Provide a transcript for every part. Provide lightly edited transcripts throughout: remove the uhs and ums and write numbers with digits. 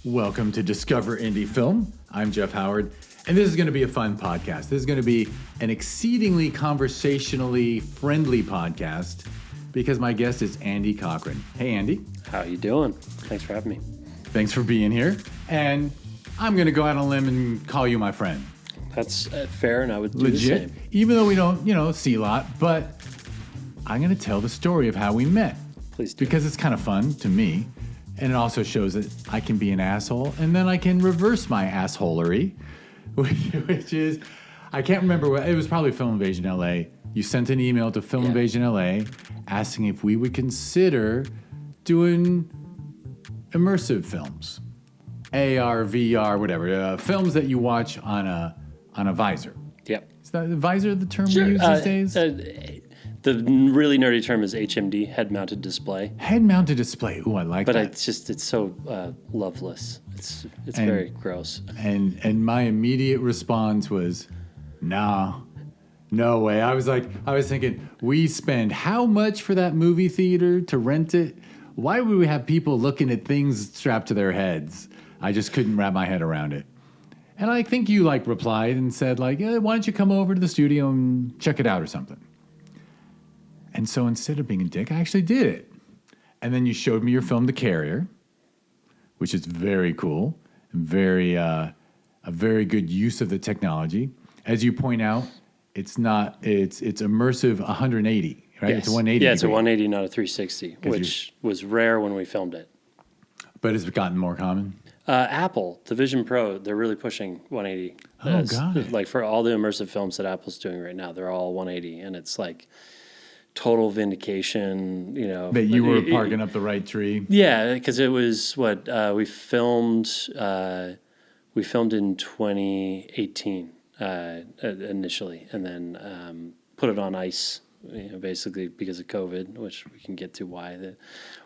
Welcome to Discover Indie Film. I'm Jeff Howard, and this is going to be a fun podcast. This is going to be an exceedingly conversationally friendly podcast because my guest is Andy Cochrane. Hey, Andy. How you doing? Thanks for having me. Thanks for being here. And I'm going to go out on a limb and call you my friend. That's fair, and I would do Legit, the same. even though we don't, see a lot, but I'm going to tell the story of how we met. Please do. Because it's kind of fun to me. And it also shows that I can be an asshole, and then I can reverse my assholery, which is, I can't remember what, it was probably Film Invasion LA. You sent an email to Film Invasion LA asking if we would consider doing immersive films, AR, VR, whatever, films that you watch on a visor. Yep. Is that the visor the term we use these days? The really nerdy term is HMD, head-mounted display. Head-mounted display. Ooh, I like that. But it's so loveless. It's very gross. And my immediate response was, nah, no way. I was thinking, we spend how much for that movie theater to rent it? Why would we have people looking at things strapped to their heads? I just couldn't wrap my head around it. And I think you replied and said why don't you come over to the studio and check it out or something? And so instead of being a dick, I actually did it. And then you showed me your film, The Carrier, which is very cool, and a very good use of the technology. As you point out, it's immersive 180, right? Yes. It's 180. Yeah, it's a 180, not a 360, which was rare when we filmed it. But it's gotten more common. Apple, the Vision Pro, they're really pushing 180. Oh, God. Like for all the immersive films that Apple's doing right now, they're all 180, and it's like total vindication, That you were parking up the right tree. Yeah, because it was we filmed in 2018 initially, and then put it on ice, basically because of COVID, which we can get to why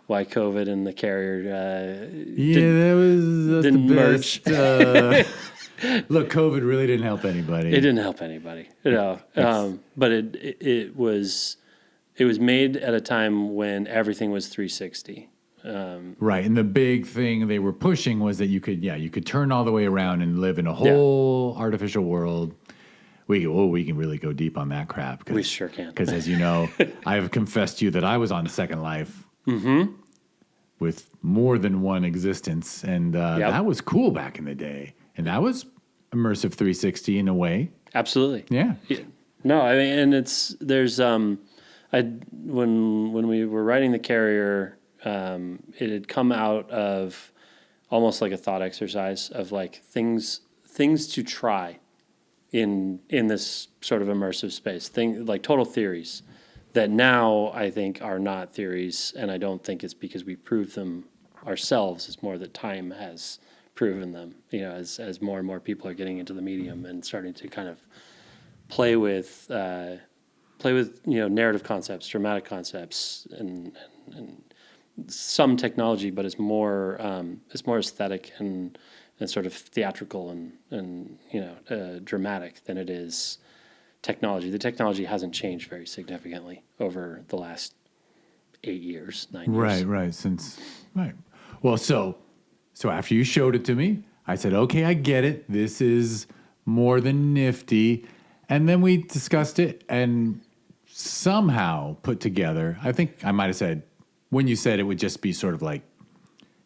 COVID and the Carrier didn't merge. Look, COVID really didn't help anybody. It didn't help anybody, but it was made at a time when everything was 360. Right, and the big thing they were pushing was that you could turn all the way around and live in a whole artificial world. We can really go deep on that crap. We sure can. Because as you know, I have confessed to you that I was on Second Life with more than one existence, and that was cool back in the day. And that was immersive 360 in a way. Absolutely. Yeah. No, I mean, and there's when we were writing The Carrier, it had come out of almost like a thought exercise of things to try in this sort of immersive space, like total theories that now I think are not theories, and I don't think it's because we proved them ourselves. It's more that time has proven them, as more and more people are getting into the medium and starting to kind of play with narrative concepts, dramatic concepts, and some technology, but it's more aesthetic and sort of theatrical and dramatic than it is technology. The technology hasn't changed very significantly over the last 8 years, 9 years. Right. Well, so after you showed it to me, I said, okay, I get it. This is more than nifty. And then we discussed it and somehow put together, I think I might have said, when you said it would just be sort of like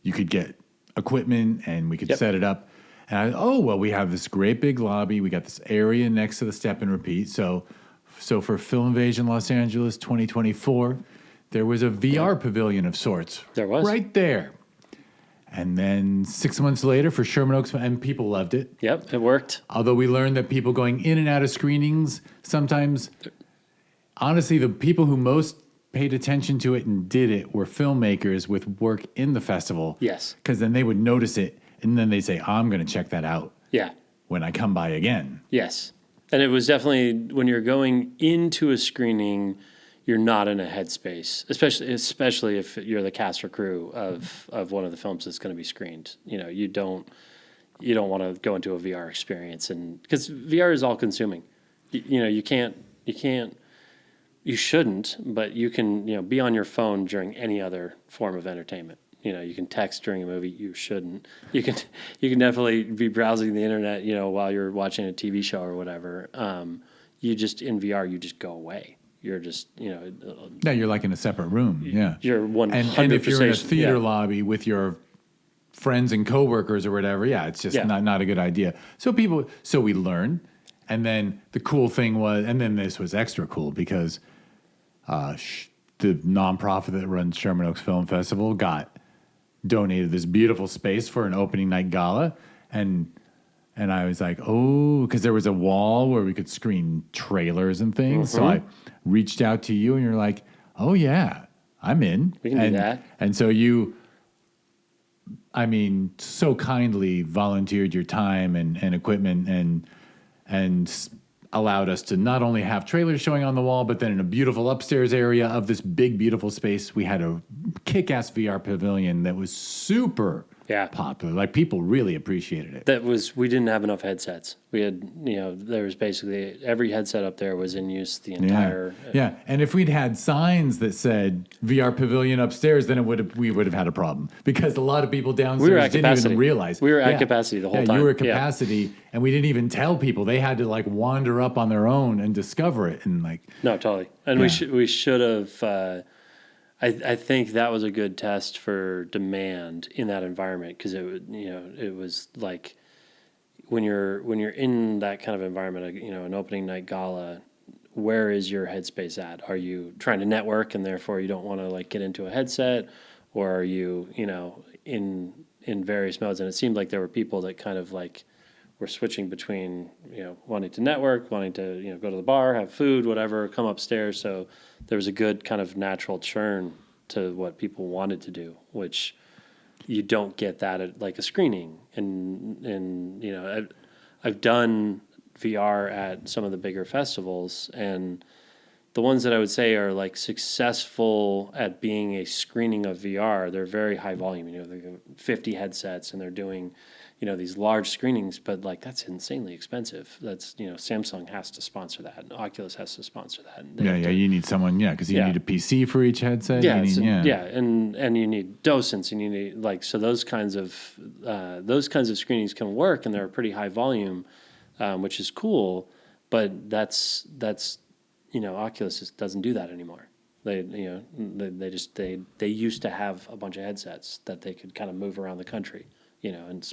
you could get equipment and we could set it up. And we have this great big lobby. We got this area next to the step and repeat. So for Film Invasion Los Angeles 2024, there was a VR pavilion of sorts. There was. Right there. And then 6 months later for Sherman Oaks, and people loved it. Yep, it worked. Although we learned that people going in and out of screenings, sometimes, honestly, the people who most paid attention to it and did it were filmmakers with work in the festival. Yes. Because then they would notice it, and then they'd say, I'm going to check that out. Yeah. When I come by again. Yes. And it was definitely, when you're going into a screening, you're not in a headspace, especially if you're the cast or crew of one of the films that's going to be screened. You don't want to go into a VR experience, and because VR is all consuming. You shouldn't, but you can be on your phone during any other form of entertainment. You can text during a movie. You shouldn't. You can definitely be browsing the internet, while you're watching a TV show or whatever. You just in VR, you just go away. You're just, Yeah, you're like in a separate room. Yeah. You're 100%. And if you're in a theater lobby with your friends and coworkers or whatever, it's just not a good idea. So we learned. And then the cool thing was, and then this was extra cool because the nonprofit that runs Sherman Oaks Film Festival got donated this beautiful space for an opening night gala. And I was like, because there was a wall where we could screen trailers and things. Mm-hmm. So I reached out to you and you're like, oh yeah, I'm in. We can do that. And so you, so kindly volunteered your time and equipment and allowed us to not only have trailers showing on the wall, but then in a beautiful upstairs area of this big, beautiful space, we had a kick-ass VR pavilion that was super popular. Like, people really appreciated it. We didn't have enough headsets. We had, there was basically every headset up there was in use the entire. Yeah. And if we'd had signs that said VR pavilion upstairs, then we would have had a problem because a lot of people downstairs didn't even realize. We were at capacity the whole time. You were at capacity, and we didn't even tell people. They had to wander up on their own and discover it. And no, totally. And we should have. I think that was a good test for demand in that environment because it was like when you're in that kind of environment, an opening night gala, where is your headspace at? Are you trying to network and therefore you don't want to get into a headset, or are you in various modes? And it seemed like there were people that kind of were switching between wanting to network, wanting to go to the bar, have food, whatever, come upstairs. So there was a good kind of natural churn to what people wanted to do, which you don't get that at a screening. And I've done VR at some of the bigger festivals, and the ones that I would say are successful at being a screening of VR, they're very high volume. They have 50 headsets and they're doing these large screenings, but that's insanely expensive. That's, Samsung has to sponsor that, and Oculus has to sponsor that. You need someone, because you need a PC for each headset. And you need docents, and you need so those kinds of screenings can work, and they're pretty high volume, which is cool. But that's Oculus just doesn't do that anymore. They used to have a bunch of headsets that they could kind of move around the country, and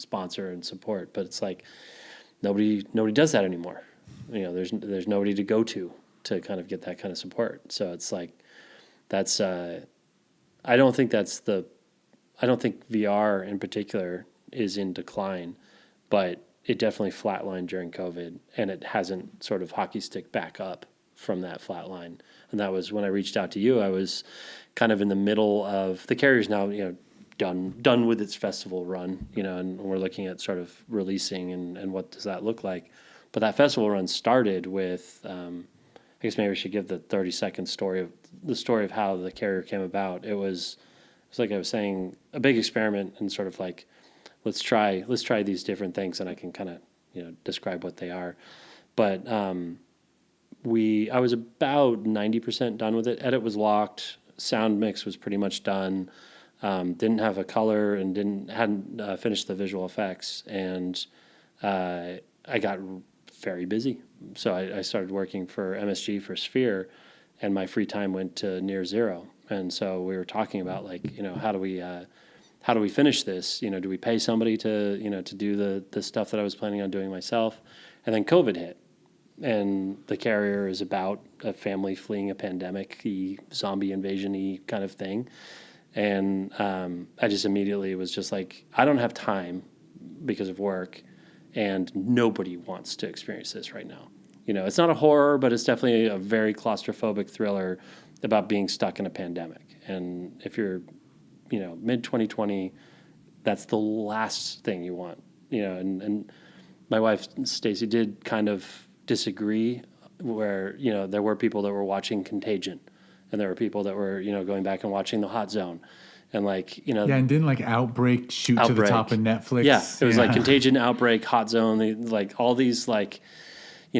sponsor and support. But it's nobody does that anymore. There's nobody to go to kind of get that kind of support. So it's that's I don't think VR in particular is in decline, but it definitely flatlined during COVID, and it hasn't sort of hockey stick back up from that flat line. And that was when I reached out to you. I was kind of in the middle of the carrier's now, done with its festival run, and we're looking at sort of releasing and what does that look like. But that festival run started with, I guess maybe we should give the 30-second story of how the carrier came about. It was like I was saying, a big experiment, and sort of let's try these different things, and I can kind of describe what they are. But I was about 90% done with it. Edit was locked. Sound mix was pretty much done. Didn't have a color and hadn't finished the visual effects, and I got very busy. So I started working for MSG for Sphere, and my free time went to near zero. And so we were talking about how do we finish this? Do we pay somebody to do the stuff that I was planning on doing myself? And then COVID hit. And the carrier is about a family fleeing a pandemic-y, zombie invasion-y kind of thing. And I just immediately was just I don't have time because of work, and nobody wants to experience this right now. It's not a horror, but it's definitely a very claustrophobic thriller about being stuck in a pandemic. And if you're, mid-2020, that's the last thing you want. And my wife, Stacy, did kind of disagree where, there were people that were watching Contagion, and there were people that were, going back and watching The Hot Zone. And and didn't Outbreak shoot to the top of Netflix? Yeah, it was Contagion, Outbreak, Hot Zone, all these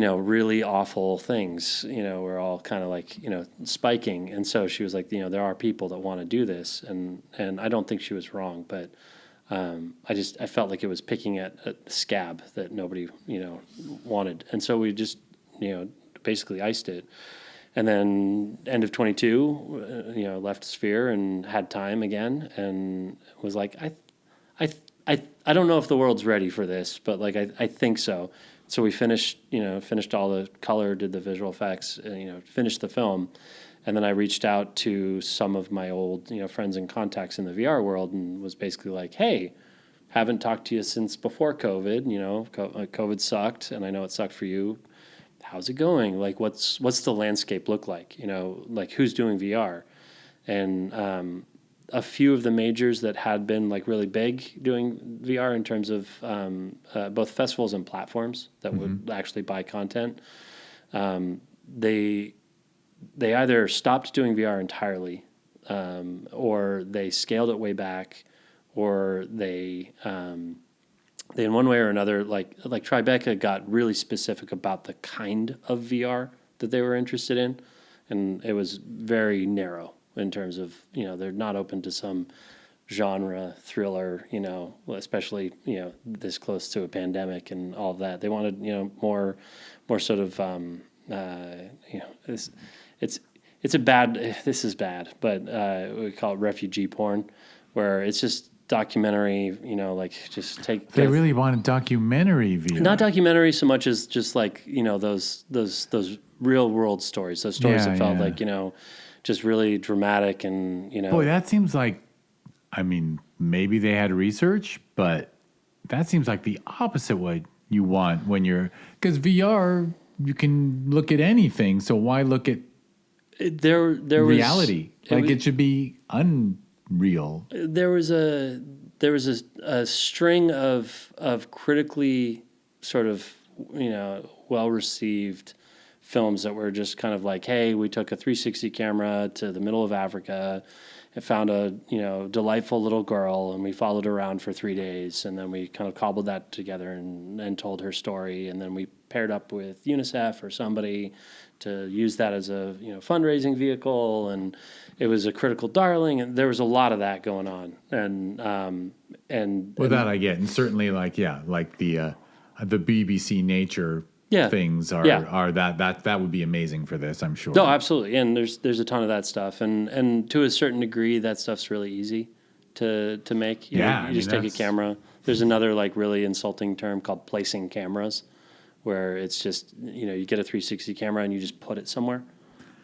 really awful things, were all kind of like, spiking. And so she was like, there are people that want to do this. And I don't think she was wrong, but I felt like it was picking at a scab that nobody, wanted. And so we just, basically iced it. And then end of 22, left Sphere and had time again and was like, I don't know if the world's ready for this, but like I think so. So we finished all the color, did the visual effects, finished the film, and then I reached out to some of my old friends and contacts in the VR world and was basically like, hey, haven't talked to you since before COVID. COVID sucked, and I know it sucked for you. How's it going? Like, what's the landscape look like? Like who's doing VR? And a few of the majors that had been like really big doing VR in terms of both festivals and platforms that would actually buy content, they either stopped doing VR entirely, or they scaled it way back, or they in one way or another, like Tribeca got really specific about the kind of VR that they were interested in, and it was very narrow in terms of, they're not open to some genre thriller, especially, this close to a pandemic and all of that. They wanted, more sort of, it's a bad, this is bad, but we call it refugee porn, where it's just documentary, like just take. They really wanted documentary VR. Not documentary so much as just like, those real world stories, those stories that felt like, just really dramatic and, Boy, that seems like, I mean, maybe they had research, but that seems like the opposite what you want when you're, because VR, you can look at anything, so why look at there reality? It should be unreal. There was a string of critically sort of, well-received films that were just kind of like, hey, we took a 360 camera to the middle of Africa and found a, delightful little girl, and we followed her around for 3 days, and then we kind of cobbled that together and told her story, and then we paired up with UNICEF or somebody to use that as a, fundraising vehicle, and it was a critical darling, and there was a lot of that going on, and that I get, and certainly like the BBC Nature things are that would be amazing for this, I'm sure. No, absolutely, and there's a ton of that stuff, and to a certain degree, that stuff's really easy to make. You just take a camera. There's another like really insulting term called placing cameras, where it's just you get a 360 camera and you just put it somewhere.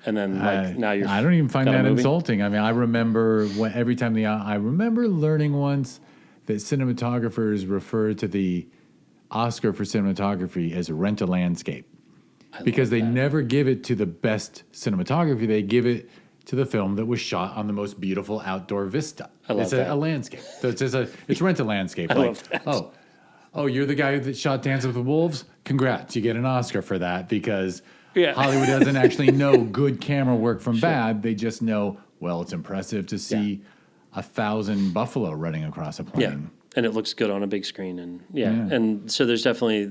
And then now you're. I don't even find that insulting. I mean, I remember I remember learning once that cinematographers refer to the Oscar for cinematography as rent a landscape, because they never give it to the best cinematography. They give it to the film that was shot on the most beautiful outdoor vista. It's a landscape. So it's rent a landscape. I love that. Oh, you're the guy that shot Dance with the Wolves? Congrats, you get an Oscar for that, because Hollywood doesn't actually know good camera work from bad. They just know, well, it's impressive to see 1,000 buffalo running across a plane. Yeah, and it looks good on a big screen. And and so there's definitely,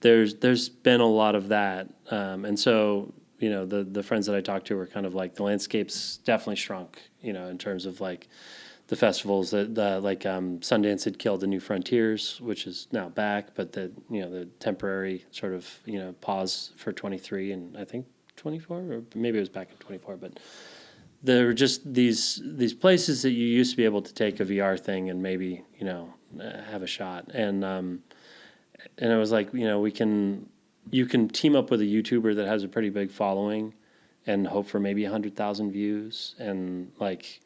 there's been a lot of that. And so, the friends that I talked to were kind of like, the landscape's definitely shrunk, in terms of like, the festivals that Sundance had killed the New Frontiers, which is now back, but the temporary sort of pause for 23 and I think 24, or maybe it was back in 24. But there were just these places that you used to be able to take a VR thing and maybe have a shot, and it was like you can team up with a YouTuber that has a pretty big following and hope for maybe 100,000 views, and like.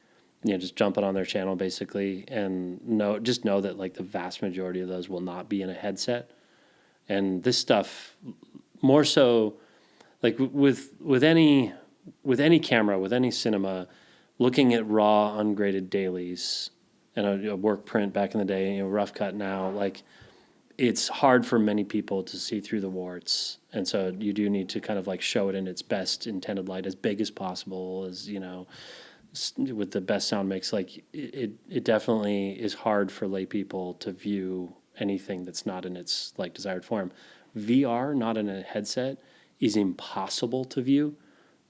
Just jump it on their channel basically, and know that like the vast majority of those will not be in a headset. And this stuff, more so, like with any camera, with any cinema, looking at raw ungraded dailies and a work print back in the day, rough cut now, like it's hard for many people to see through the warts, and so you do need to kind of like show it in its best intended light, as big as possible, as with the best sound mix. Like it definitely is hard for lay people to view anything that's not in its like desired form. VR, not in a headset, is impossible to view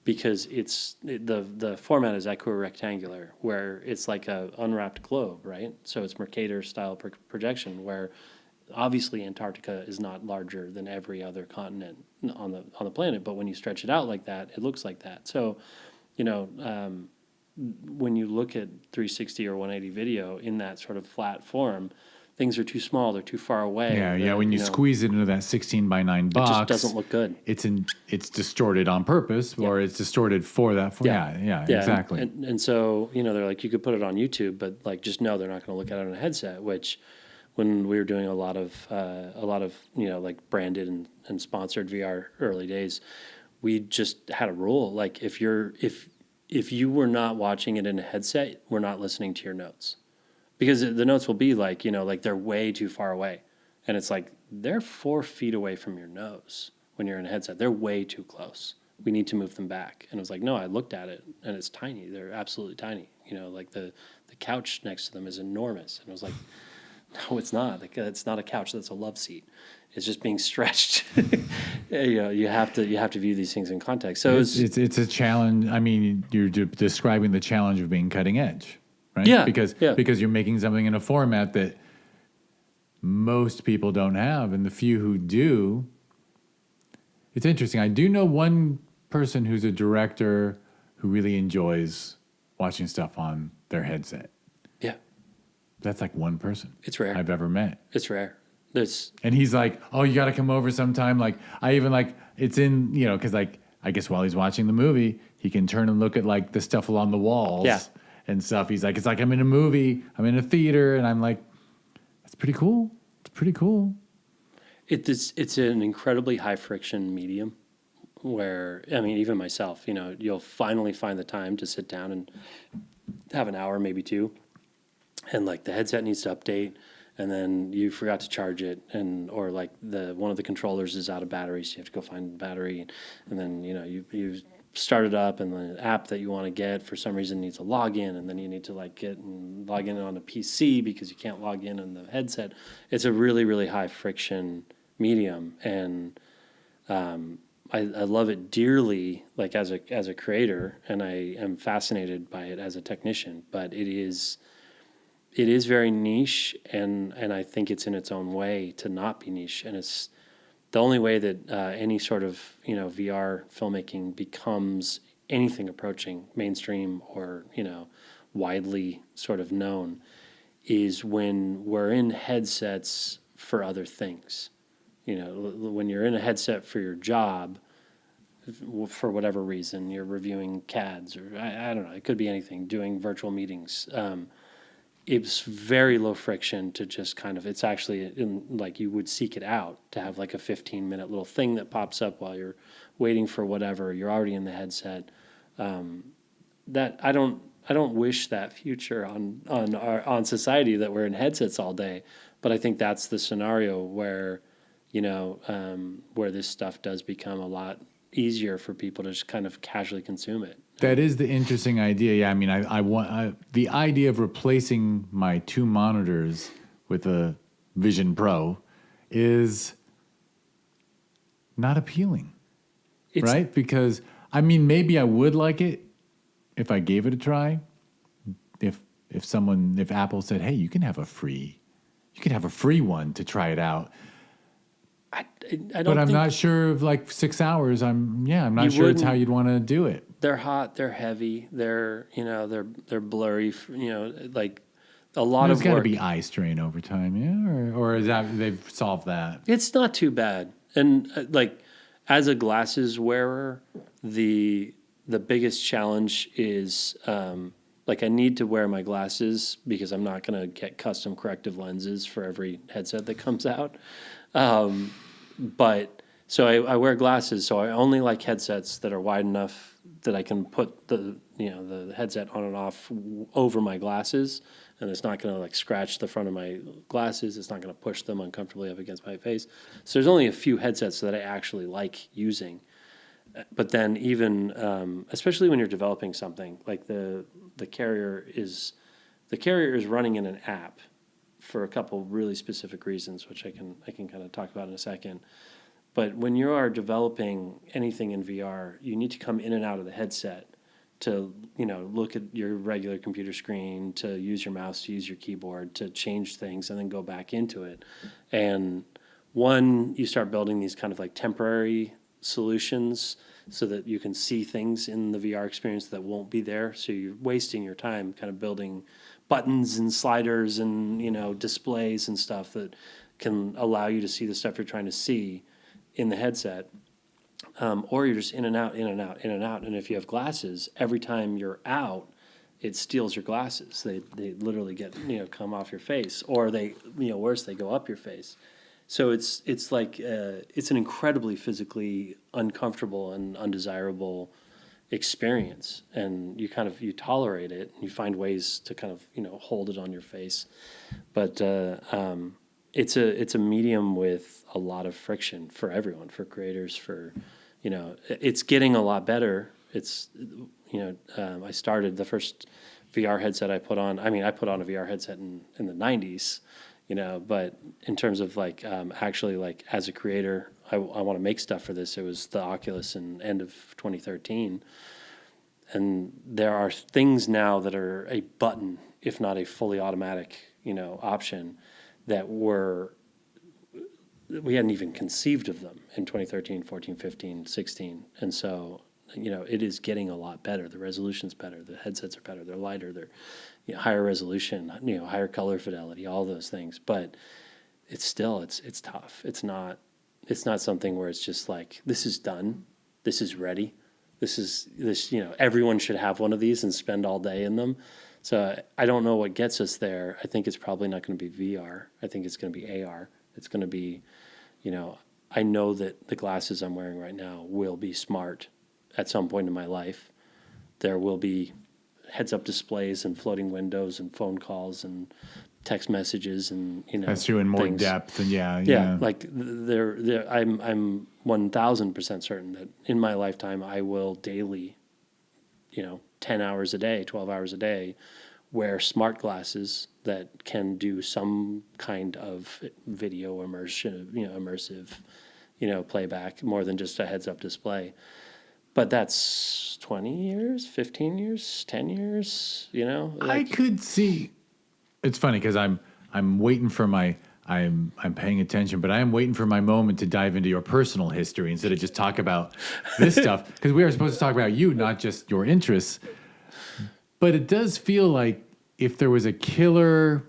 because the format is equirectangular, where it's like a unwrapped globe, right? So it's Mercator style projection, where obviously Antarctica is not larger than every other continent on the planet, but when you stretch it out like that, it looks like that. So, you know, when you look at 360 or 180 video in that sort of flat form, things are too small, they're too far away. Yeah. When you squeeze it into that 16:9 box, it just doesn't look good. It's distorted on purpose, or it's distorted for that. Yeah, exactly. And so, you know, they're like, you could put it on YouTube, but like, just know they're not going to look at it on a headset. Which, when we were doing a lot of you know, like branded and sponsored VR early days, we just had a rule, like if you were not watching it in a headset, we're not listening to your notes. Because the notes will be like, you know, like they're way too far away. And it's like, they're 4 feet away from your nose when you're in a headset. They're way too close. We need to move them back. And it was like, no, I looked at it and it's tiny. They're absolutely tiny. You know, like the couch next to them is enormous. And I was like, no, it's not. Like, it's not a couch. That's a love seat. It's just being stretched. You know, you have to view these things in context. So it's a challenge. I mean, you're describing the challenge of being cutting edge. Right? Yeah, because you're making something in a format that most people don't have, and the few who do, it's interesting. I do know one person who's a director who really enjoys watching stuff on their headset. Yeah, that's like one person. It's rare. I've ever met. It's rare. And he's like, "Oh, you got to come over sometime." Like, I even like it's in, you know, because like I guess while he's watching the movie, he can turn and look at like the stuff along the walls. Yeah. And stuff. He's like, it's like I'm in a movie, I'm in a theater, and I'm like, that's pretty cool. It's pretty cool. It's an incredibly high friction medium where, I mean, even myself, you know, you'll finally find the time to sit down and have an hour, maybe 2, and like the headset needs to update, and then you forgot to charge it, or like one of the controllers is out of battery, so you have to go find the battery, and then, you know, you start it up, and the app that you want to get for some reason needs a login, and then you need to like log in on a PC because you can't log in on the headset. It's a really, really high friction medium, and I love it dearly, like as a creator, and I am fascinated by it as a technician. But it is very niche, and I think it's in its own way to not be niche, and it's the only way that any sort of, you know, VR filmmaking becomes anything approaching mainstream or, you know, widely sort of known is when we're in headsets for other things. You know, when you're in a headset for your job, for whatever reason, you're reviewing CADs or I don't know, it could be anything, doing virtual meetings. It's very low friction to just kind of, it's actually like you would seek it out to have like a 15-minute little thing that pops up while you're waiting for whatever, you're already in the headset. That I don't wish that future on society, that we're in headsets all day, but I think that's the scenario where, you know, where this stuff does become a lot easier for people to just kind of casually consume it. That is the interesting idea. Yeah, I mean, I want the idea of replacing my 2 monitors with a Vision Pro is not appealing, right? Because I mean, maybe I would like it if I gave it a try. If Apple said, "Hey, you can have a free one to try it out." I don't. But I'm not sure of like 6 hours. I'm not sure it's how you'd want to do it. They're hot. They're heavy. They're, you know, they're blurry. You know, like a lot of work. There's got to be eye strain over time, yeah, or is that they've solved that? It's not too bad. And like as a glasses wearer, the biggest challenge is like I need to wear my glasses because I'm not going to get custom corrective lenses for every headset that comes out. But so I wear glasses, so I only like headsets that are wide enough that I can put the headset on and off over my glasses, and it's not going to like scratch the front of my glasses. It's not going to push them uncomfortably up against my face. So there's only a few headsets that I actually like using. But then even especially when you're developing something like the carrier is running in an app for a couple really specific reasons, which I can kind of talk about in a second. But when you are developing anything in VR, you need to come in and out of the headset to, look at your regular computer screen, to use your mouse, to use your keyboard, to change things, and then go back into it. And you start building these kind of like temporary solutions so that you can see things in the VR experience that won't be there. So you're wasting your time kind of building buttons and sliders and, displays and stuff that can allow you to see the stuff you're trying to see in the headset. Or you're just in and out, in and out, in and out. And if you have glasses, every time you're out, it steals your glasses. They literally get, come off your face, or they, worse, they go up your face. So it's like it's an incredibly physically uncomfortable and undesirable experience, and you tolerate it, and you find ways to kind of hold it on your face, but it's a medium with a lot of friction for everyone, for creators, for it's getting a lot better. It's I started the first VR headset I put on. I put on a VR headset in the 90s. But in terms of actually as a creator, I want to make stuff for this. It was the Oculus in end of 2013. And there are things now that are a button, if not a fully automatic, option that we hadn't even conceived of them in 2013, 14, 15, 16. And so, it is getting a lot better. The resolution's better. The headsets are better. They're lighter. They're higher resolution, higher color fidelity, all those things. But it's still, it's tough. It's not something where it's just like, this is done. This is ready. Everyone should have one of these and spend all day in them. So I don't know what gets us there. I think it's probably not going to be VR. I think it's going to be AR. It's going to be, I know that the glasses I'm wearing right now will be smart at some point in my life. There will be heads-up displays and floating windows and phone calls and text messages and that's true, in more things. depth, and yeah. Like I'm 1,000% certain that in my lifetime I will daily, 10 hours a day, 12 hours a day, wear smart glasses that can do some kind of video immersive playback more than just a heads-up display. But that's 20 years, 15 years, 10 years, I could see. It's funny because I'm waiting for I'm paying attention, but I am waiting for my moment to dive into your personal history instead of just talk about this stuff, because we are supposed to talk about you, not just your interests. But it does feel like if there was a killer,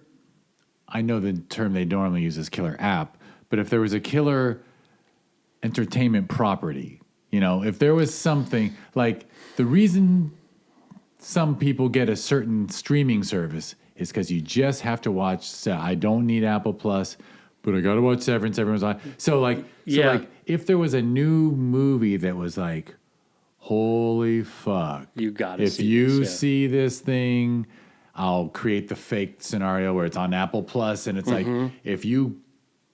I know the term they normally use is killer app, but if there was a killer entertainment property, if there was something like, the reason some people get a certain streaming service is because you just have to watch. I don't need Apple Plus, but I got to watch Severance. Everyone's on. So if there was a new movie that was like, holy fuck, you got to if see you this, see this thing, I'll create the fake scenario where it's on Apple Plus, and it's like, if you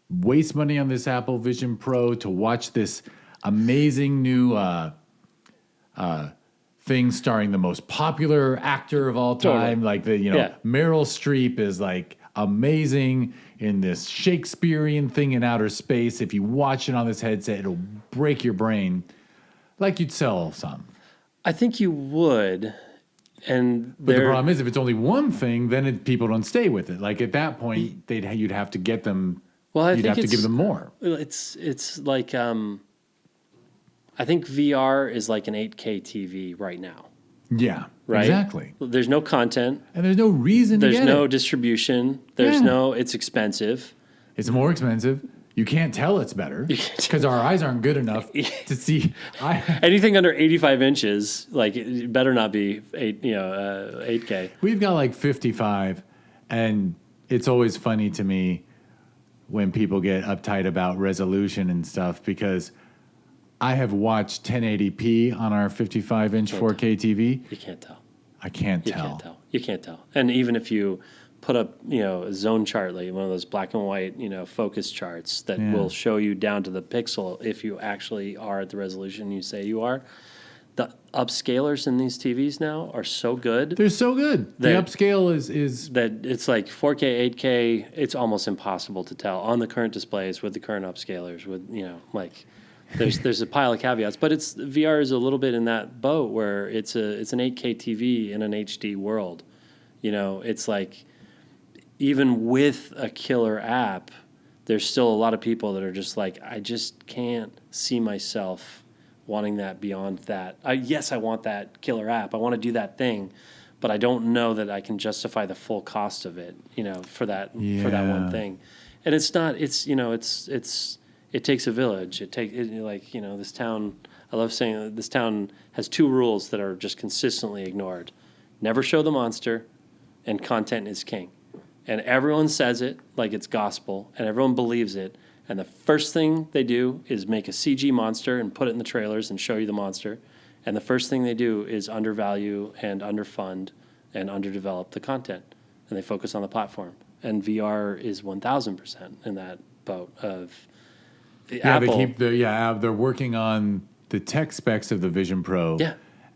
waste money on this Apple Vision Pro to watch this amazing new thing starring the most popular actor of all time, like Meryl Streep is like amazing in this Shakespearean thing in outer space. If you watch it on this headset, it'll break your brain. Like, you'd sell some. I think you would. But the problem is, if it's only one thing, then people don't stay with it. Like, at that point, you'd have to get them. Well, you'd have to give them more. It's like I think VR is like an 8K TV right now. Yeah, right? Exactly. There's no content. And there's no reason to get it. There's no distribution. It's expensive. It's more expensive. You can't tell it's better because our eyes aren't good enough to see. Anything under 85 inches, like, it better not be 8K. We've got like 55, and it's always funny to me when people get uptight about resolution and stuff, because I have watched 1080p on our 55-inch 4K TV. You can't tell. I can't tell. You can't tell. And even if you put up, a zone chart, like one of those black and white, focus charts that will show you down to the pixel if you actually are at the resolution you say you are. The upscalers in these TVs now are so good. They're so good. The upscale is that it's like 4K, 8K. It's almost impossible to tell on the current displays with the current upscalers. With there's a pile of caveats, but VR is a little bit in that boat where it's an 8K TV in an HD world. You know, it's like even with a killer app, there's still a lot of people that are just like, I just can't see myself wanting that beyond that. Yes, I want that killer app. I want to do that thing, but I don't know that I can justify the full cost of it, you know, for that one thing. And it's not, it's, you know, it takes a village. Like, you know, this town, I love saying that this town has 2 rules that are just consistently ignored. Never show the monster, and content is king. And everyone says it like it's gospel, and everyone believes it. And the first thing they do is make a CG monster and put it in the trailers and show you the monster. And the first thing they do is undervalue and underfund and underdevelop the content. And they focus on the platform. And VR is 1,000% in that boat of Apple. They're working on the tech specs of the Vision Pro,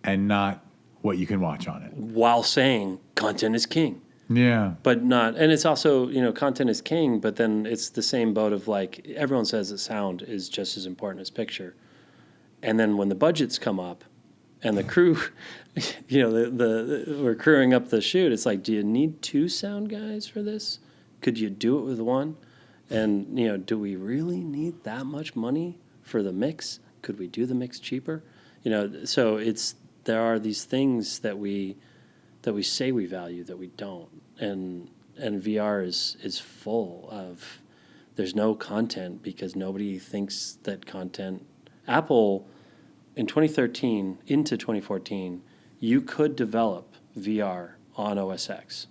and not what you can watch on it, while saying content is king. Yeah. But not, and it's also, you know, content is king, but then it's the same boat of like, everyone says that sound is just as important as picture. And then when the budgets come up and the crew, you know, we're crewing up the shoot, it's like, do you need 2 sound guys for this? Could you do it with 1? And, you know, do we really need that much money for the mix? Could we do the mix cheaper? You know, so there are these things that we say we value that we don't, and VR is full of, there's no content because nobody thinks that content. Apple in 2013 into 2014, you could develop VR on OS X.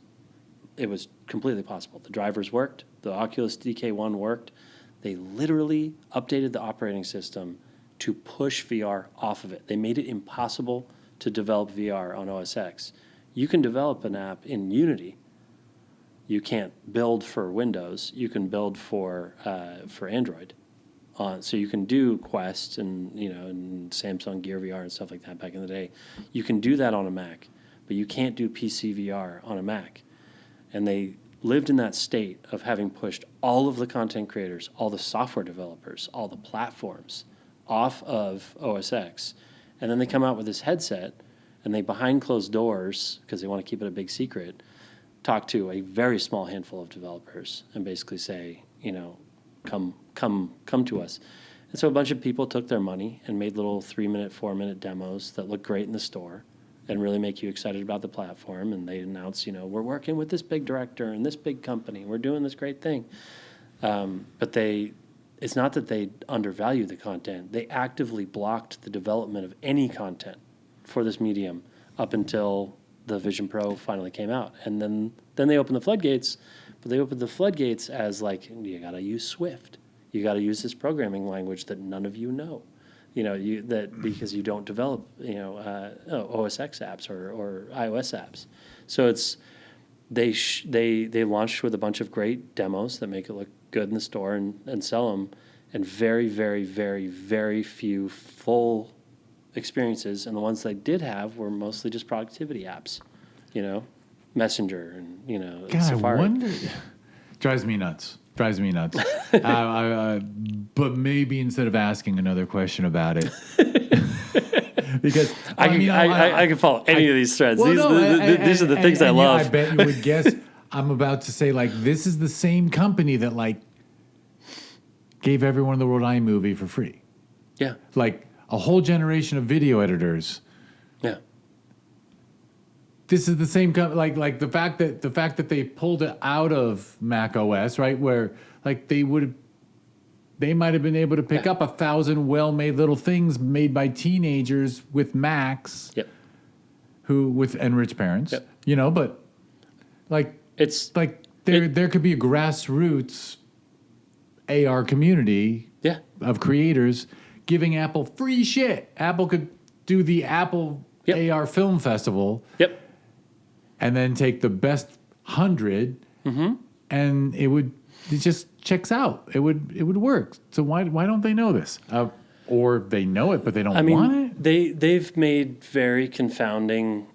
It was completely possible. The drivers worked. The Oculus DK1 worked. They literally updated the operating system to push VR off of it. They made it impossible to develop VR on OS X. You can develop an app in Unity. You can't build for Windows. You can build for Android. So you can do Quest and, you know, and Samsung Gear VR and stuff like that back in the day. You can do that on a Mac, but you can't do PC VR on a Mac. And they lived in that state of having pushed all of the content creators, all the software developers, all the platforms off of OS X. And then they come out with this headset, and they, behind closed doors, because they want to keep it a big secret, talk to a very small handful of developers and basically say, you know, come to us. And so a bunch of people took their money and made little 3-minute, 4-minute demos that look great in the store and really make you excited about the platform. And they announce, you know, we're working with this big director and this big company. We're doing this great thing. But it's not that they undervalue the content. They actively blocked the development of any content for this medium up until the Vision Pro finally came out. And then they opened the floodgates, but they opened the floodgates as like, you got to use Swift. You got to use this programming language that none of you know. You know, because you don't develop, you know, OS X apps or iOS apps. So they launched with a bunch of great demos that make it look good in the store and sell them, and very, very, very, very few full experiences. And the ones they did have were mostly just productivity apps, you know, Messenger and, you know, God, Safari. I wonder. Drives me nuts. But maybe instead of asking another question about it, because I can follow any of these threads. These are the things I love. I bet you would guess I'm about to say, like, this is the same company that, like, gave everyone in the world iMovie for free. Yeah. Like, a whole generation of video editors. Yeah. This is the same like the fact that they pulled it out of Mac OS, right? Where like they might have been able to pick up 1,000 well-made little things made by teenagers with Macs, with enriched parents, you know. But like it's like there could be a grassroots AR community of creators giving Apple free shit. Apple could do the Apple AR Film Festival. Yep. And then take the best 100, and it just checks out. It would work. So why don't they know this? Or they know it, but they don't want it? They've made very confounding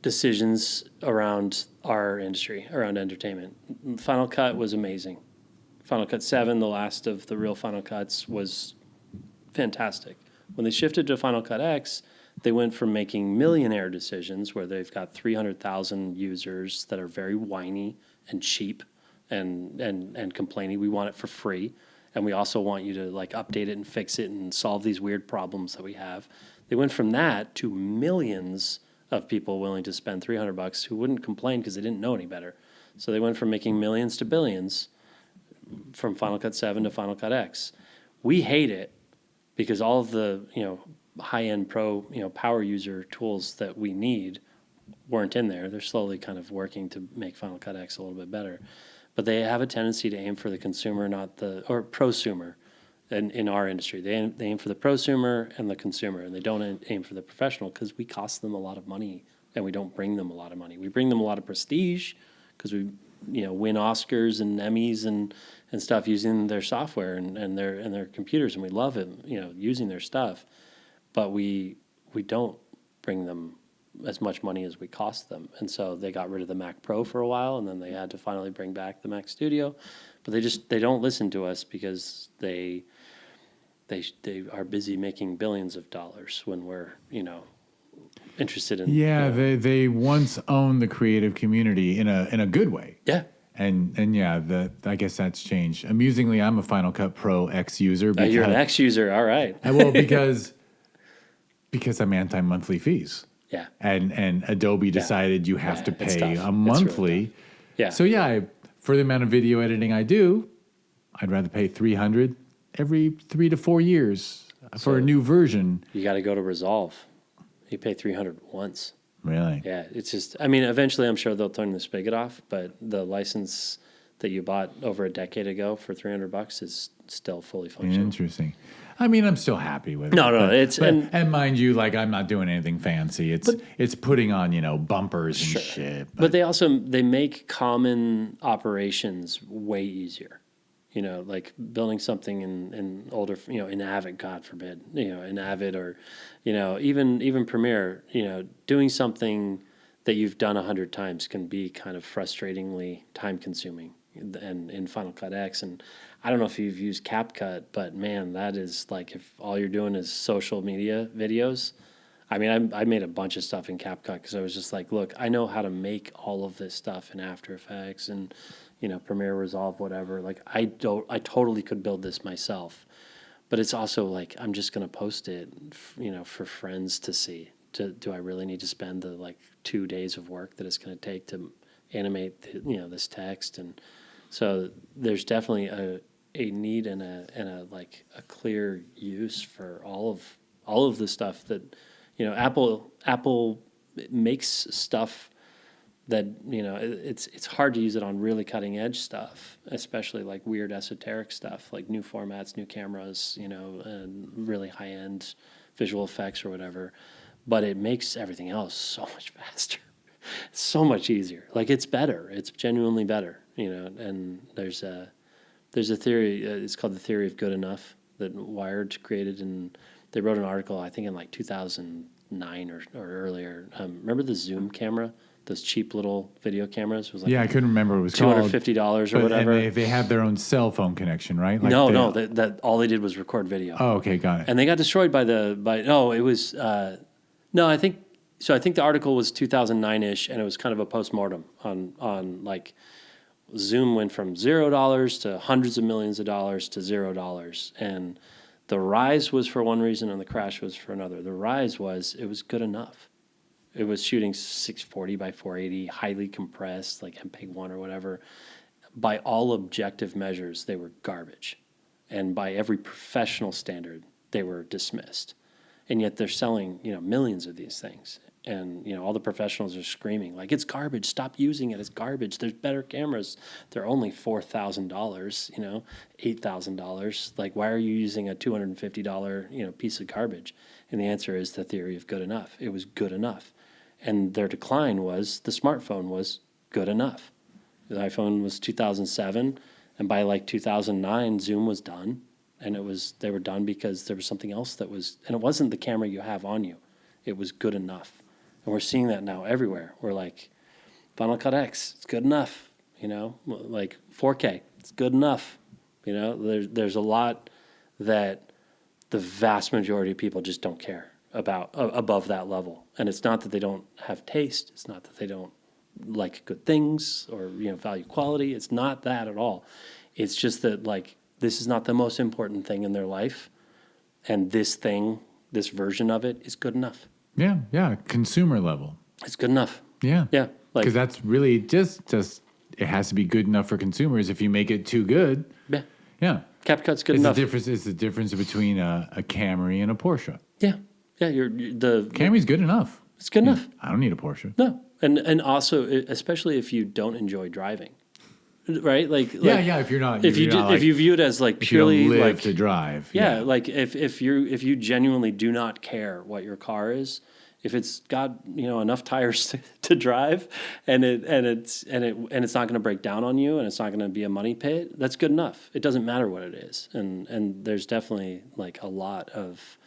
decisions around our industry, around entertainment. Final Cut was amazing. Final Cut 7, the last of the real Final Cuts, was fantastic. When they shifted to Final Cut X, they went from making millionaire decisions where they've got 300,000 users that are very whiny and cheap and complaining. We want it for free. And we also want you to like update it and fix it and solve these weird problems that we have. They went from that to millions of people willing to spend $300 who wouldn't complain because they didn't know any better. So they went from making millions to billions from Final Cut 7 to Final Cut X. We hate it because all of the, high-end pro, power user tools that we need weren't in there. They're slowly kind of working to make Final Cut X a little bit better. But they have a tendency to aim for the consumer, or prosumer in our industry. They aim for the prosumer and the consumer, and they don't aim for the professional because we cost them a lot of money and we don't bring them a lot of money. We bring them a lot of prestige because we win Oscars and Emmys and stuff using their software and their computers, and we love it, using their stuff. But we don't bring them as much money as we cost them. And so they got rid of the Mac Pro for a while, and then they had to finally bring back the Mac Studio. But they don't listen to us because they are busy making billions of dollars when we're, interested in. Yeah, they once owned the creative community in a good way. Yeah. And yeah, I guess that's changed. Amusingly, I'm a Final Cut Pro X user. You're an X user, all right. Well, because I'm anti-monthly fees. Yeah. And Adobe decided you have to pay a monthly. Really yeah. So yeah, for the amount of video editing I do, I'd rather pay $300 every 3 to 4 years for a new version. You got to go to Resolve. You pay $300 once. Really? Yeah, it's just, eventually I'm sure they'll turn the spigot off, but the license that you bought over a decade ago for $300 is still fully functional. Interesting. I'm still happy with it. No, and mind you, like I'm not doing anything fancy. It's putting on, bumpers and shit. But they make common operations way easier. Like building something in older, in Avid, God forbid, in Avid or, even Premiere, doing something that you've done 100 times can be kind of frustratingly time consuming. And in Final Cut X, and I don't know if you've used CapCut, but man, that is like if all you're doing is social media videos. I made a bunch of stuff in CapCut because I was just like, look, I know how to make all of this stuff in After Effects and Premiere, Resolve, whatever. Like I totally could build this myself, but it's also like I'm just gonna post it, for friends to see. Do I really need to spend the 2 days of work that it's gonna take to animate this text? And so there's definitely a need and a clear use for all of the stuff that Apple makes stuff that it's hard to use it on really cutting edge stuff, especially like weird esoteric stuff like new formats, new cameras, and really high end visual effects or whatever. But it makes everything else so much faster, so much easier. Like it's better. It's genuinely better. And there's a theory. It's called the theory of good enough that Wired created, and they wrote an article I think in 2009 or earlier. Remember the Zoom camera? Those cheap little video cameras. It was I couldn't remember what it was $250 or whatever. And they have their own cell phone connection, right? No. That all they did was record video. Oh, okay, got it. And they got destroyed I think the article was 2009-ish, and it was kind of a postmortem on Zoom went from $0 to hundreds of millions of dollars to $0, and the rise was for one reason and the crash was for another. The rise was it was good enough. It was shooting 640 by 480, highly compressed, like MPEG-1 or whatever. By all objective measures, they were garbage. And by every professional standard, they were dismissed. And yet they're selling, millions of these things. And, all the professionals are screaming, like, it's garbage, stop using it, it's garbage, there's better cameras. They're only $4,000, $8,000. Like, why are you using a $250, piece of garbage? And the answer is the theory of good enough. It was good enough. And their decline was the smartphone was good enough. The iPhone was 2007, and by 2009, Zoom was done. And they were done because there was something else and it wasn't the camera you have on you. It was good enough. And we're seeing that now everywhere. We're like, Final Cut X, it's good enough. 4K, it's good enough. There's a lot that the vast majority of people just don't care about above that level. And it's not that they don't have taste. It's not that they don't like good things or, value quality. It's not that at all. It's just that, like, this is not the most important thing in their life. And this version of it is good enough. Yeah, yeah, consumer level. It's good enough. Yeah. Yeah. Because that's really just it has to be good enough for consumers. If you make it too good, yeah. CapCut's good enough. It's the difference between a Camry and a Porsche. Yeah. Yeah, the Camry's good enough. It's good enough. I don't need a Porsche. No. And also, especially if you don't enjoy driving. Right? Yeah, if you're not if you view it as like purely you don't live like to drive. Yeah, like if you genuinely do not care what your car is, if it's got enough tires to drive, and it's not going to break down on you, and it's not going to be a money pit, that's good enough. It doesn't matter what it is, and there's definitely like a lot of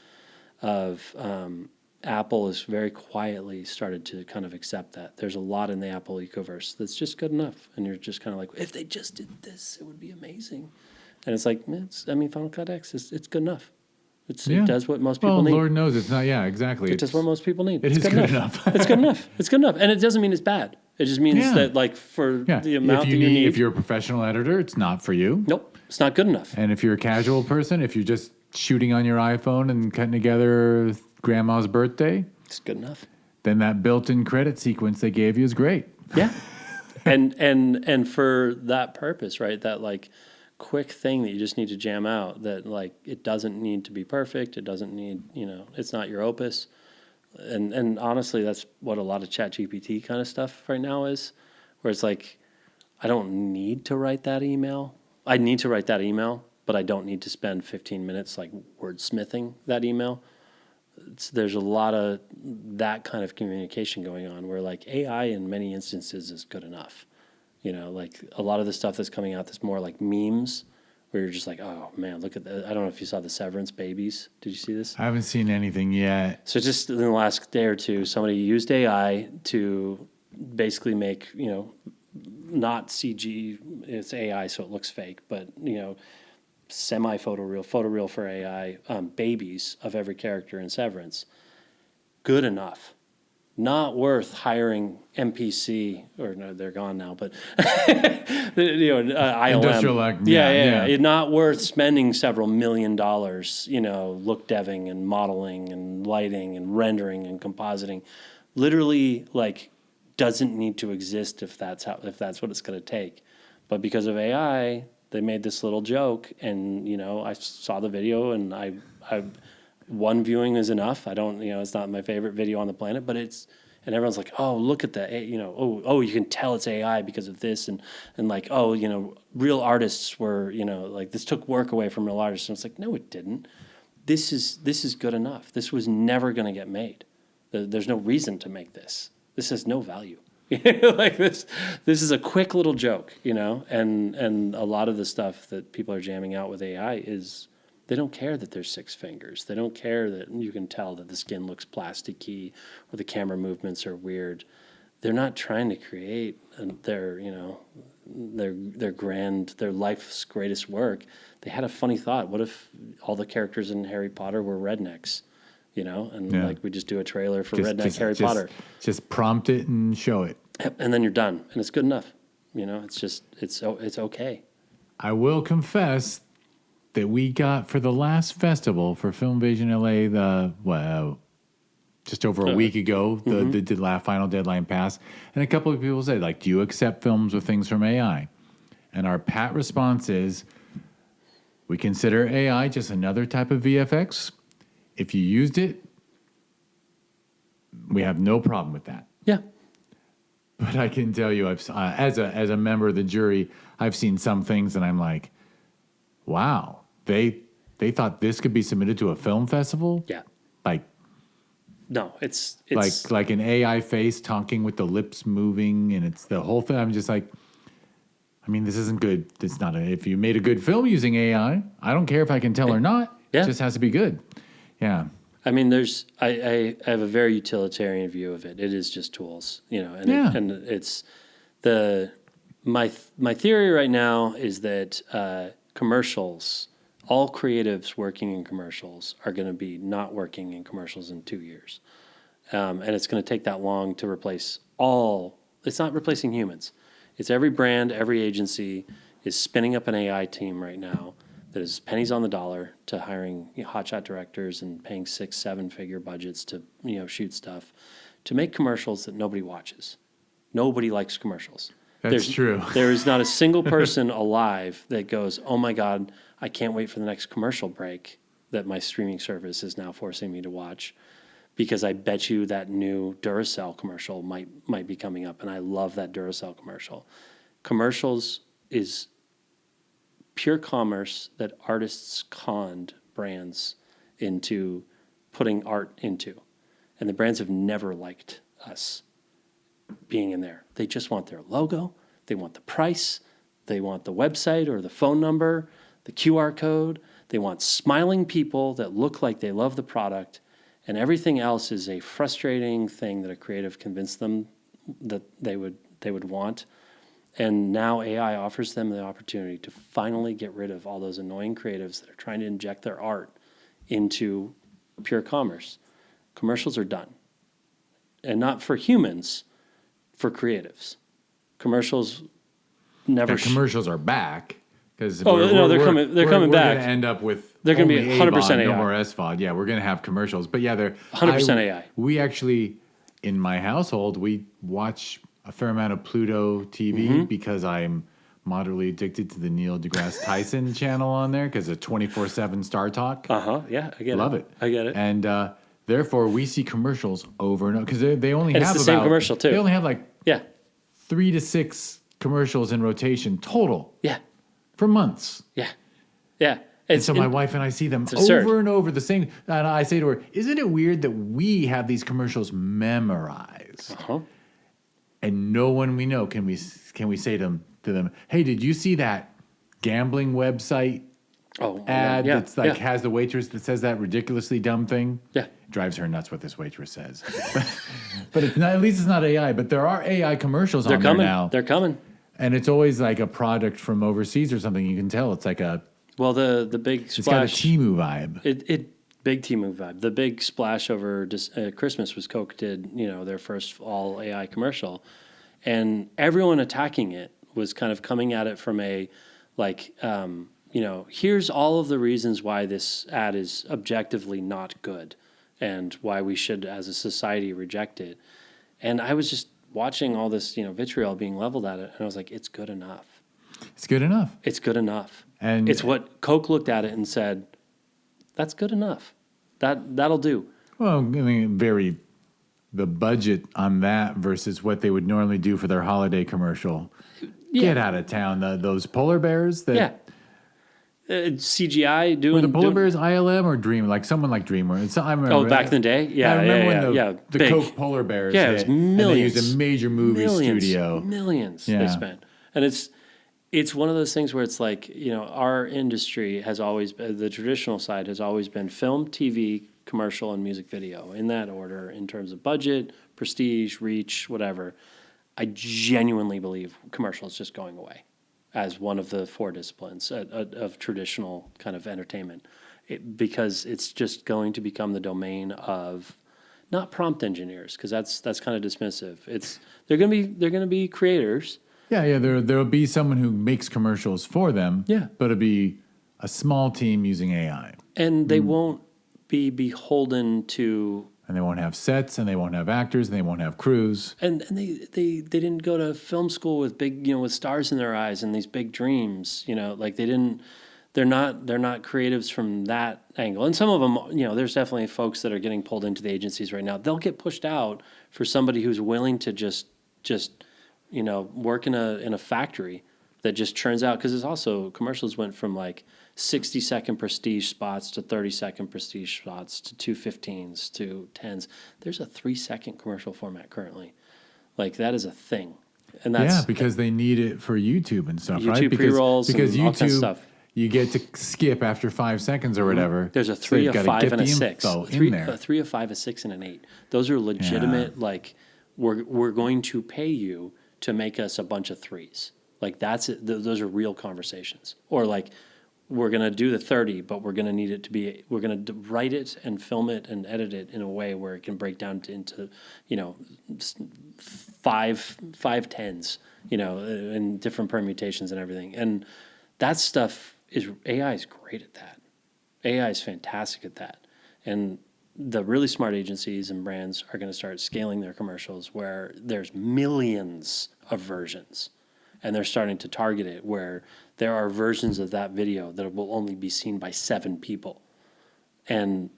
Apple has very quietly started to kind of accept that. There's a lot in the Apple ecoverse that's just good enough, and you're just kind of like, if they just did this, it would be amazing. And it's like, Final Cut X it's good enough. It does what most people need. Lord knows it's not. Yeah, exactly. It does what most people need. It's good enough. It's good enough. It's good enough, and it doesn't mean it's bad. It just means that, like, for the amount that you need. If you're a professional editor, it's not for you. Nope, it's not good enough. And if you're a casual person, if you're just shooting on your iPhone and cutting together grandma's birthday, it's good enough. Then that built-in credit sequence they gave you is great. Yeah, and for that purpose, right? That like quick thing that you just need to jam out. That like it doesn't need to be perfect. It doesn't need it's not your opus. And honestly, that's what a lot of ChatGPT kind of stuff right now is, where it's like, I don't need to write that email. I need to write that email, but I don't need to spend 15 minutes like wordsmithing that email. There's a lot of that kind of communication going on where like AI in many instances is good enough. Like a lot of the stuff that's coming out that's more like memes where you're just like, oh man, look at that. I don't know if you saw the Severance babies. Did you see this? I haven't seen anything yet. So just in the last day or two, somebody used AI to basically make, not CG, it's AI, so it looks fake, but, photoreal for AI, babies of every character in Severance. Good enough. Not worth hiring MPC, or no, they're gone now, but ILM. Industrial, yeah. Not worth spending several $1 million, look deving and modeling and lighting and rendering and compositing. Literally, like, doesn't need to exist if that's what it's going to take. But because of AI, they made this little joke, and I saw the video, and I one viewing is enough. I don't, it's not my favorite video on the planet, but and everyone's like, oh, look at that, you can tell it's AI because of this, and like, real artists were, like this took work away from real artists, and it's like, no, it didn't. This is good enough. This was never going to get made. There's no reason to make this. This has no value. Like this is a quick little joke, and a lot of the stuff that people are jamming out with AI is they don't care that there's 6 fingers. They don't care that you can tell that the skin looks plasticky or the camera movements are weird. They're not trying to create their life's greatest work. They had a funny thought. What if all the characters in Harry Potter were rednecks? Like we just do a trailer for Harry Potter. Just prompt it and show it. And then you're done, and it's good enough. It's okay. I will confess that we got for the last festival for Film Vision LA just over a week ago, the final deadline passed, and a couple of people said, like, do you accept films with things from AI? And our pat response is, we consider AI just another type of VFX. If you used it, we have no problem with that. Yeah. But I can tell you, as a member of the jury, I've seen some things, and I'm like, wow, they thought this could be submitted to a film festival. Yeah. Like, no, it's like an AI face talking with the lips moving, and it's the whole thing. I'm just like, I mean, this isn't good. It's not. If you made a good film using AI, I don't care if I can tell or not. Yeah. It just has to be good. Yeah. I mean, I have a very utilitarian view of it. It is just tools, and it's my theory right now is that commercials all creatives working in commercials are going to be not working in commercials in 2 years. And it's going to take that long to replace all. It's not replacing humans. It's every brand, every agency is spinning up an AI team right now that is pennies on the dollar to hiring hotshot directors and paying 6-7 figure budgets to shoot stuff to make commercials that nobody watches. Nobody likes commercials. That's true. There is not a single person alive that goes, oh my God, I can't wait for the next commercial break that my streaming service is now forcing me to watch, because I bet you that new Duracell commercial might be coming up, and I love that Duracell commercial. Commercials is pure commerce that artists conned brands into putting art into. And the brands have never liked us being in there. They just want their logo, they want the price, they want the website or the phone number, the QR code. They want smiling people that look like they love the product, and everything else is a frustrating thing that a creative convinced them that they would want. And now AI offers them the opportunity to finally get rid of all those annoying creatives that are trying to inject their art into pure commerce. Commercials are done. And not for humans, for creatives. Commercials never... The commercials are back. Because they're coming back. We're going to end up with they're going to be 100% AI. No more SVOD. Yeah, we're going to have commercials. But yeah, they're 100% AI. We actually, in my household, we watch a fair amount of Pluto TV because I'm moderately addicted to the Neil deGrasse Tyson channel on there because of 24/7 Star Talk. Yeah, I get it. Love it. I get it. And therefore, we see commercials over and over because they only and have it's the same commercial too. They only have 3 to 6 commercials in rotation total. Yeah. For months. Yeah. And so my wife and I see them over and over the same. And I say to her, isn't it weird that we have these commercials memorized? And no one we know can we say to them, hey, did you see that gambling website ad that's has the waitress that says that ridiculously dumb thing? Yeah. Drives her nuts what this waitress says. But it's not, at least it's not AI. But there are AI commercials on there now. They're coming. And it's always like a product from overseas or something. You can tell it's like a... Well, the big splash... It's got a Temu vibe. Big Temu vibe. The big splash over Christmas was Coke did, their first all AI commercial. And everyone attacking it was kind of coming at it from a, here's all of the reasons why this ad is objectively not good and why we should, as a society, reject it. And I was just watching all this, vitriol being leveled at it, and I was like, it's good enough. It's good enough. It's good enough. And it's what Coke looked at it and said, that's good enough. That'll do. Well, I mean, the budget on that versus what they would normally do for their holiday commercial. Yeah. Get out of town. Those polar bears that CGI doing... Were the polar bears ILM or Dream? Like someone like Dreamwear. I remember, back in the day? Yeah, I remember when the Coke polar bears it was millions. And they used a major movie studio. Millions they spent. And it's one of those things where it's like, our industry has always been, the traditional side has always been film, TV, commercial, and music video, in that order, in terms of budget, prestige, reach, whatever. I genuinely believe commercial is just going away as one of the 4 disciplines of traditional kind of entertainment, because it's just going to become the domain of not prompt engineers, because that's kind of dismissive. They're going to be creators. Yeah. There'll be someone who makes commercials for them. Yeah. But it'll be a small team using AI, and they won't be beholden to. And they won't have sets, and they won't have actors, and they won't have crews. And they didn't go to film school with big, with stars in their eyes and these big dreams, like they didn't. They're not creatives from that angle. And some of them, there's definitely folks that are getting pulled into the agencies right now. They'll get pushed out for somebody who's willing to just work in a factory that just churns out, because it's also, commercials went from 60-second prestige spots to 30-second prestige spots to 2:15s to 10s. There's a 3-second commercial format currently. That is a thing. And that's because they need it for YouTube and stuff, YouTube right? Pre-rolls because and YouTube, all kinds of stuff. You get to skip after 5 seconds or whatever. There's a 3, a 5, and a 6. A 3, a 5, a 6, and an 8. Those are legitimate, we're going to pay you to make us a bunch of 3s. That's it. Those are real conversations. Or we're going to do the 30, but we're going to need it to be, we're going to write it and film it and edit it in a way where it can break down into, five tens, in different permutations and everything. And that stuff AI is great at that. AI is fantastic at that. And the really smart agencies and brands are going to start scaling their commercials where there's millions of versions. And they're starting to target it where there are versions of that video that will only be seen by 7 people. And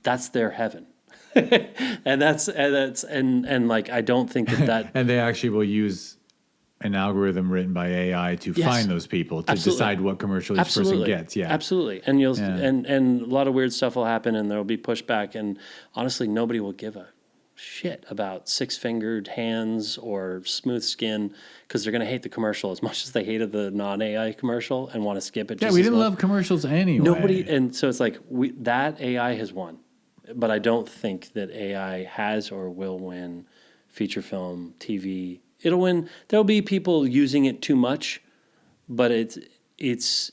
that's their heaven. and I don't think that And they actually will use an algorithm written by AI to find those people to decide what commercial each person gets. Yeah, absolutely. And and a lot of weird stuff will happen, and there will be pushback. And honestly, nobody will give a shit about 6-fingered hands or smooth skin because they're going to hate the commercial as much as they hated the non-AI commercial and want to skip it. Yeah, we didn't love commercials anyway. Nobody, and so it's like that AI has won, but I don't think that AI has or will win feature film, TV. It'll win. There'll be people using it too much, but it's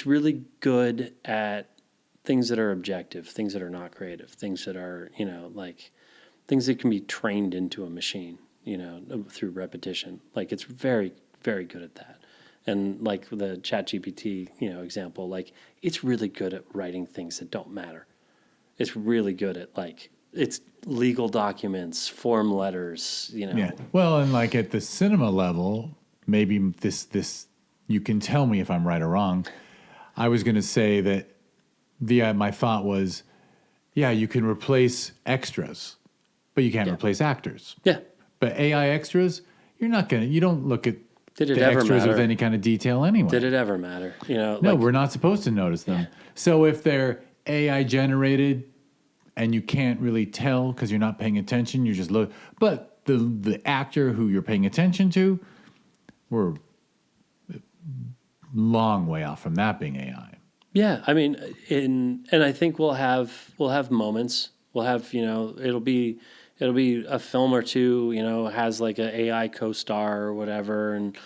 really good at things that are objective, things that are not creative, things that are things that can be trained into a machine, through repetition. Like it's very, very good at that. And like the ChatGPT, example, like it's really good at writing things that don't matter. It's really good at it's legal documents, form letters, Yeah. Well, and like at the cinema level, maybe this you can tell me if I'm right or wrong. I was going to say that my thought was, yeah, you can replace extras, but you can't replace actors. Yeah. But AI extras, you don't look at Did it the ever extras matter? with any kind of detail anyway. Did it ever matter? No, we're not supposed to notice them. Yeah. So if they're AI generated and you can't really tell because you're not paying attention, you just look. But the actor who you're paying attention to, we're a long way off from that being AI. Yeah, I mean, and I think we'll have moments. We'll have it'll be a film or two has like an AI co-star or whatever, and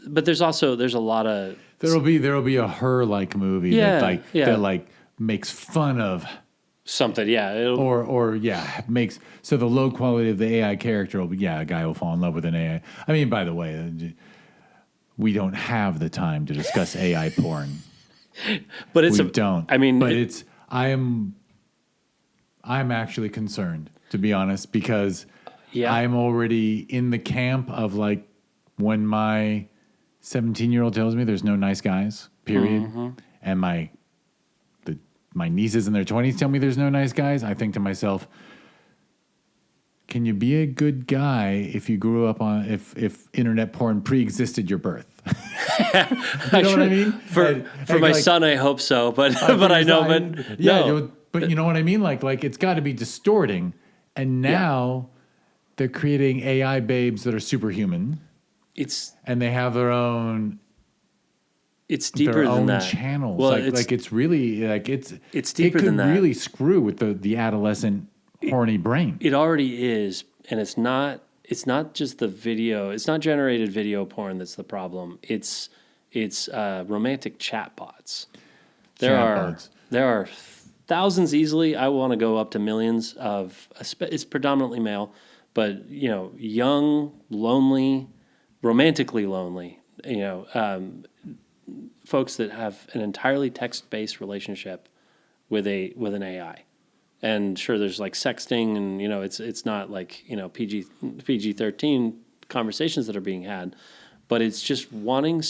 but there's a lot of there'll be a Her-like movie that makes fun of something, makes so the low quality of the AI character will be a guy will fall in love with an AI. I mean, by the way, we don't have the time to discuss AI porn. But I'm actually concerned, to be honest, because I'm already in the camp of like when my 17-year-old tells me there's no nice guys, period, and my nieces in their 20s tell me there's no nice guys, I think to myself, can you be a good guy if you grew up on if internet porn pre-existed your birth? You know what I mean? For my son, I hope so, but I know, but you know what I mean? Like it's got to be distorting, and now they're creating AI babes that are superhuman. And they have their own. It's deeper than that. Channels. Well, it's really it's deeper than that. It could really screw with the adolescent horny brain. It already is, and it's not just the video. It's not generated video porn that's the problem. It's romantic chatbots. There are thousands easily. I want to go up to millions of. It's predominantly male, but young, lonely, romantically lonely. Folks that have an entirely text-based relationship with an AI. And sure, there's like sexting, and it's not like PG-13 conversations that are being had, but it's just wanting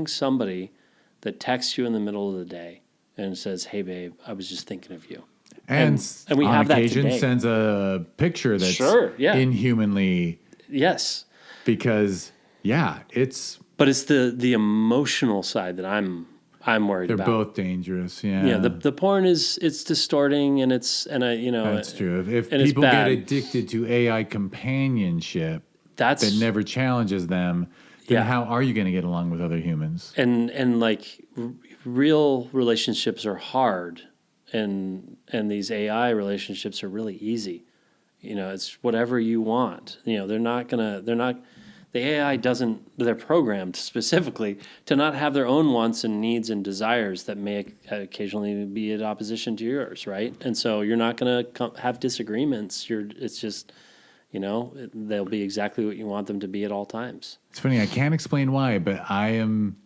somebody that texts you in the middle of the day and says, "Hey, babe, I was just thinking of you," and we on have occasion that today. Sends a picture that's inhumanly because it's. But it's the emotional side that I'm worried about. They're both dangerous. Yeah. Yeah. The porn it's distorting, and that's true. If people get addicted to AI companionship that never challenges them, then how are you going to get along with other humans? And like real relationships are hard, and these AI relationships are really easy. It's whatever you want. They're not the AI doesn't, they're programmed specifically to not have their own wants and needs and desires that may occasionally be in opposition to yours, right? And so you're not going to have disagreements. It's just, they'll be exactly what you want them to be at all times. It's funny, I can't explain why, but I am,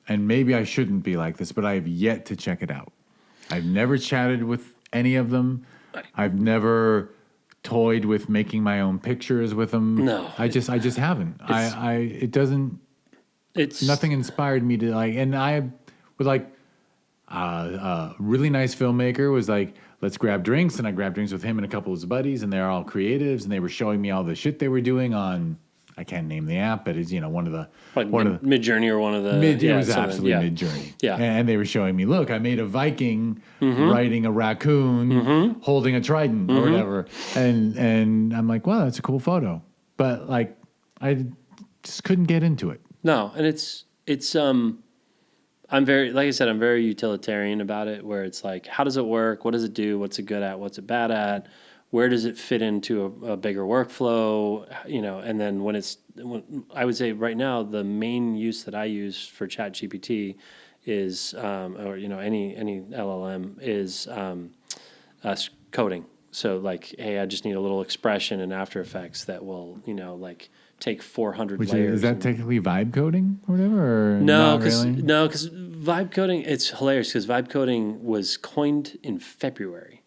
and maybe I shouldn't be like this, but I have yet to check it out. I've never chatted with any of them. I've never toyed with making my own pictures with them. No. I just haven't. It doesn't, nothing inspired me to like, and I would like, a really nice filmmaker was like, let's grab drinks. And I grabbed drinks with him and a couple of his buddies, and they're all creatives, and they were showing me all the shit they were doing on, I can't name the app, but it's, one of the... Mid-Journey or one of the... It was absolutely Mid-Journey. Yeah. And they were showing me, look, I made a Viking riding a raccoon holding a trident or whatever. And I'm like, wow, that's a cool photo. But like, I just couldn't get into it. No, and it's I'm very, like I said, I'm very utilitarian about it, where it's like, how does it work? What does it do? What's it good at? What's it bad at? Where does it fit into a bigger workflow? And then when I would say right now, the main use that I use for ChatGPT is, or any LLM is coding. So like, hey, I just need a little expression in After Effects that will, like take 400 layers. Is that technically vibe coding or whatever? Or no, because vibe coding, it's hilarious because vibe coding was coined in February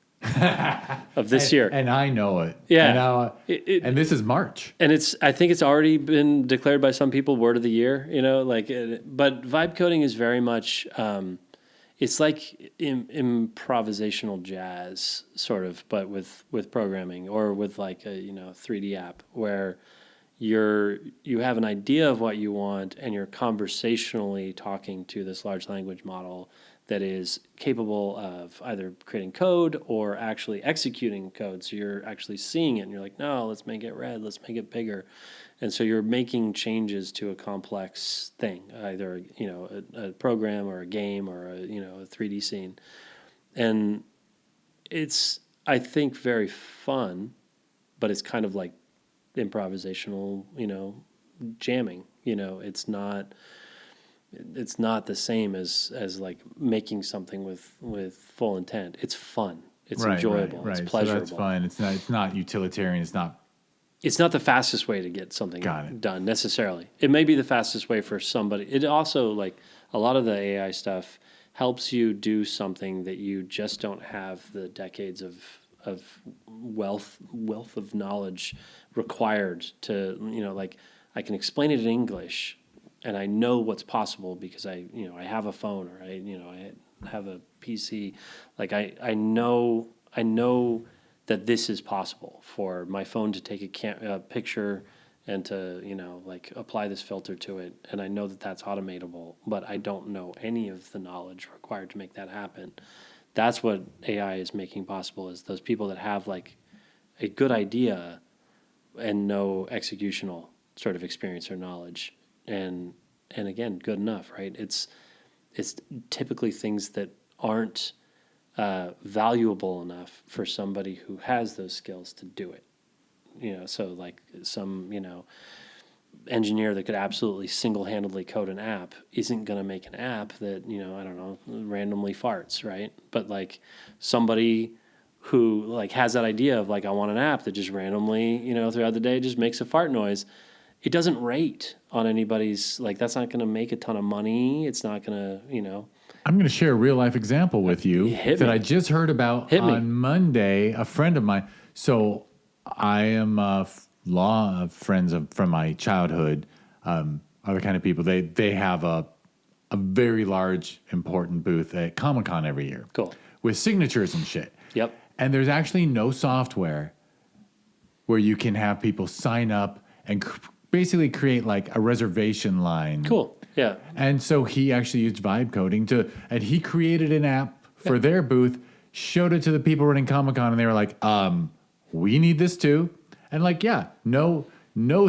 of this year. And I know it. Yeah. And this is March. And I think it's already been declared by some people word of the year, but vibe coding is very much, it's like improvisational jazz sort of, but with programming or with like a, 3D app where you have an idea of what you want and you're conversationally talking to this large language model that is capable of either creating code or actually executing code. So you're actually seeing it and you're like, no, let's make it red, let's make it bigger. And so you're making changes to a complex thing, either, a program or a game or a 3D scene. And it's, I think, very fun, but it's kind of like improvisational, jamming. It's not the same as like making something with full intent. It's fun. It's enjoyable. Right. It's pleasurable. So that's fun. It's not utilitarian. It's not the fastest way to get something done necessarily. It may be the fastest way for somebody. It also, like a lot of the AI stuff, helps you do something that you just don't have the decades of wealth of knowledge required to, like I can explain it in English and I know what's possible because I have a phone or I have a PC. Like I know that this is possible for my phone to take a picture and to, like apply this filter to it. And I know that that's automatable, but I don't know any of the knowledge required to make that happen. That's what AI is making possible, is those people that have like a good idea and no executional sort of experience or knowledge. And again, good enough, right? It's typically things that aren't valuable enough for somebody who has those skills to do it. So like some, engineer that could absolutely single-handedly code an app isn't going to make an app that, I don't know, randomly farts, right? But like somebody who like has that idea of like, I want an app that just randomly, throughout the day just makes a fart noise. It doesn't rate on anybody's, like that's not going to make a ton of money. It's not going to, I'm going to share a real life example with you that I just heard about on Monday. A friend of mine. So I am friends from my childhood, other kind of people. They have a very large, important booth at Comic-Con every year. Cool. With signatures and shit. Yep. And there's actually no software where you can have people sign up and basically create like a reservation line. Cool. Yeah. And so he actually used vibe coding and he created an app for their booth, showed it to the people running Comic-Con, and they were like, we need this too. And like, no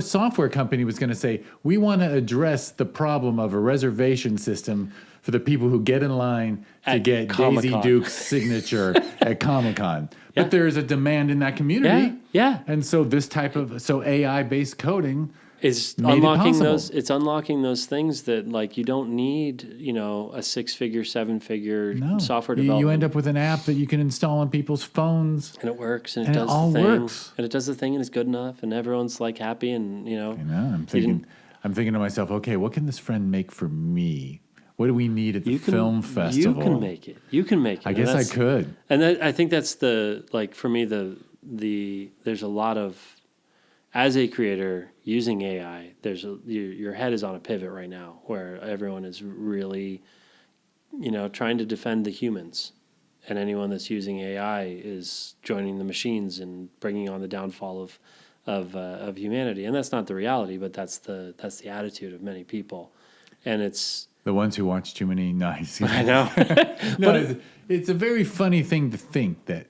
software company was going to say, we want to address the problem of a reservation system for the people who get in line to get Comic-Con. Daisy Duke's signature at Comic-Con. Yeah. But there's a demand in that community. Yeah. And so this type of AI-based coding is made it unlocking possible. those. It's unlocking those things that like you don't need, a 6-figure, 7-figure No. software You development. end up with an app that you can install on people's phones. And it works, and it And it does all the thing, works. and it does the thing, and it's good enough, and everyone's like happy, and I'm thinking to myself, okay, what can this friend make for me? What do we need at the film festival? You can make it. You can make it. I guess I could. And I think that's for me, there's a lot of, as a creator using AI, your head is on a pivot right now where everyone is really, trying to defend the humans, and anyone that's using AI is joining the machines and bringing on the downfall of humanity. And that's not the reality, but that's the attitude of many people, and it's. The ones who watch too many nice. I know. No, it's a very funny thing to think that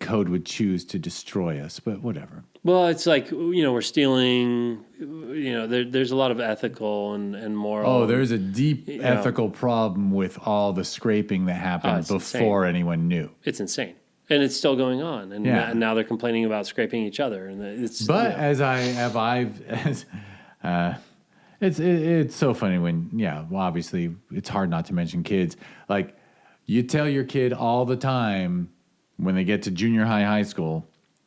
code would choose to destroy us, but whatever. Well, it's like, we're stealing, there's a lot of ethical and moral. Oh, there's a deep ethical problem with all the scraping that happened before anyone knew. It's insane. And it's still going on. And, now they're complaining about scraping each other. And it's. But it's so funny when, obviously it's hard not to mention kids. Like, you tell your kid all the time when they get to junior high school,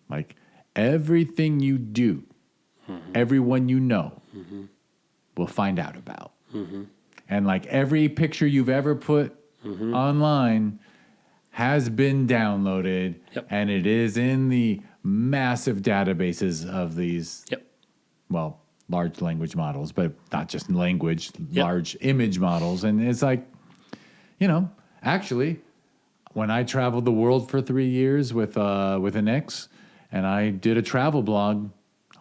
like, everything you do, everyone you know will find out about. And like every picture you've ever put online has been downloaded, and it is in the massive databases of these, large language models, but not just language, large image models. And it's like, actually, when I traveled the world for 3 years with an ex, and I did a travel blog,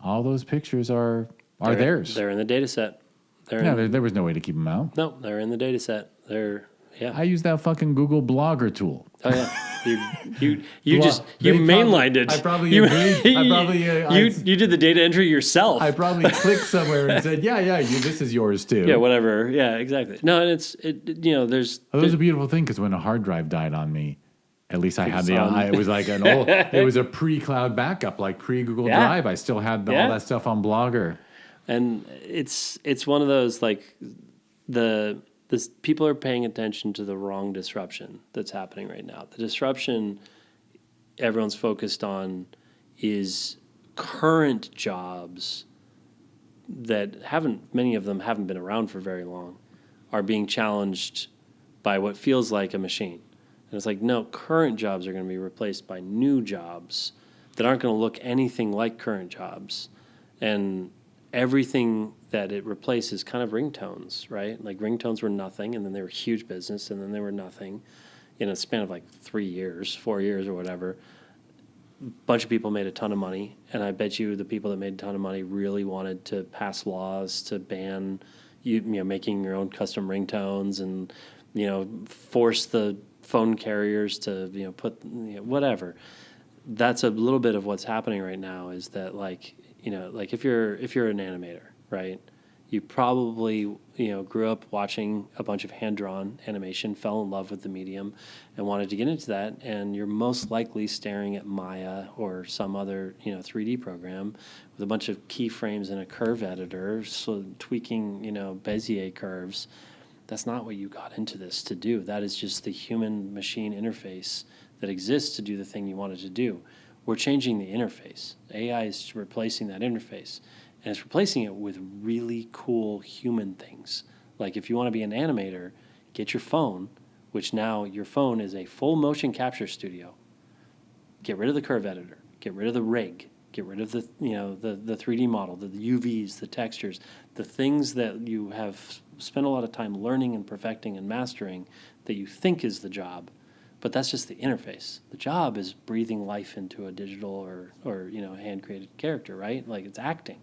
all those pictures are theirs. They're in the data set. There was no way to keep them out. No, they're in the data set. I use that fucking Google Blogger tool. Oh yeah, you mainlined it. I probably agreed. You did the data entry yourself. I probably clicked somewhere and said, this is yours too. Yeah, whatever. Yeah, exactly. No, and there's. It was a beautiful thing because when a hard drive died on me, at least I had it was like it was a pre-cloud backup, like pre-Google Drive. I still had all that stuff on Blogger. And it's one of those, like, people are paying attention to the wrong disruption that's happening right now. The disruption everyone's focused on is current jobs that many of them haven't been around for very long, are being challenged by what feels like a machine. And it's like, no, current jobs are going to be replaced by new jobs that aren't going to look anything like current jobs. And everything that it replaces, kind of ringtones, right? Like, ringtones were nothing, and then they were huge business, and then they were nothing in a span of like 3 years, 4 years or whatever. A bunch of people made a ton of money, and I bet you the people that made a ton of money really wanted to pass laws to ban making your own custom ringtones, and force the phone carriers to put whatever. That's a little bit of what's happening right now, is that like if you're an animator, right? You probably grew up watching a bunch of hand-drawn animation, fell in love with the medium, and wanted to get into that. And you're most likely staring at Maya or some other 3D program with a bunch of keyframes and a curve editor, so tweaking Bezier curves. That's not what you got into this to do. That is just the human-machine interface that exists to do the thing you wanted to do. We're changing the interface. AI is replacing that interface. And it's replacing it with really cool human things. Like, if you want to be an animator, get your phone, which now your phone is a full motion capture studio. Get rid of the curve editor. Get rid of the rig. Get rid of the 3D model, the UVs, the textures, the things that you have spent a lot of time learning and perfecting and mastering that you think is the job. But that's just the interface. The job is breathing life into a digital or hand-created character, right? Like, it's acting.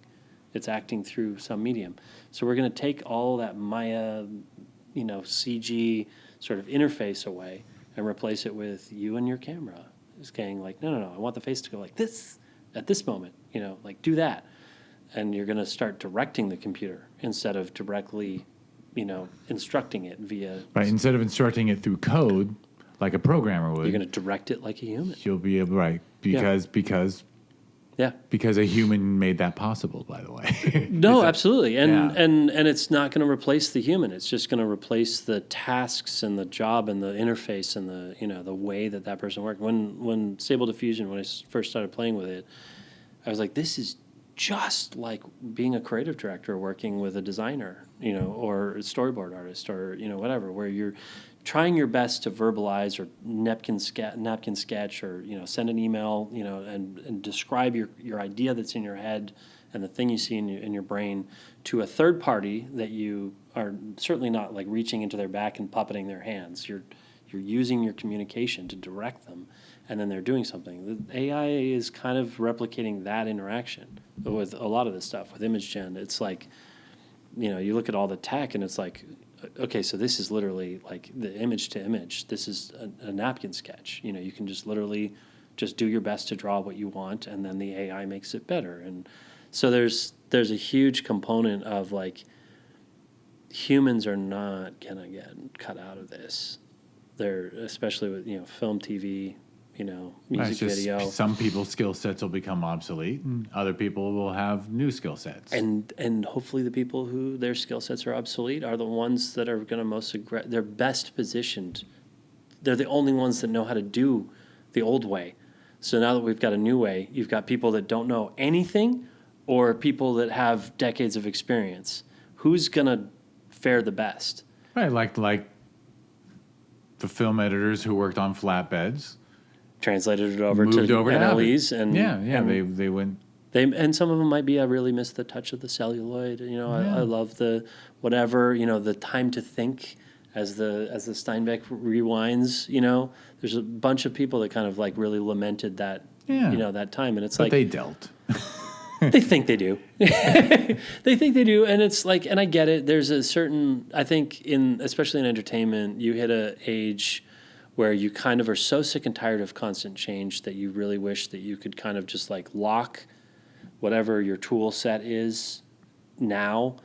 It's acting through some medium. So we're going to take all that Maya, CG sort of interface away and replace it with you and your camera. It's getting like, no, I want the face to go like this at this moment, like, do that. And you're going to start directing the computer instead of directly, instructing it via... Right, instead of instructing it through code, like a programmer would. You're going to direct it like a human. You'll be able, right, because Yeah. Because a human made that possible, by the way. No, absolutely. And, Yeah. and it's not going to replace the human. It's just going to replace the tasks and the job and the interface and the, the way that person worked. When Stable Diffusion, when I first started playing with it, I was like, this is just like being a creative director working with a designer, or a storyboard artist or, whatever, where you're trying your best to verbalize or napkin sketch or, send an email, and describe your idea that's in your head and the thing you see in your brain to a third party that you are certainly not like reaching into their back and puppeting their hands. You're using your communication to direct them, and then they're doing something. The AI is kind of replicating that interaction with a lot of this stuff. With image gen, it's like, you look at all the tech, and it's like, okay, so this is literally like the image to image. This is a napkin sketch. You can just literally just do your best to draw what you want, and then the AI makes it better. And so there's a huge component of like humans are not gonna get cut out of this. They're especially with film, TV, music video. Some people's skill sets will become obsolete, and other people will have new skill sets. And hopefully the people who their skill sets are obsolete are the ones that are going to they're best positioned. They're the only ones that know how to do the old way. So now that we've got a new way, you've got people that don't know anything or people that have decades of experience. Who's going to fare the best? Right, like the film editors who worked on flatbeds. Translated it over moved to over to NLEs, Avid. and they went. And some of them might be, I really miss the touch of the celluloid. I love the whatever, the time to think as the Steinbeck rewinds. There's a bunch of people that kind of like really lamented that, that time, and it's But like they dealt. they think they do. They think they do, and it's like, and I get it. There's a certain, I think, especially in entertainment, you hit a age where you kind of are so sick and tired of constant change that you really wish that you could kind of just like lock whatever your tool set is now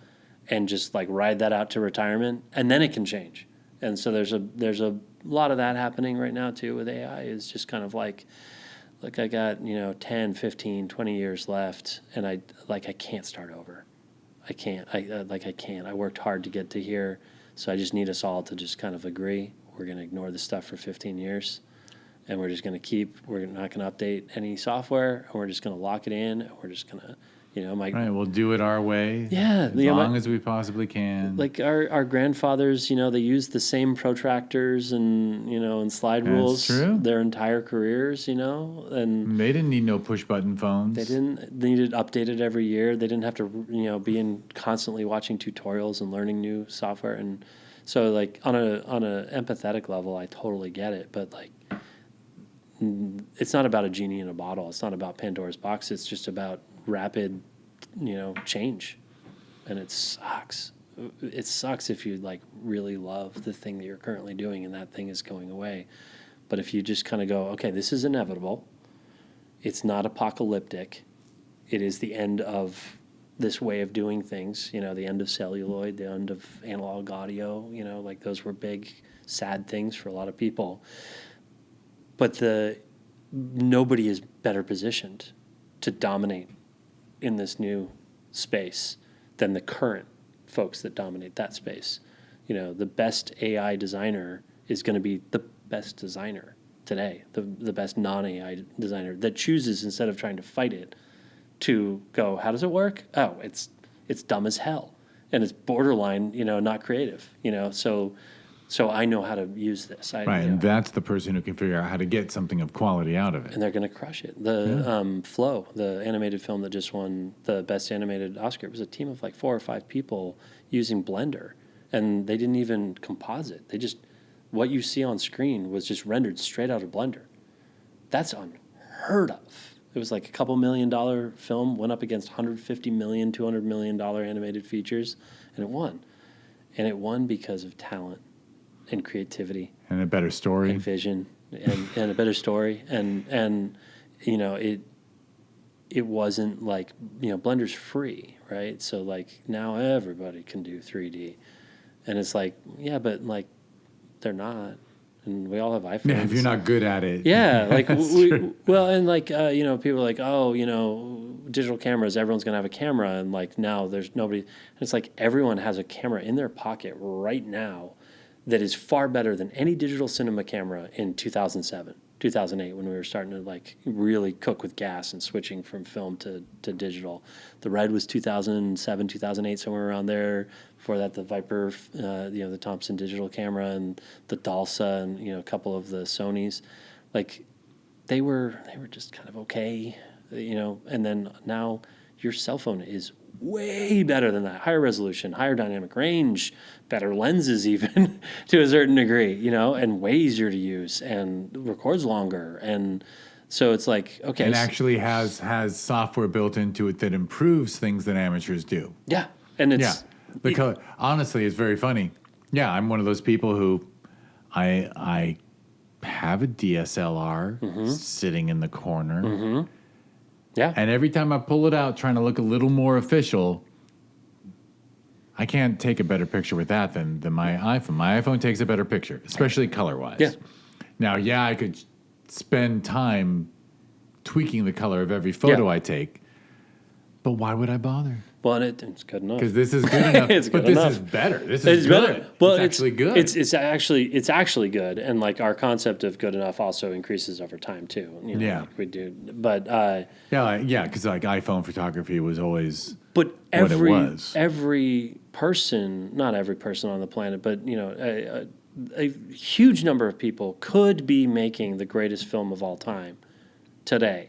and just like ride that out to retirement, and then it can change. And so there's a lot of that happening right now too with AI. Is just kind of like I got 10, 15, 20 years left, and I can't start over. I can't. I can't. I worked hard to get to here, so I just need us all to just kind of agree. We're going to ignore this stuff for 15 years, and we're just going to we're not going to update any software, and we're just going to lock it in, and we're just going to, Right, we'll do it our way. Yeah. As long as we possibly can. Like our grandfathers, they used the same protractors and, and slide rules their entire careers, and they didn't need no push button phones. They needed updated every year. They didn't have to, be constantly watching tutorials and learning new software. And so like on a empathetic level, I totally get it. But like, it's not about a genie in a bottle. It's not about Pandora's box. It's just about rapid, change. And it sucks. It sucks if you like really love the thing that you're currently doing and that thing is going away. But if you just kind of go, okay, this is inevitable. It's not apocalyptic. It is the end of this way of doing things, the end of celluloid, the end of analog audio, like those were big, sad things for a lot of people. But nobody is better positioned to dominate in this new space than the current folks that dominate that space. The best AI designer is going to be the best designer today, the best non-AI designer that chooses, instead of trying to fight it, to go, how does it work? Oh, it's dumb as hell, and it's borderline, not creative, So I know how to use this. And that's the person who can figure out how to get something of quality out of it. And they're going to crush it. Flow, the animated film that just won the Best Animated Oscar, it was a team of like 4 or 5 people using Blender. And they didn't even composite. What you see on screen was just rendered straight out of Blender. That's unheard of. It was like a couple $1 million film, went up against $150 million, $200 million animated features, and it won. And it won because of talent and creativity and a better story and vision and a better story. And it wasn't like, Blender's free, right? So like now everybody can do 3D, and it's like, yeah, but like they're not. and we all have iPhones. Yeah, if you're not good at it. Yeah, like true. well, and like people are like, oh, digital cameras, everyone's gonna have a camera, and like now there's nobody. And it's like everyone has a camera in their pocket right now that is far better than any digital cinema camera in 2007, 2008, when we were starting to like really cook with gas and switching from film to digital. The Red was 2007, 2008, somewhere around there. Before that, the Viper, the Thompson digital camera, and the Dalsa, and a couple of the Sonys, like they were just kind of okay, And then now your cell phone is way better than that, higher resolution, higher dynamic range, better lenses even to a certain degree, and way easier to use and records longer. And so it's like, okay. And actually has software built into it that improves things that amateurs do. Yeah. And it's... Yeah. Because honestly, it's very funny. Yeah, I'm one of those people who I have a DSLR sitting in the corner. Mm-hmm. Yeah. And every time I pull it out trying to look a little more official, I can't take a better picture with that than my iPhone. My iPhone takes a better picture, especially color-wise. Yeah. Now, I could spend time tweaking the color of every photo I take, but why would I bother? Well, and it's good enough. Because this is good enough. It's good enough. This is better. This is good. Better. Well, it's actually good. It's actually good, and like our concept of good enough also increases over time too. Like we do, but because like iPhone photography was always every person, not every person on the planet, but a huge number of people could be making the greatest film of all time today,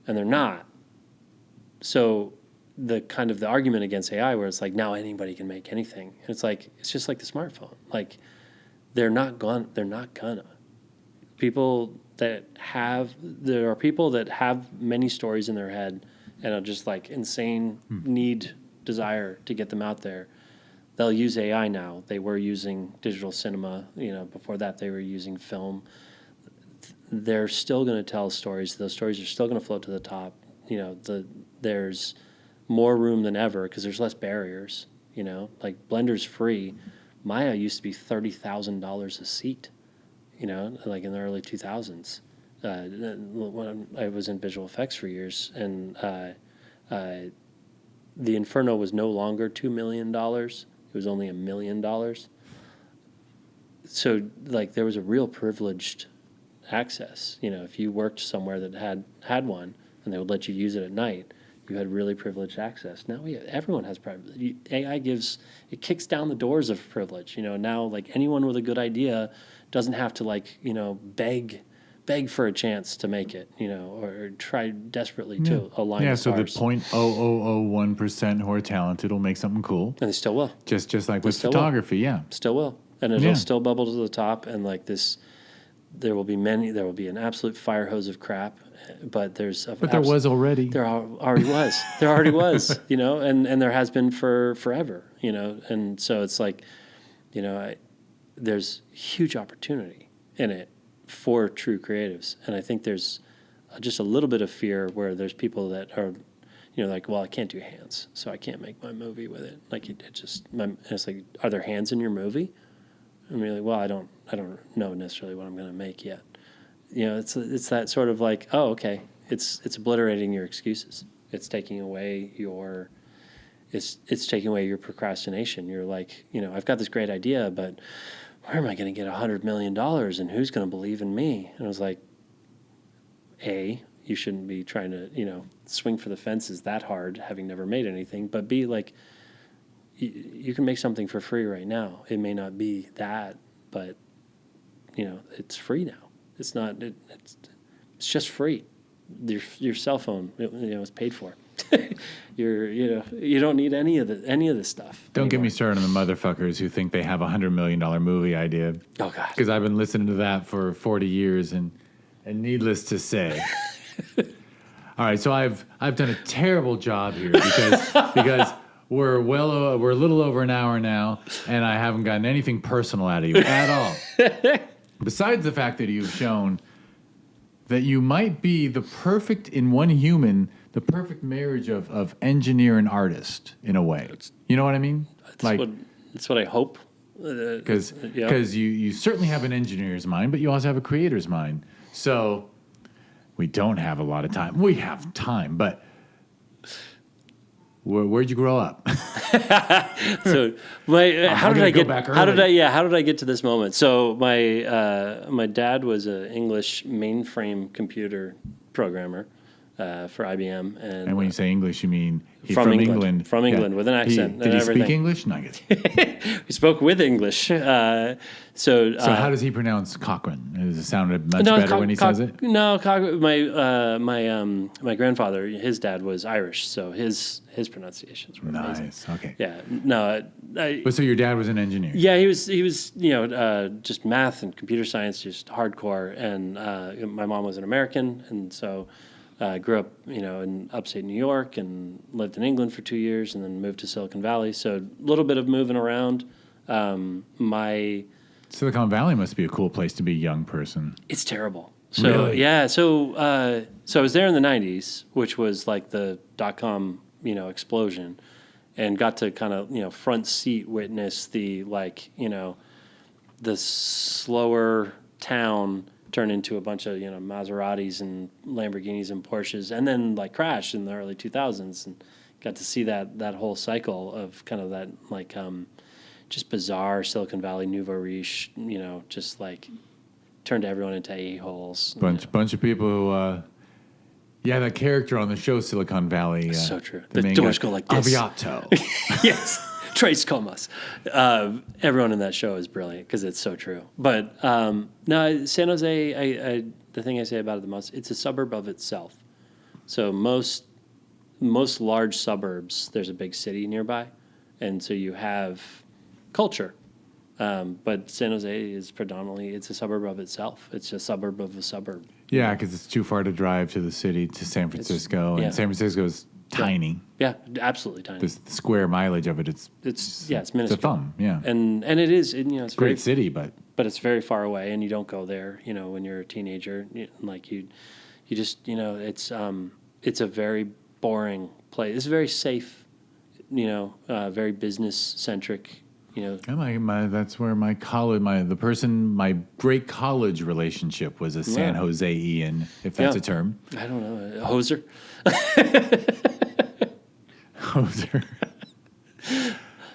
and they're not. So the kind of the argument against AI where it's like now anybody can make anything. And it's like, it's just like the smartphone. Like they're not gonna. There are people that have many stories in their head and are just like insane desire to get them out there. They'll use AI now. They were using digital cinema, before that they were using film. They're still going to tell stories. Those stories are still going to float to the top. There's more room than ever because there's less barriers, like Blender's free. Maya used to be $30,000 a seat, like in the early 2000s. When I was in visual effects for years, and the Inferno was no longer $2 million. It was only $1 million. So like there was a real privileged access. If you worked somewhere that had one and they would let you use it at night, you had really privileged access. Now everyone has privilege. AI kicks down the doors of privilege. Now like anyone with a good idea doesn't have to beg for a chance to make it, or try desperately to align the so stars. the 0.0001% who are talented will make something cool. And they still will. Just like with photography, Still will. And it'll still bubble to the top, and like this, there will be an absolute fire hose of crap. But there was already. There already was. There already was, and there has been for forever, and so it's like, there's huge opportunity in it for true creatives. And I think there's just a little bit of fear where there's people that are, like, well, I can't do hands, so I can't make my movie with it. Like it's like, are there hands in your movie? I'm really, well, I don't know necessarily what I'm going to make yet. It's that sort of like, oh, okay, it's obliterating your excuses. It's taking away your procrastination. You're like, I've got this great idea, but where am I going to get $100 million, and who's going to believe in me? And I was like, A, you shouldn't be trying to, swing for the fences that hard, having never made anything. But B, like, you can make something for free right now. It may not be that, but, it's free now. It's not. It's just free. Your cell phone, is paid for. You don't need any of this stuff. Don't get me started on the motherfuckers who think they have $100 million movie idea. Oh God! Because I've been listening to that for 40 years, and needless to say. All right, so I've done a terrible job here because we're a little over an hour now, and I haven't gotten anything personal out of you at all. Besides the fact that you've shown that you might be the perfect marriage of engineer and artist in a way. You know what I mean? That's what I hope Because Yeah. you certainly have an engineer's mind, but you also have a creator's mind. So we don't have a lot of time. We have time, but where'd you grow up? So how did I get back how did early. I get to this moment? So my dad was an English mainframe computer programmer for IBM, And when you say English, you mean From England. From England, with an accent Did and he speak everything. English? No, I guess. we spoke with English. So how does he pronounce Cochrane? Does it sound much no, better when he says it? No, my grandfather, his dad was Irish, so his pronunciations were amazing. Nice. Okay. Yeah, no, But so your dad was an engineer. yeah, he was just math and computer science, just hardcore. And my mom was an American, and so grew up in upstate New York and lived in England for 2 years, and then moved to Silicon Valley. So a little bit of moving around. Silicon Valley must be a cool place to be a young person. It's terrible. So Really? yeah, so I was there in the '90s, which was like the .com explosion, and got to kind of front seat witness the the slower town turn into a bunch of Maseratis and Lamborghinis and Porsches, and then like crash in the early 2000s, and got to see that whole cycle of kind of that just bizarre Silicon Valley nouveau riche, just like turned everyone into a-holes. Bunch of people who, that character on the show Silicon Valley. So true. The The main doors guy, go like this. Aviato. Yes, Trace Comas. Everyone in that show is brilliant because it's so true. But no, San Jose, the thing I say about it the most, it's a suburb of itself. So most large suburbs, there's a big city nearby, and so you have culture. But San Jose is predominantly, it's a suburb of itself. It's a suburb of a suburb. Yeah, because it's too far to drive to the city, to San Francisco. yeah. And San Francisco is tiny. Yeah, absolutely tiny. The square mileage of it, it's It's a minuscule. thumb, yeah. And it is, it's very Great city, but it's very far away, and you don't go there. When you're a teenager, like you just it's a very boring place. It's very safe, very business centric. yeah, that's where my great college relationship was a San Jose-ian, if that's Yeah. a term. I don't know, a hoser. Hoser.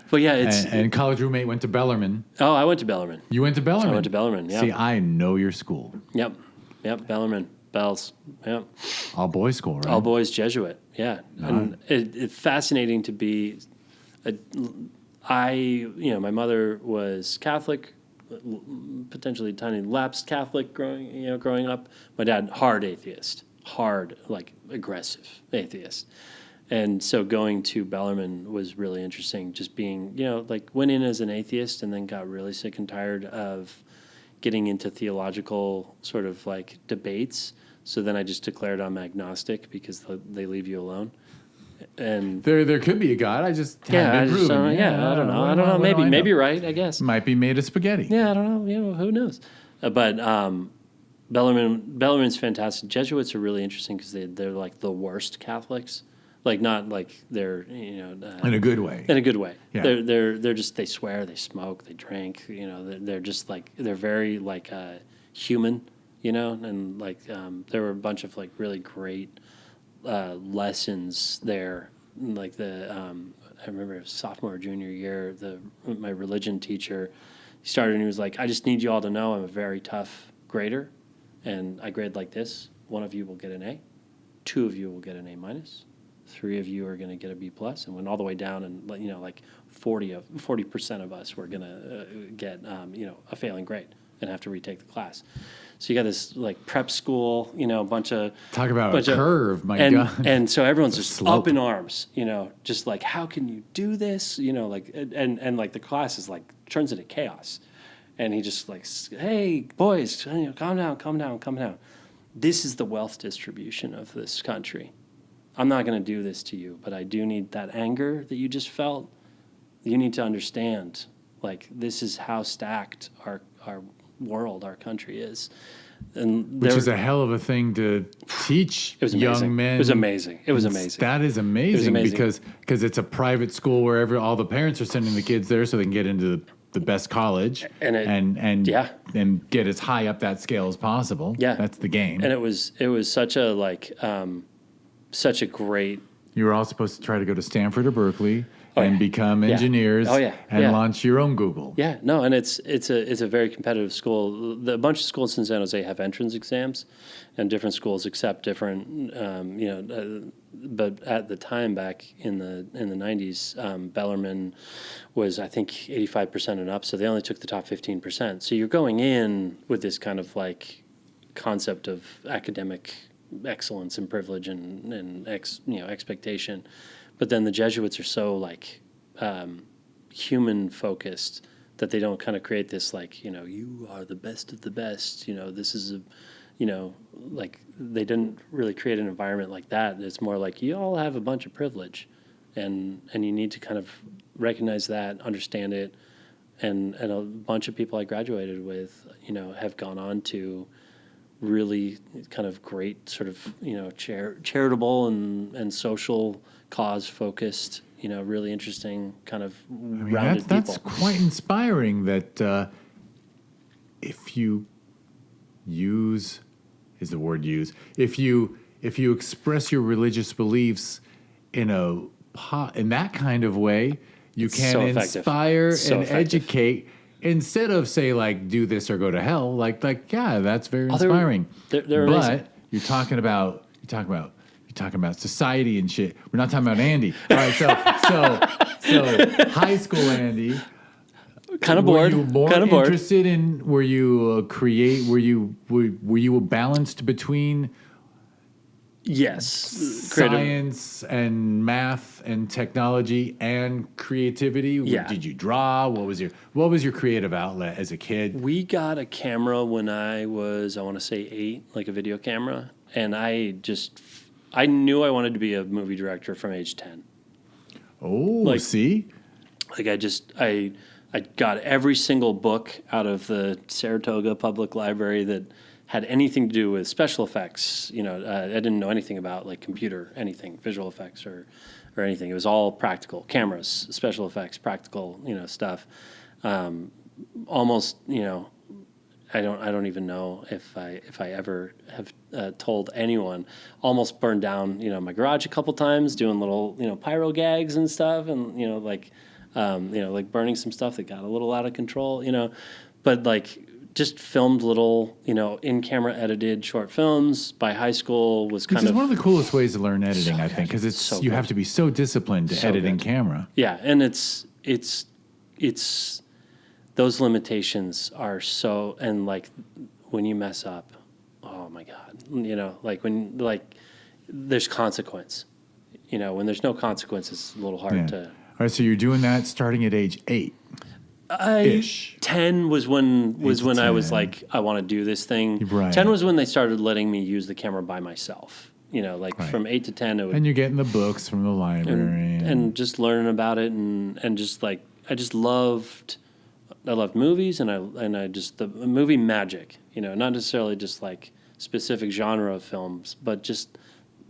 But yeah, it's And college roommate went to Bellarmine. oh, I went to Bellarmine. You went to Bellarmine? I went to Bellarmine. Yeah. See, I know your school. Yep. Bellarmine. Bells. Yep. All boys school, right? All boys Jesuit. Yeah. And it's fascinating to be. My mother was Catholic, potentially tiny lapsed Catholic growing up. My dad, hard atheist, aggressive atheist. And so going to Bellarmine was really interesting, just being, went in as an atheist and then got really sick and tired of getting into theological sort of debates. So then I just declared I'm agnostic because they leave you alone. And There could be a God. I just haven't been proven. I don't know. Maybe you're right, I guess. Might be made of spaghetti. Yeah, I don't know. Who knows? But Bellarmine's fantastic. Jesuits are really interesting because they're like the worst Catholics. Not like they're In a good way. in a good way. Yeah. They're just, they swear, they smoke, they drink. They're just they're very human. And there were a bunch of really great lessons there. I remember sophomore or junior year, my religion teacher, he started and he was like, I just need you all to know I'm a very tough grader, and I grade like this. 1 of you will get an A, 2 of you will get an A minus, 3 of you are going to get a B plus, and went all the way down, and 40% of us were going to get a failing grade and have to retake the class. So you got this prep school, a bunch of Talk about a curve, my God. And so everyone's just slope. up in arms, just how can you do this, and the class is turns into chaos, and he just hey boys, calm down. This is the wealth distribution of this country. I'm not going to do this to you, but I do need that anger that you just felt. You need to understand, this is how stacked our world, our country is. And Which is a hell of a thing to teach young men. It was amazing. That is amazing, because it's a private school where all the parents are sending the kids there so they can get into the best college And and get as high up that scale as possible. Yeah. That's the game. And it was such a such a great. You were all supposed to try to go to Stanford or Berkeley and become engineers and launch your own Google. Yeah, no, and it's a very competitive school. A bunch of schools in San Jose have entrance exams, and different schools accept different, but at the time back in the 90s, Bellarmine was, I think, 85% and up, so they only took the top 15%. So you're going in with this kind of like concept of academic excellence and privilege and expectation, but then the Jesuits are so like human focused that they don't kind of create this like, you are the best of the best, this is like they didn't really create an environment like that. It's more like you all have a bunch of privilege, and you need to kind of recognize that, understand it, and a bunch of people I graduated with have gone on to really kind of great sort of charitable and social cause focused really interesting kind of rounded that's people. quite inspiring that if you use is the word use if you express your religious beliefs in that kind of way, you can inspire and educate. Instead of say like do this or go to hell, like yeah, that's very inspiring. They're but amazing. you're talking about society and shit. We're not talking about Andy. All right, so high school Andy. Kind of bored. Were you more kind of bored. interested in? Were you were you balanced between? Yes, science and math and technology and creativity. Yeah. Did you draw? What was your creative outlet as a kid? We got a camera when I was, I want to say 8, like a video camera, and I knew I wanted to be a movie director from age 10. Oh, see? Like I got every single book out of the Saratoga Public Library that had anything to do with special effects. I didn't know anything about like anything, visual effects or anything. It was all practical, cameras, special effects, practical, stuff. Almost, I don't even know if I ever have told anyone. Almost burned down, my garage a couple times doing little, pyro gags and stuff, and like burning some stuff that got a little out of control, but like just filmed little, in-camera edited short films by high school was kind of one of the coolest ways to learn editing, I think, because you have to be so disciplined to edit in camera. Yeah, and it's those limitations are so, and like when you mess up, oh my God, like there's consequence. When there's no consequence, it's a little hard to. All right, so you're doing that starting at age 8. 10 was when I was like, I want to do this thing. Right. 10 was when they started letting me use the camera by myself. From 8 to 10, it would, and you're getting the books from the library and just learning about it and just like I loved movies and I just the movie magic. Not necessarily just like specific genre of films, but just.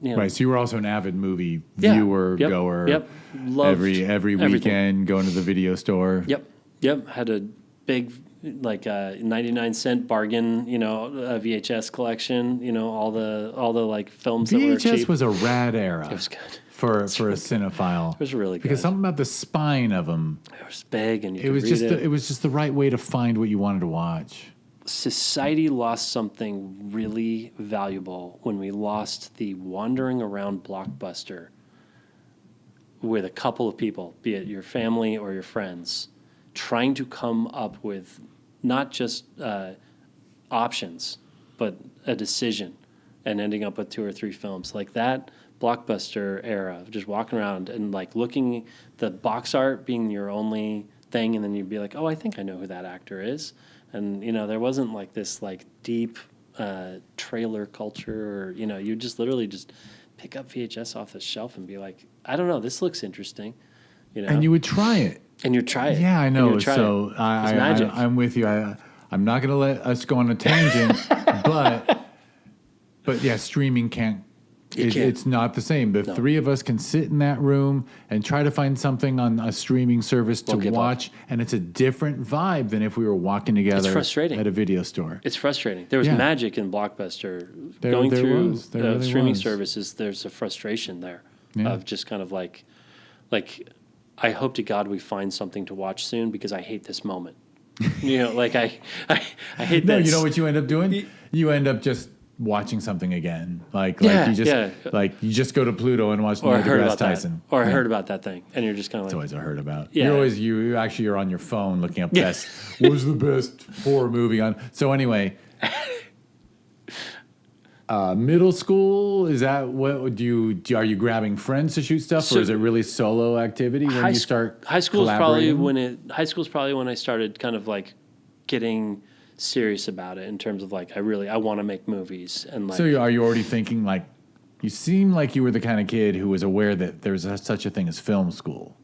Right, so you were also an avid movie viewer, goer. Yep. Loved every weekend going to the video store. Yep. Had a big 99-cent bargain, a VHS collection. All the like films that were cheap. VHS was a rad era. It was good. For a cinephile. It was really good. Because something about the spine of them. It was big, and it was just the right way to find what you wanted to watch. Society lost something really valuable when we lost the wandering around Blockbuster with a couple of people, be it your family or your friends, trying to come up with not just options, but a decision, and ending up with 2 or 3 films. Like that Blockbuster era of just walking around and like looking, the box art being your only thing, and then you'd be like, oh, I think I know who that actor is. And, there wasn't like this like deep trailer culture, or, you just literally just pick up VHS off the shelf and be like, I don't know, this looks interesting, And you would try it. And you'd try it. Yeah, I know. So I'm with you. I'm not going to let us go on a tangent, but yeah, streaming can't It's not the same. The three of us can sit in that room and try to find something on a streaming service to watch, and it's a different vibe than if we were walking together at a video store. It's frustrating. There was magic in Blockbuster. Going through streaming services, there's a frustration there of just kind of like, I hope to God we find something to watch soon because I hate this moment. You know, like I hate No, this. you know what you end up doing? You end up just watching something again. Like you just go to Pluto and watch Neil deGrasse Tyson. Or I heard about that thing. And you're just kind of like... It's always a heard about. Yeah. You're on your phone looking up best. What was the best horror movie on? So anyway, middle school, is that what are you grabbing friends to shoot stuff, or is it really solo activity when you start high school's probably when I started kind of like getting serious about it in terms of like I want to make movies. And like, so are you already thinking, like, you seem like you were the kind of kid who was aware that there's such a thing as film school?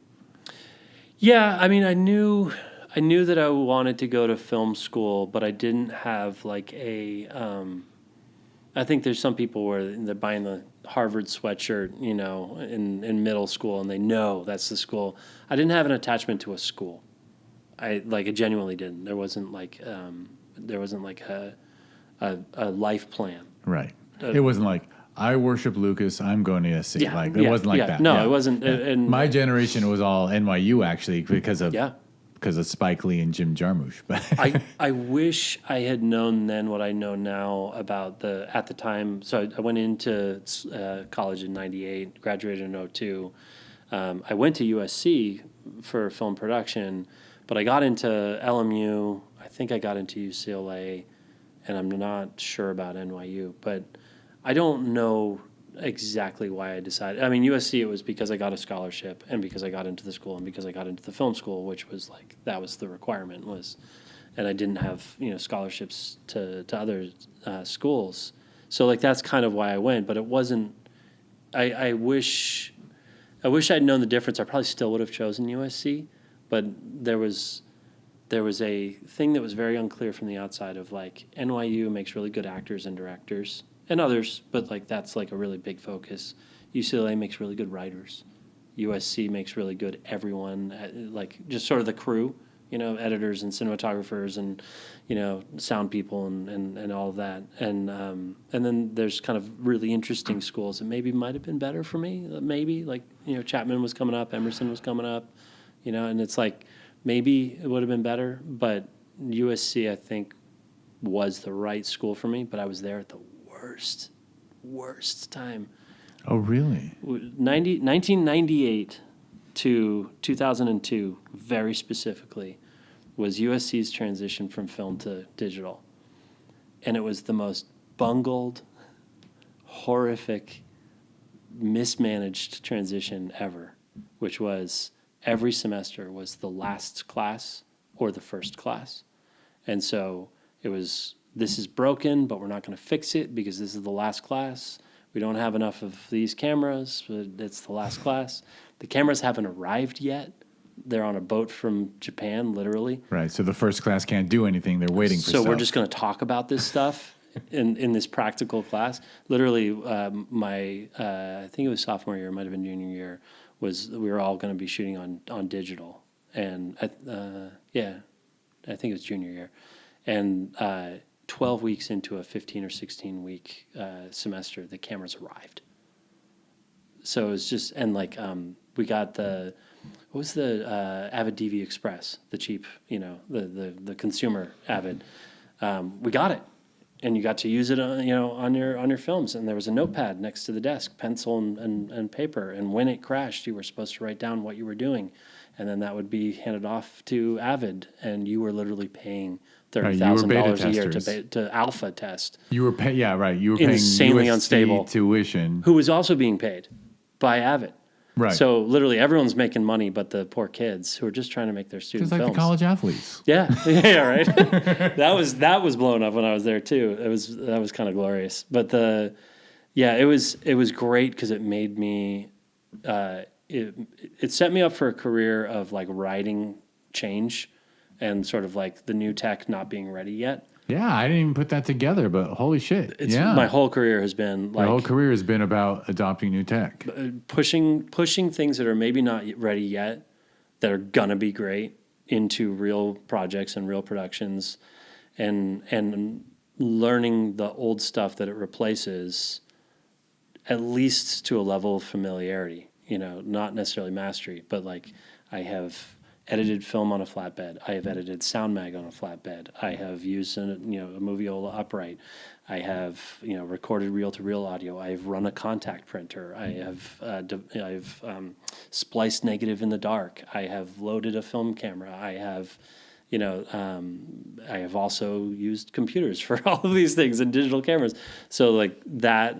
Yeah, I mean, I knew that I wanted to go to film school, but I didn't have like a I think there's some people where they're buying the Harvard sweatshirt, you know, in middle school, and they know that's the school. I didn't have an attachment to a school. I genuinely didn't. There wasn't like a life plan. Right. It wasn't like, I worship Lucas, I'm going to USC. It wasn't like that. No, it wasn't. Yeah. And my generation was all NYU actually because of Spike Lee and Jim Jarmusch. I wish I had known then what I know now about at the time. So I went into college in 98, graduated in 02. I went to USC for film production, but I got into LMU. I think I got into UCLA, and I'm not sure about NYU. But I don't know exactly why I decided. I mean, USC, it was because I got a scholarship and because I got into the school and because I got into the film school, which was like, that was the requirement was, and I didn't have, you know, scholarships to other schools. So like, that's kind of why I went, but it wasn't, I wish I'd known the difference. I probably still would have chosen USC, but there was a thing that was very unclear from the outside of like, NYU makes really good actors and directors and others, but like that's like a really big focus. UCLA makes really good writers. USC makes really good everyone, like just sort of the crew, you know, editors and cinematographers and, you know, sound people and all of that. And then there's kind of really interesting schools that maybe might have been better for me. Maybe like, you know, Chapman was coming up, Emerson was coming up, you know, and it's like maybe it would have been better, but USC I think was the right school for me, but I was there at the worst time. Oh, really? 1998 to 2002, very specifically, was USC's transition from film to digital. And it was the most bungled, horrific, mismanaged transition ever, which was every semester was the last class or the first class. And so it was, this is broken, but we're not going to fix it because this is the last class. We don't have enough of these cameras, but it's the last class. The cameras haven't arrived yet. They're on a boat from Japan, literally. Right, so the first class can't do anything. They're waiting for stuff. So we're just going to talk about this stuff in this practical class. Literally, I think it was sophomore year, it might have been junior year, we were all going to be shooting on digital. And, I think it was junior year. And 12 weeks into a 15 or 16-week semester, the cameras arrived. So it was just, and like, we got what was the Avid DV Express, the cheap, you know, the consumer Avid. We got it, and you got to use it, on your films. And there was a notepad next to the desk, pencil and paper. And when it crashed, you were supposed to write down what you were doing, and then that would be handed off to Avid, and you were literally paying $30,000 a year to alpha test. You were paying, You were paying insanely USC unstable tuition, who was also being paid by Avid. Right. So literally everyone's making money, but the poor kids who are just trying to make their student films. Just like the college athletes. Yeah, right. that was blown up when I was there too. That was kind of glorious. But it was great because it made me. It set me up for a career of like writing change and sort of like the new tech not being ready yet. Yeah, I didn't even put that together, but holy shit. It's yeah. my whole career has been My whole like career has been about adopting new tech. pushing things that are maybe not ready yet, that are gonna be great, into real projects and real productions, and learning the old stuff that it replaces, at least to a level of familiarity. Not necessarily mastery, but like I have edited film on a flatbed. I have edited sound mag on a flatbed. I have used a Moviola upright. I have recorded reel-to-reel audio. I've run a contact printer. I have spliced negative in the dark. I have loaded a film camera. I have I have also used computers for all of these things and digital cameras. So like that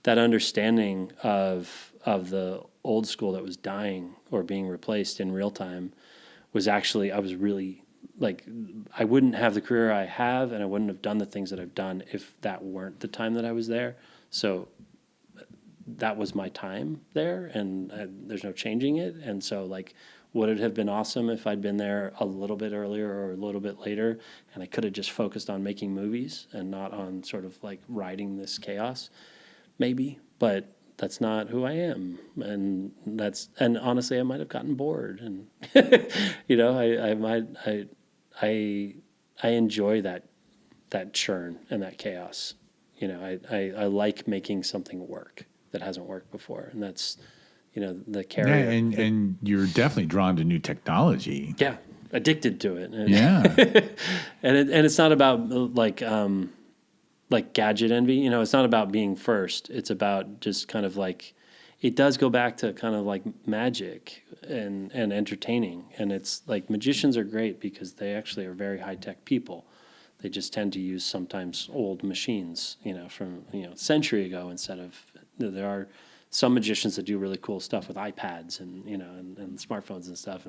that understanding of the old school that was dying or being replaced in real time was actually, I was really like, I wouldn't have the career I have, and I wouldn't have done the things that I've done if that weren't the time that I was there. So that was my time there, and there's no changing it. And so like, would it have been awesome if I'd been there a little bit earlier or a little bit later, and I could have just focused on making movies and not on sort of like riding this chaos? Maybe, but that's not who I am, and honestly, I might have gotten bored, and I enjoy that churn and that chaos. I like making something work that hasn't worked before, and that's the carrier. Yeah, and you're definitely drawn to new technology. Yeah, addicted to it. Yeah. and it's not about like gadget envy. It's not about being first. It's about just kind of like, it does go back to kind of like magic and entertaining. And it's like, magicians are great because they actually are very high tech people. They just tend to use sometimes old machines, from a century ago, instead of, there are some magicians that do really cool stuff with iPads and and smartphones and stuff,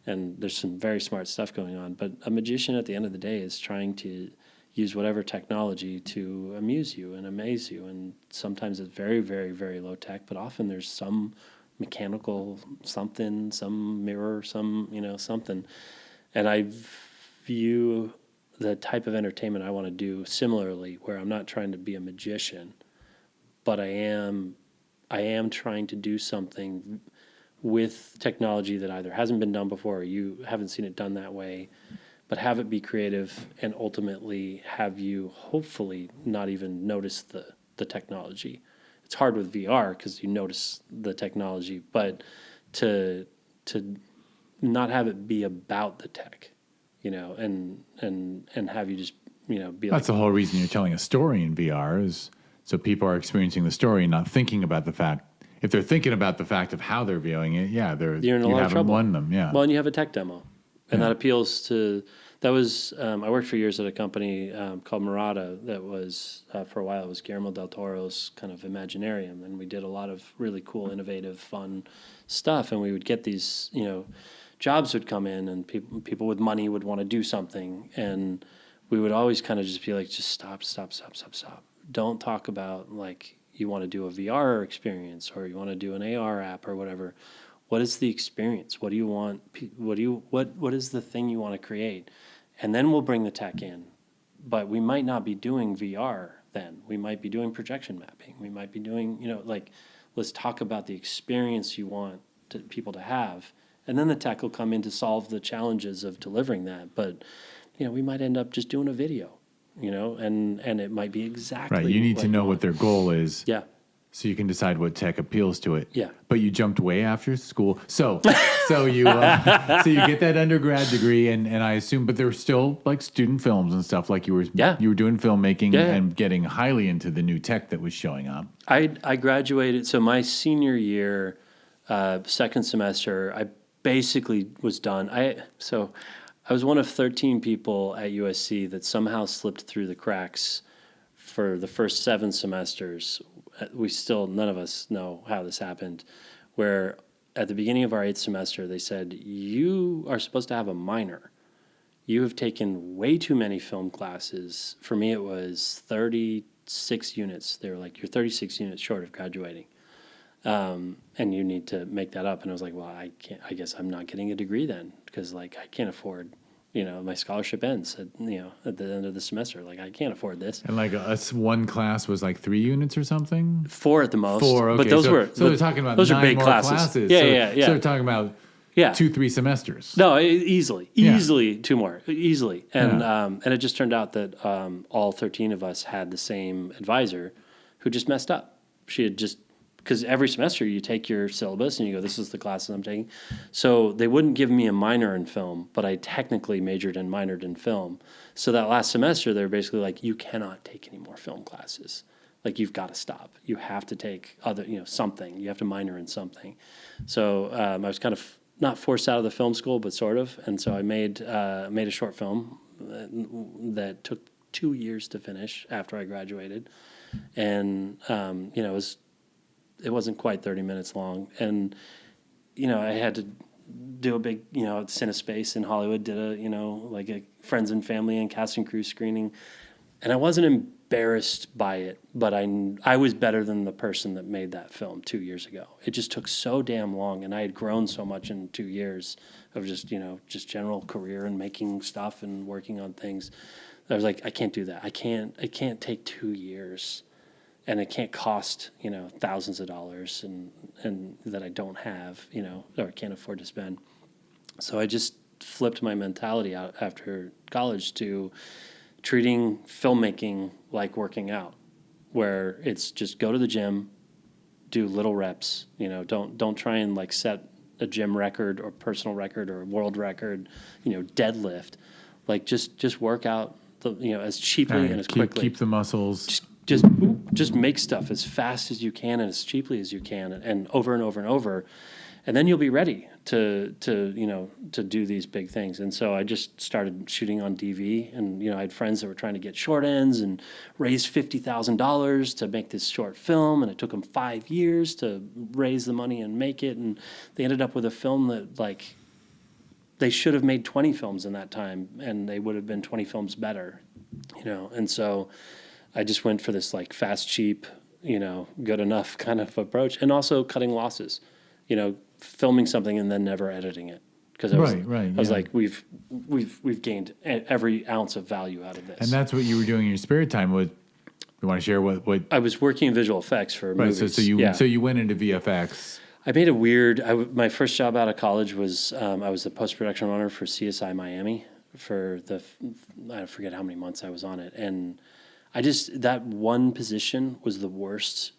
and there's some very smart stuff going on. But a magician at the end of the day is trying to use whatever technology to amuse you and amaze you. And sometimes it's very, very, very low tech, but often there's some mechanical something, some mirror, some, something. And I view the type of entertainment I want to do similarly, where I'm not trying to be a magician, but I am trying to do something with technology that either hasn't been done before or you haven't seen it done that way, but have it be creative and ultimately have you hopefully not even notice the technology. It's hard with VR because you notice the technology, but to not have it be about the tech, and have you just, be That's like, the whole reason you're telling a story in VR, is so people are experiencing the story and not thinking about the fact. If they're thinking about the fact of how they're viewing it, yeah, you're in a you lot of haven't trouble. won them. Yeah. Well, and you have a tech demo, and Yeah. that appeals to. That was I worked for years at a company called Murata. That was for a while. It was Guillermo del Toro's kind of Imaginarium, and we did a lot of really cool, innovative, fun stuff. And we would get these, jobs would come in, and people with money would want to do something, and we would always kind of just be like, just stop. Don't talk about like you want to do a VR experience or you want to do an AR app or whatever. What is the experience? What do you want? What is the thing you want to create? And then we'll bring the tech in. But we might not be doing VR then. We might be doing projection mapping. We might be doing, let's talk about the experience you want people to have. And then the tech will come in to solve the challenges of delivering that. But, we might end up just doing a video, and it might be exactly Right. You need to know want. what their goal is. Yeah. So you can decide what tech appeals to it. Yeah. But you jumped way after school. So you get that undergrad degree, and I assume, but there were still like student films and stuff, like you were doing filmmaking and getting highly into the new tech that was showing up. I graduated, so my senior year, second semester, I basically was done. I was one of 13 people at USC that somehow slipped through the cracks for the first 7 semesters. None of us know how this happened, where at the beginning of our 8th semester, they said, you are supposed to have a minor. You have taken way too many film classes. For me, it was 36 units. They were like, you're 36 units short of graduating. And you need to make that up. And I was like, well, I guess I'm not getting a degree then, because like I can't afford My scholarship ends at the end of the semester. Like, I can't afford this. And like one class was like 3 units or something? 4 at the most. 4, okay. But those so they're talking about those 9 are big more classes. Yeah, so, yeah. So they're talking about Yeah. 2-3 semesters. No, easily, Yeah. 2 more, easily. And Yeah. and it just turned out that all 13 of us had the same advisor who just messed up. She had just, because every semester you take your syllabus and you go, this is the classes I'm taking. So they wouldn't give me a minor in film, but I technically majored and minored in film. So that last semester, they were basically like, you cannot take any more film classes. Like, you've got to stop. You have to take something. You have to minor in something. So I was kind of not forced out of the film school, but sort of. And so I made a short film that took 2 years to finish after I graduated. And, it wasn't quite 30 minutes long. And, I had to do a big, CineSpace in Hollywood, did like a friends and family and cast and crew screening. And I wasn't embarrassed by it, but I was better than the person that made that film 2 years ago. It just took so damn long, and I had grown so much in 2 years of just general career and making stuff and working on things. I was like, I can't do that. I can't take 2 years, and it can't cost thousands of dollars and that I don't have or can't afford to spend. So I just flipped my mentality out after college to treating filmmaking like working out, where it's just go to the gym, do little reps. Don't try and like set a gym record or personal record or world record, deadlift. Like just work out as cheaply and as quickly. Keep the muscles. Just make stuff as fast as you can and as cheaply as you can, and over and over and over, and then you'll be ready to do these big things. And so I just started shooting on DV, and I had friends that were trying to get short ends and raise $50,000 to make this short film, and it took them 5 years to raise the money and make it, and they ended up with a film that like they should have made 20 films in that time, and they would have been 20 films better, and so I just went for this like fast, cheap, good enough kind of approach, and also cutting losses, filming something and then never editing it, because I was like, we've gained every ounce of value out of this. And that's what you were doing in your spare time. You want to share what I was working in visual effects for movies. So you went into VFX. I made my first job out of college was I was a post-production runner for CSI Miami for I forget how many months I was on it, and that one position was the worst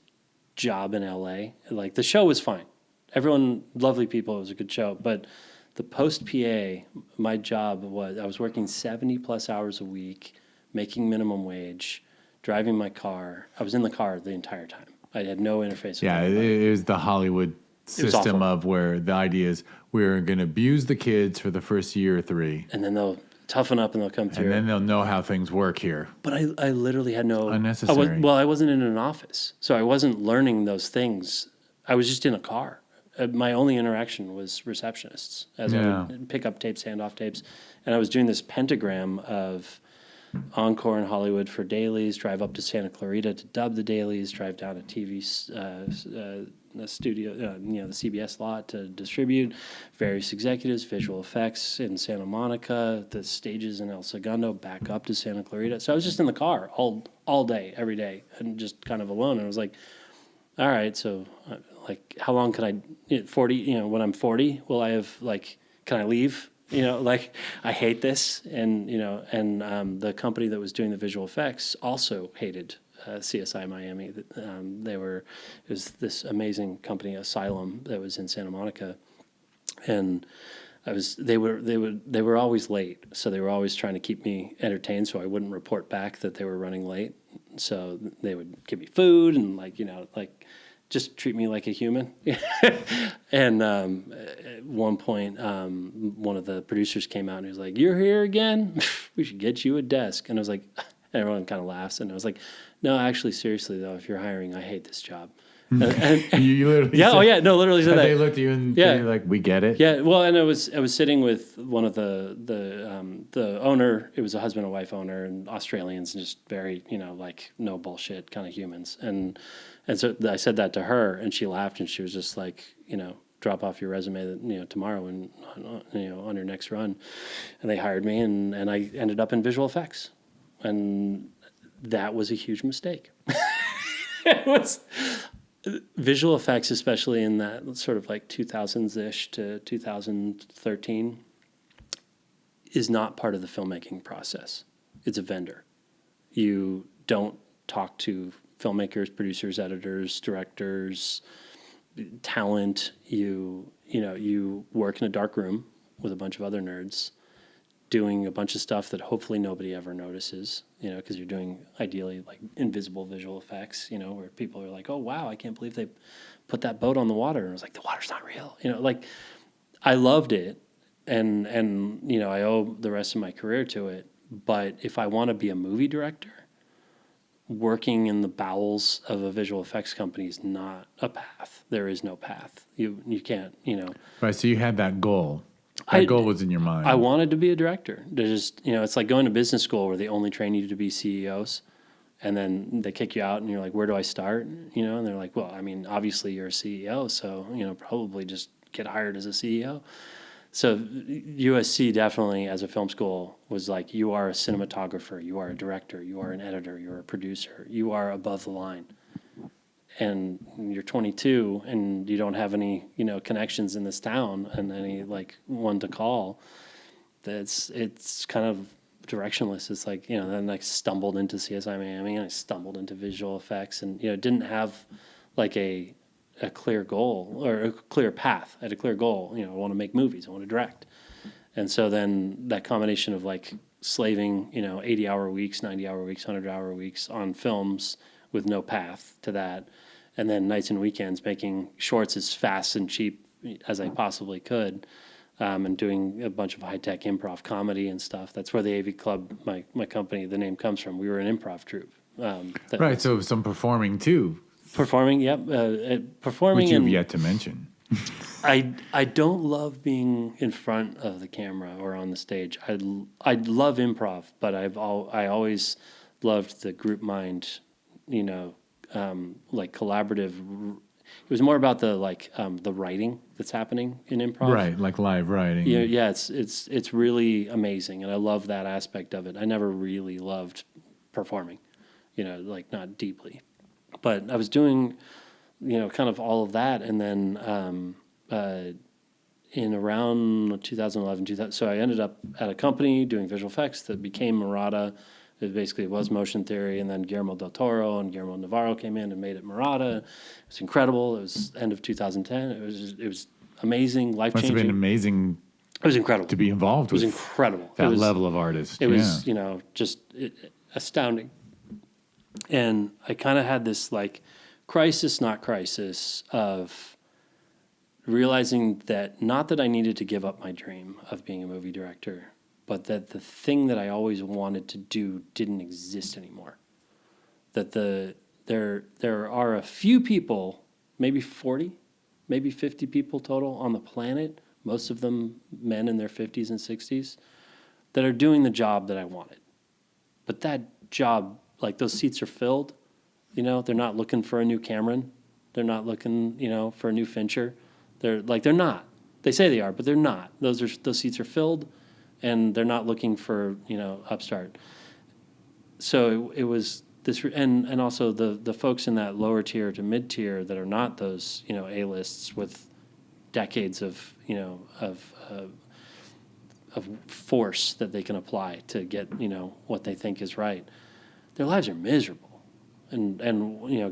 job in LA. Like, the show was fine. Everyone, lovely people, it was a good show. But the post PA, my job was, I was working 70 plus hours a week, making minimum wage, driving my car. I was in the car the entire time. I had no interface with anybody. It was the Hollywood system of where the idea is we're going to abuse the kids for the first year or 3. And then they'll toughen up and they'll come through. And then they'll know how things work here. But I literally had no... Unnecessary. I wasn't in an office, so I wasn't learning those things. I was just in a car. My only interaction was receptionists, as I would pick up tapes, hand off tapes. And I was doing this pentagram of encore in Hollywood for dailies, drive up to Santa Clarita to dub the dailies, drive down to TV studio, the CBS lot to distribute, various executives, visual effects in Santa Monica, the stages in El Segundo, back up to Santa Clarita. So I was just in the car all day, every day, and just kind of alone. And I was like, all right, so like, how long can I, 40, when I'm 40, will I have, like, can I leave? Like, I hate this. And, the company that was doing the visual effects also hated CSI Miami. It was this amazing company, Asylum, that was in Santa Monica. And they were always late. So they were always trying to keep me entertained so I wouldn't report back that they were running late. So they would give me food and just treat me like a human. And at one point, one of the producers came out and he was like, "You're here again? We should get you a desk." And I was like, everyone kind of laughs. And I was like, "No, actually, seriously, though, if you're hiring, I hate this job." And you literally literally said that. They looked at you and you're like, "We get it." Yeah, well, and I was sitting with one of the owner. It was a husband and wife owner, and Australians, and just very like no bullshit kind of humans. And so I said that to her, and she laughed, and she was just like, drop off your resume that, tomorrow and, on your next run. And they hired me, and I ended up in visual effects. And that was a huge mistake. It was visual effects, especially in that sort of like 2000s-ish to 2013, is not part of the filmmaking process. It's a vendor. You don't talk to filmmakers, producers, editors, directors, talent. You work in a dark room with a bunch of other nerds doing a bunch of stuff that hopefully nobody ever notices, because you're doing ideally like invisible visual effects, where people are like, oh, wow, I can't believe they put that boat on the water. And I was like, the water's not real. Like I loved it. And I owe the rest of my career to it. But if I want to be a movie director, working in the bowels of a visual effects company is not a path. There is no path. You can't, Right, so you had that goal. That goal was in your mind. I wanted to be a director. It's like going to business school where they only train you to be CEOs, and then they kick you out, and you're like, where do I start? And they're like, well, I mean, obviously you're a CEO, so, probably just get hired as a CEO. So USC definitely, as a film school, was like, you are a cinematographer, you are a director, you are an editor, you're a producer, you are above the line. And you're 22 and you don't have any, connections in this town and any like one to call. It's kind of directionless. It's like, then I stumbled into CSI Miami, and I stumbled into visual effects, and, didn't have like a clear goal or a clear path. I had a clear goal. I want to make movies. I want to direct. And so then that combination of like slaving, 80-hour weeks, 90-hour weeks, 100-hour weeks on films with no path to that, and then nights and weekends making shorts as fast and cheap as I possibly could, and doing a bunch of high-tech improv comedy and stuff. That's where the AV Club, my company, the name comes from. We were an improv troupe. Right, so some performing too. Performing, yep. Performing. Which you've yet to mention. I don't love being in front of the camera or on the stage. I love improv, but I always loved the group mind, like collaborative. It was more about the the writing that's happening in improv. Right, like live writing. Yeah, it's really amazing, and I love that aspect of it. I never really loved performing, like not deeply, but I was doing, kind of all of that, and then in around 2011, so I ended up at a company doing visual effects that became Murata. It basically was motion theory, and then Guillermo del Toro and Guillermo Navarro came in and made it Murata. It was incredible. It was end of 2010. It was amazing, life-changing. Must have been amazing. It was incredible to be involved with. It was incredible. That level of artist. It was, just astounding. And I kind of had this like crisis, not crisis, of realizing that not that I needed to give up my dream of being a movie director, but that the thing that I always wanted to do didn't exist anymore. That there are a few people, maybe 40, maybe 50 people total on the planet, most of them men in their 50s and 60s, that are doing the job that I wanted. But that job, like those seats are filled, they're not looking for a new Cameron. They're not looking, for a new Fincher. They're not. They say they are, but they're not. Those seats are filled, and they're not looking for, upstart. So it was this, and also the folks in that lower tier to mid tier that are not those, A-lists with decades of, of force that they can apply to get, what they think is right. Their lives are miserable. And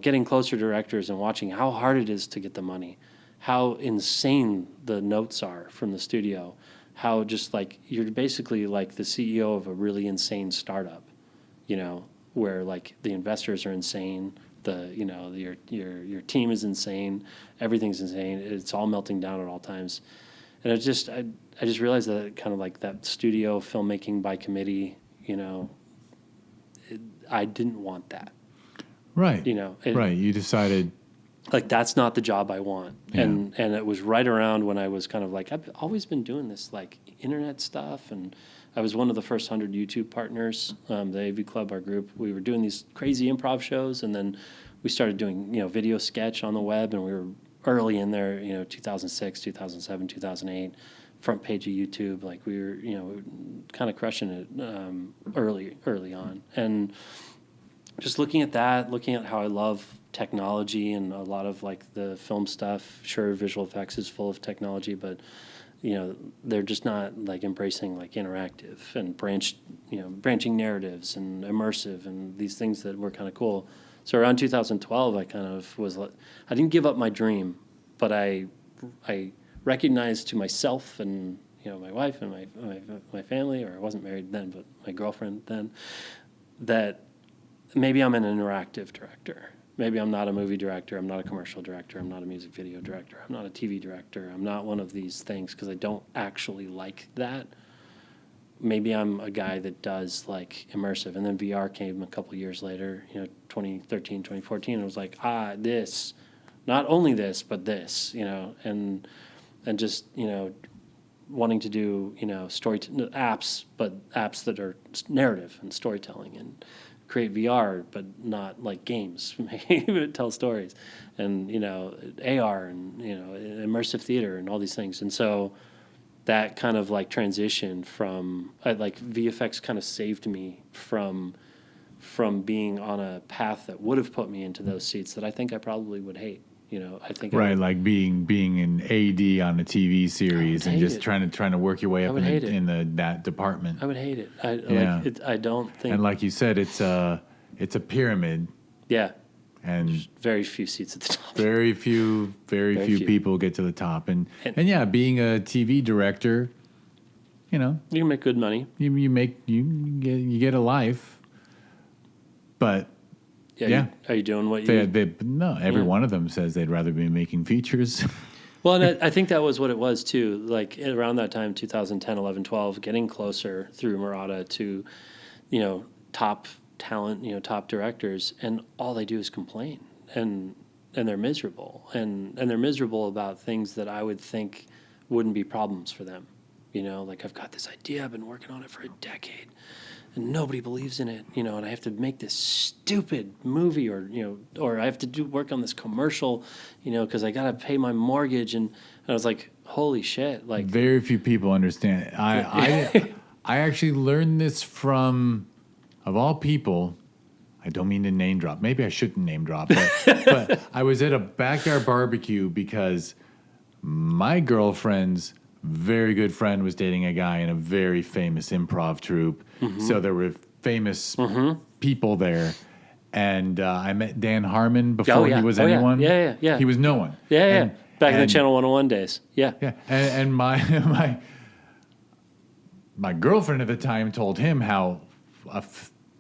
getting closer to directors and watching how hard it is to get the money, how insane the notes are from the studio, how just like you're basically like the CEO of a really insane startup, where like the investors are insane, your team is insane, everything's insane, it's all melting down at all times. And I just realized that kind of like that studio filmmaking by committee, I didn't want that. Right. Right. You decided like that's not the job I want. Yeah. And it was right around when I was kind of like, I've always been doing this like internet stuff, and I was one of the first 100 YouTube partners, the AV Club, our group. We were doing these crazy improv shows, and then we started doing, video sketch on the web, and we were early in there, 2006, 2007, 2008, front page of YouTube. Like we were, kind of crushing it early on. And just looking at that, looking at how I love technology and a lot of like the film stuff. Sure, visual effects is full of technology, but they're just not like embracing like interactive and branching narratives and immersive and these things that were kind of cool. So around 2012, I kind of was like, I didn't give up my dream, but I recognized to myself and my wife and my family, or I wasn't married then, but my girlfriend then, that maybe I'm an interactive director. Maybe I'm not a movie director. I'm not a commercial director. I'm not a music video director. I'm not a TV director. I'm not one of these things because I don't actually like that. Maybe I'm a guy that does like immersive. And then VR came a couple years later, 2013, 2014. And it was like, this, not only this, but this, and just, wanting to do, apps, but apps that are narrative and storytelling and create VR, but not like games, tell stories, and AR and immersive theater and all these things. And so that kind of like transition from like VFX kind of saved me from being on a path that would have put me into those seats that I think I probably would hate. I think like being an AD on a TV series and just trying to work your way up in that department. I would hate it. I don't think. And like you said, it's a pyramid. Yeah. And there's very few seats at the top. Very few people get to the top. And yeah, being a TV director, you can make good money. You get a life, but. Yeah. Are you doing what you... Every one of them says they'd rather be making features. Well, and I think that was what it was, too. Like, around that time, 2010, 11, 12, getting closer through Murata to, top talent, top directors, and all they do is complain. And they're miserable. And they're miserable about things that I would think wouldn't be problems for them. Like, I've got this idea. I've been working on it for a decade. And nobody believes in it, and I have to make this stupid movie or I have to work on this commercial, because I got to pay my mortgage. And I was like, holy shit. Like, very few people understand it. I actually learned this from, of all people, I don't mean to name drop. Maybe I shouldn't name drop, but I was at a backyard barbecue because my girlfriend's very good friend was dating a guy in a very famous improv troupe. Mm-hmm. So there were famous people there. And I met Dan Harmon before he was anyone. Yeah. He was no one. Yeah. Back in the Channel 101 days. Yeah. Yeah. And my girlfriend at the time told him how a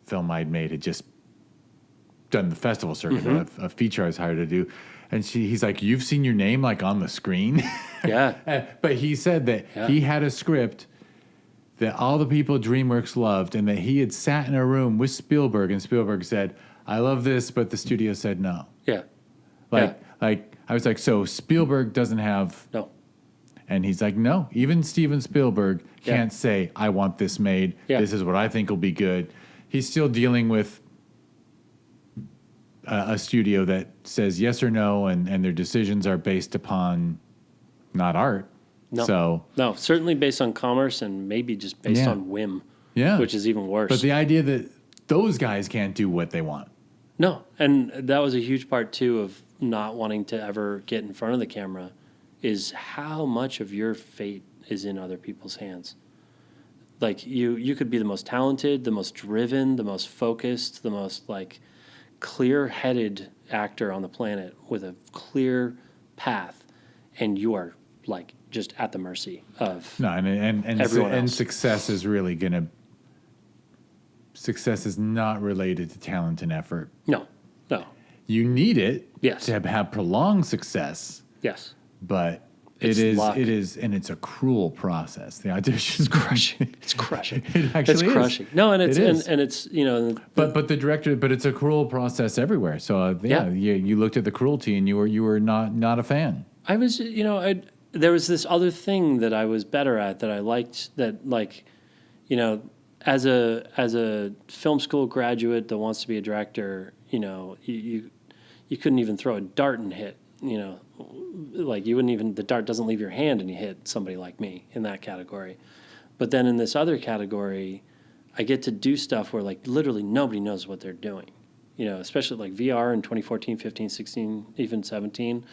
film I'd made had just done the festival circuit, a feature I was hired to do. And he's like, you've seen your name like on the screen? Yeah. But he said that he had a script that all the people at DreamWorks loved and that he had sat in a room with Spielberg and Spielberg said, I love this, but the studio said no. Yeah. Like I was like, so Spielberg doesn't have... No. And he's like, no, even Steven Spielberg can't say, I want this made. Yeah. This is what I think will be good. He's still dealing with a studio that says yes or no, and their decisions are based upon not art. No, certainly based on commerce and maybe just based on whim. Yeah. Which is even worse. But the idea that those guys can't do what they want. No, and that was a huge part, too, of not wanting to ever get in front of the camera, is how much of your fate is in other people's hands. Like, you could be the most talented, the most driven, the most focused, the most, like, clear-headed actor on the planet with a clear path, and you are, like, just at the mercy of everyone else. And success is really going to... Success is not related to talent and effort. No. You need it to have prolonged success. Yes. But it is, and it's a cruel process. The audition is crushing. It's crushing. It actually is. It's crushing. No, and it's But the director, but it's a cruel process everywhere. So you looked at the cruelty and you were not a fan. I was, there was this other thing that I was better at that I liked. That, like, as a film school graduate that wants to be a director, you couldn't even throw a dart and hit. you know, like you wouldn't even, the dart doesn't leave your hand and you hit somebody like me in that category. But then in this other category, I get to do stuff where like literally nobody knows what they're doing, you know, especially like VR in 2014, 15, 16, even 17.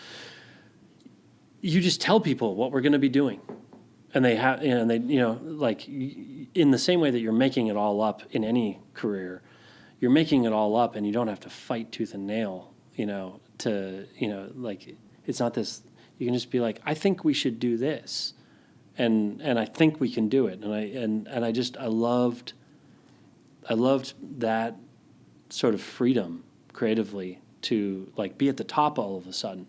You just tell people what we're going to be doing. And they have, and they, you know, like in the same way that you're making it all up in any career, you're making it all up and you don't have to fight tooth and nail, you know, to, you know, like it's not this, you can just be like, I think we should do this. And I think we can do it. And I loved that sort of freedom creatively to like be at the top all of a sudden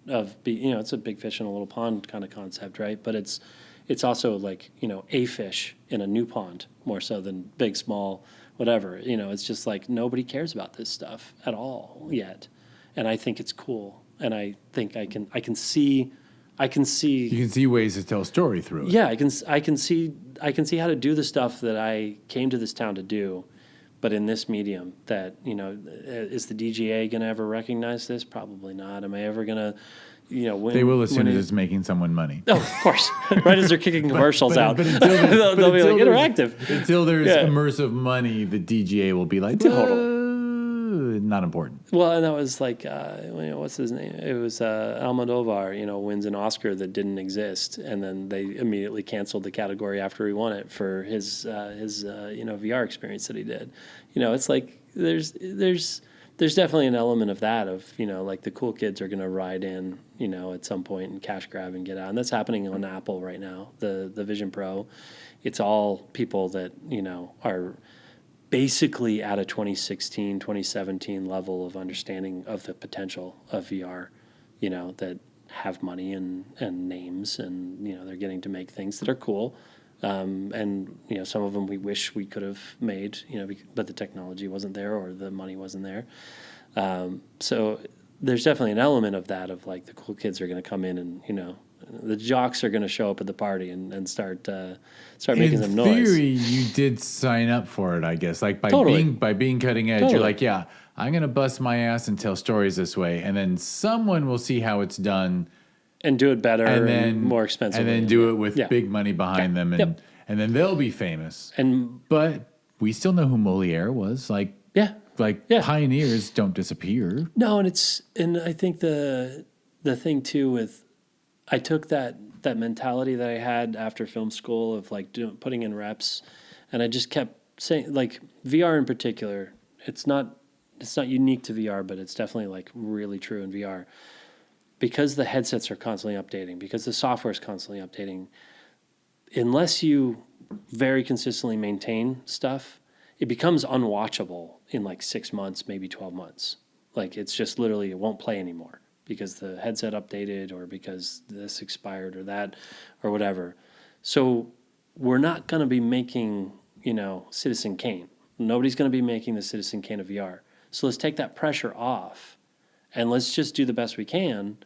of be, you know, it's a big fish in a little pond kind of concept, right? But it's also like, you know, a fish in a new pond more so than big, small, whatever. You know, it's just like nobody cares about this stuff at all yet. And I think it's cool. And I think I can see You can see ways to tell a story through it. yeah, I can see how to do the stuff that I came to this town to do, but in this medium that, you know, is the DGA going to ever recognize this? Probably not. Am I ever going to, you know, when They will as soon as it's making someone money. Oh, of course. Right as they're kicking commercials out. But until they'll be like interactive. Until there's immersive money, the DGA will be like, Totally. not important. Well, and that was like, what's his name? It was Almodovar, you know, wins an Oscar that didn't exist, and then they immediately canceled the category after he won it for his you know, VR experience that he did. You know, it's like there's definitely an element of that of, you know, like the cool kids are going to ride in, you know, at some point and cash grab and get out, and that's happening on Apple right now. The Vision Pro, it's all people that, you know, are basically at a 2016, 2017 level of understanding of the potential of VR, you know, that have money and names, and, you know, they're getting to make things that are cool. And, you know, some of them we wish we could have made, you know, but the technology wasn't there or the money wasn't there. So there's definitely an element of that, of like the cool kids are going to come in and, you know, the jocks are going to show up at the party and start making some noise. In theory, you did sign up for it, I guess. Like by Totally. being cutting edge, Totally. you're like, yeah, I'm going to bust my ass and tell stories this way, and then someone will see how it's done and do it better and then more expensive, and then do it with Yeah. big money behind them, and and then they'll be famous. But we still know who Moliere was. Like pioneers don't disappear. No, and I think the thing too with, I took that mentality that I had after film school of like putting in reps, and I just kept saying, like, VR in particular, it's not unique to VR, but it's definitely like really true in VR, because the headsets are constantly updating, because the software is constantly updating. Unless you very consistently maintain stuff, it becomes unwatchable in like 6 months, maybe 12 months. Like, it's just literally, it won't play anymore because the headset updated or because this expired or that or whatever. So we're not going to be making, you know, Citizen Kane. Nobody's going to be making the Citizen Kane of VR. So let's take that pressure off and let's just do the best we can.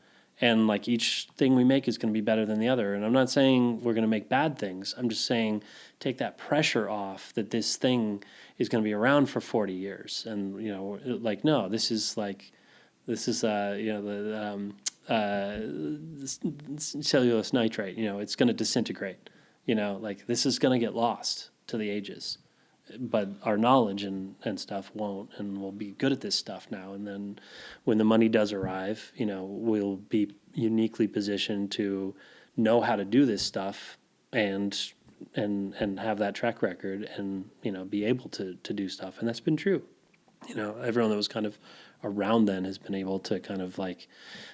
And like each thing we make is going to be better than the other. And I'm not saying we're going to make bad things. I'm just saying take that pressure off that this thing is going to be around for 40 years. And, you know, like, no, this is you know, the cellulose nitrate, you know, it's going to disintegrate, you know, like this is going to get lost to the ages, but our knowledge and stuff won't, and we'll be good at this stuff now. And then when the money does arrive, you know, we'll be uniquely positioned to know how to do this stuff and have that track record and, you know, be able to do stuff. And that's been true. You know, everyone that was kind of around then has been able to kind of like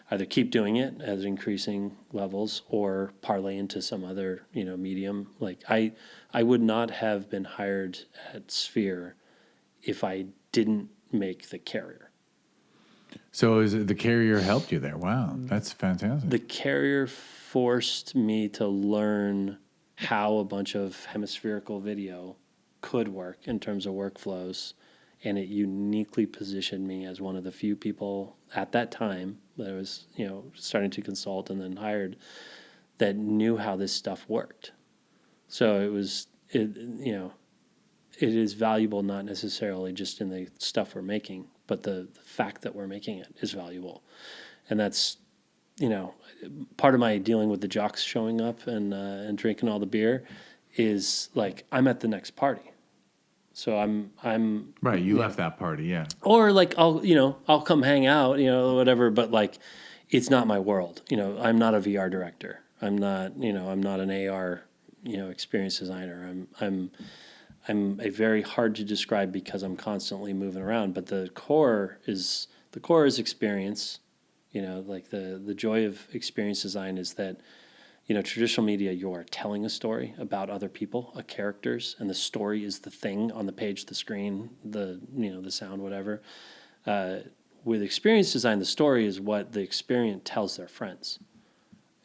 either keep doing it at increasing levels or parlay into some other, you know, medium. Like I would not have been hired at Sphere if I didn't make the Carrier. So is it the Carrier helped you there? Wow, that's fantastic. The Carrier forced me to learn how a bunch of hemispherical video could work in terms of workflows. And it uniquely positioned me as one of the few people at that time that I was, you know, starting to consult and then hired that knew how this stuff worked. So it is valuable, not necessarily just in the stuff we're making, but the fact that we're making it is valuable. And that's you know, part of my dealing with the jocks showing up and drinking all the beer is like I'm at the next party. So I'm Right, you left that party, yeah. or like I'll come hang out, whatever, but like it's not my world. I'm not a VR director. I'm not an AR, experience designer. I'm a very hard to describe because I'm constantly moving around, but the core is experience. Like the joy of experience design is that traditional media, you are telling a story about other people, characters, and the story is the thing on the page, the screen, the sound, whatever. With experience design, the story is what the experience tells their friends.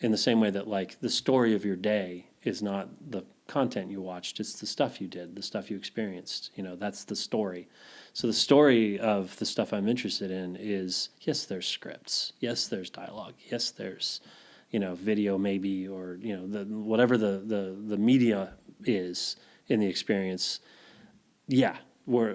In the same way that like the story of your day is not the content you watched, it's the stuff you did, the stuff you experienced. That's the story. So the story of the stuff I'm interested in is, yes, there's scripts, yes, there's dialogue, yes, there's video maybe, or whatever the media is in the experience. Yeah, where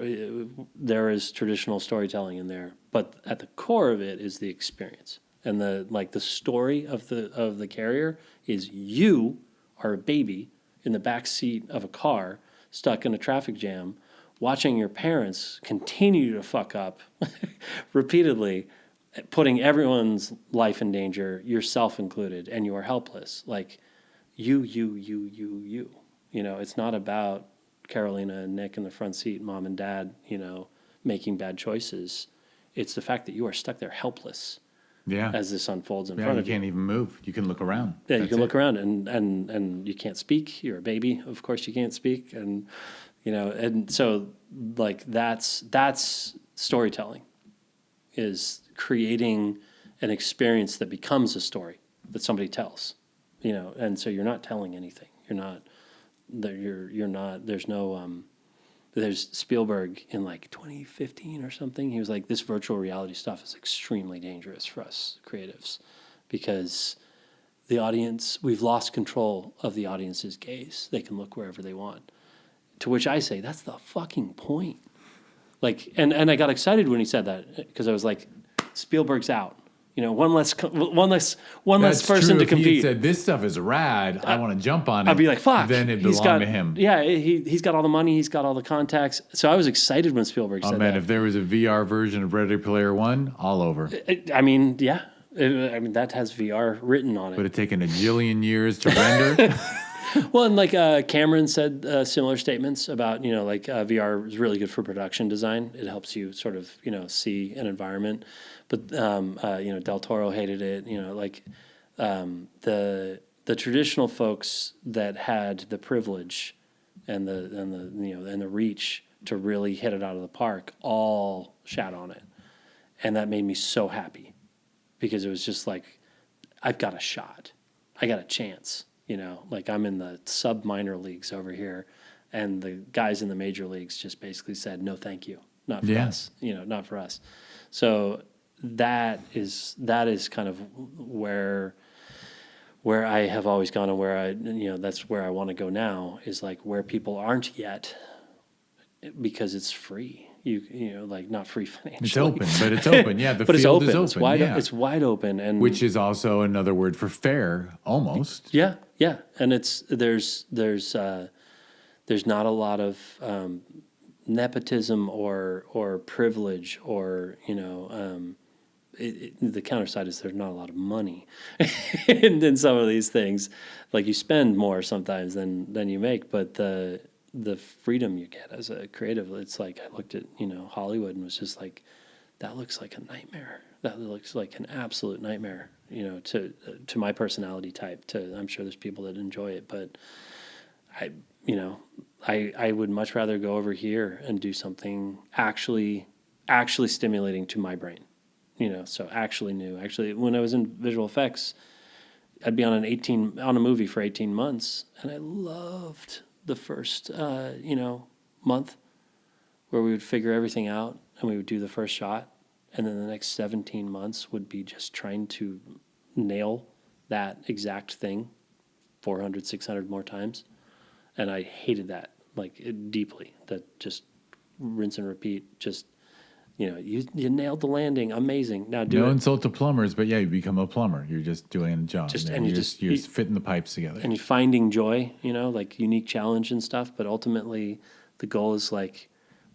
there is traditional storytelling in there, but at the core of it is the experience. And the story of the carrier is you are a baby in the back seat of a car stuck in a traffic jam, watching your parents continue to fuck up repeatedly, putting everyone's life in danger, yourself included, and you are helpless. Like you. It's not about Carolina and Nick in the front seat, mom and dad, making bad choices. It's the fact that you are stuck there helpless. Yeah. As this unfolds in front of you. You can't even move. You can look around. Yeah, you can look around and you can't speak. You're a baby. Of course you can't speak. And, and so like that's storytelling, is creating an experience that becomes a story that somebody tells, and so you're not telling anything. There's Spielberg in like 2015 or something. He was like, this virtual reality stuff is extremely dangerous for us creatives because the audience, we've lost control of the audience's gaze. They can look wherever they want. To which I say, that's the fucking point. Like, and I got excited when he said that because I was like, Spielberg's out. One less person to compete. If he said this stuff is rad, I want to jump on it. I'd be like, fuck. Then it belonged to him. Yeah, he's got all the money, he's got all the contacts. So I was excited when Spielberg said that. Oh man, if there was a VR version of Ready Player One, all over. I mean, yeah. That has VR written on it. Would have taken a jillion years to render. Well, and like Cameron said similar statements about, VR is really good for production design. It helps you sort of, see an environment. But, Del Toro hated it. The traditional folks that had the privilege and the reach to really hit it out of the park all shat on it. And that made me so happy because it was just like, I've got a shot. I got a chance. I'm in the sub-minor leagues over here, and the guys in the major leagues just basically said, no, thank you. Not for us, not for us. So that is kind of where I have always gone, and where that's where I want to go now, is like where people aren't yet, because it's free. Not free financially. It's open, but it's open. Yeah, the field is open. It's wide open, and which is also another word for fair, almost. Yeah, and there's not a lot of nepotism or privilege or the counter side is there's not a lot of money in some of these things. Like you spend more sometimes than you make, but the freedom you get as a creative, it's like I looked at Hollywood and was just like, that looks like a nightmare. That looks like an absolute nightmare. To my personality type. I'm sure there's people that enjoy it, but I would much rather go over here and do something actually stimulating to my brain. So actually new. Actually, when I was in visual effects, I'd be on a movie for 18 months, and I loved the first month where we would figure everything out and we would do the first shot, and then the next 17 months would be just trying to nail that exact thing 400, 600 more times. And I hated that deeply, that just rinse and repeat, just you nailed the landing, amazing. Now do No it. insult to plumbers, but yeah, you become a plumber. You're just doing a job. And you're just fitting the pipes together. And you're finding joy, like unique challenge and stuff. But ultimately, the goal is like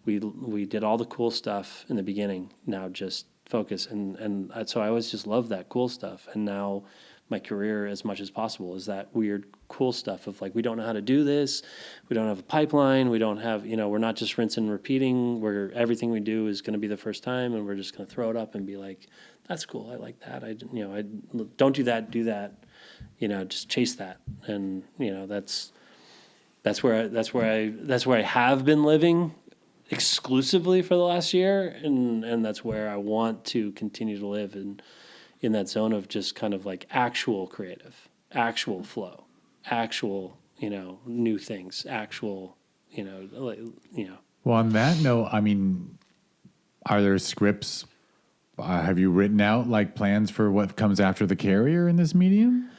we did all the cool stuff in the beginning. Now just focus, and so I always just loved that cool stuff. And now my career, as much as possible, is that weird cool stuff of like, we don't know how to do this, we don't have a pipeline, we don't have, we're not just rinse and repeating, where everything we do is going to be the first time, and we're just going to throw it up and be like, that's cool, I like that, I don't do that, do that, just chase that. And that's where I have been living exclusively for the last year, and that's where I want to continue to live in that zone of just kind of like actual creative, actual flow, actual, new things, actual, Well, on that note, I mean, are there scripts? Have you written out like plans for what comes after the carrier in this medium?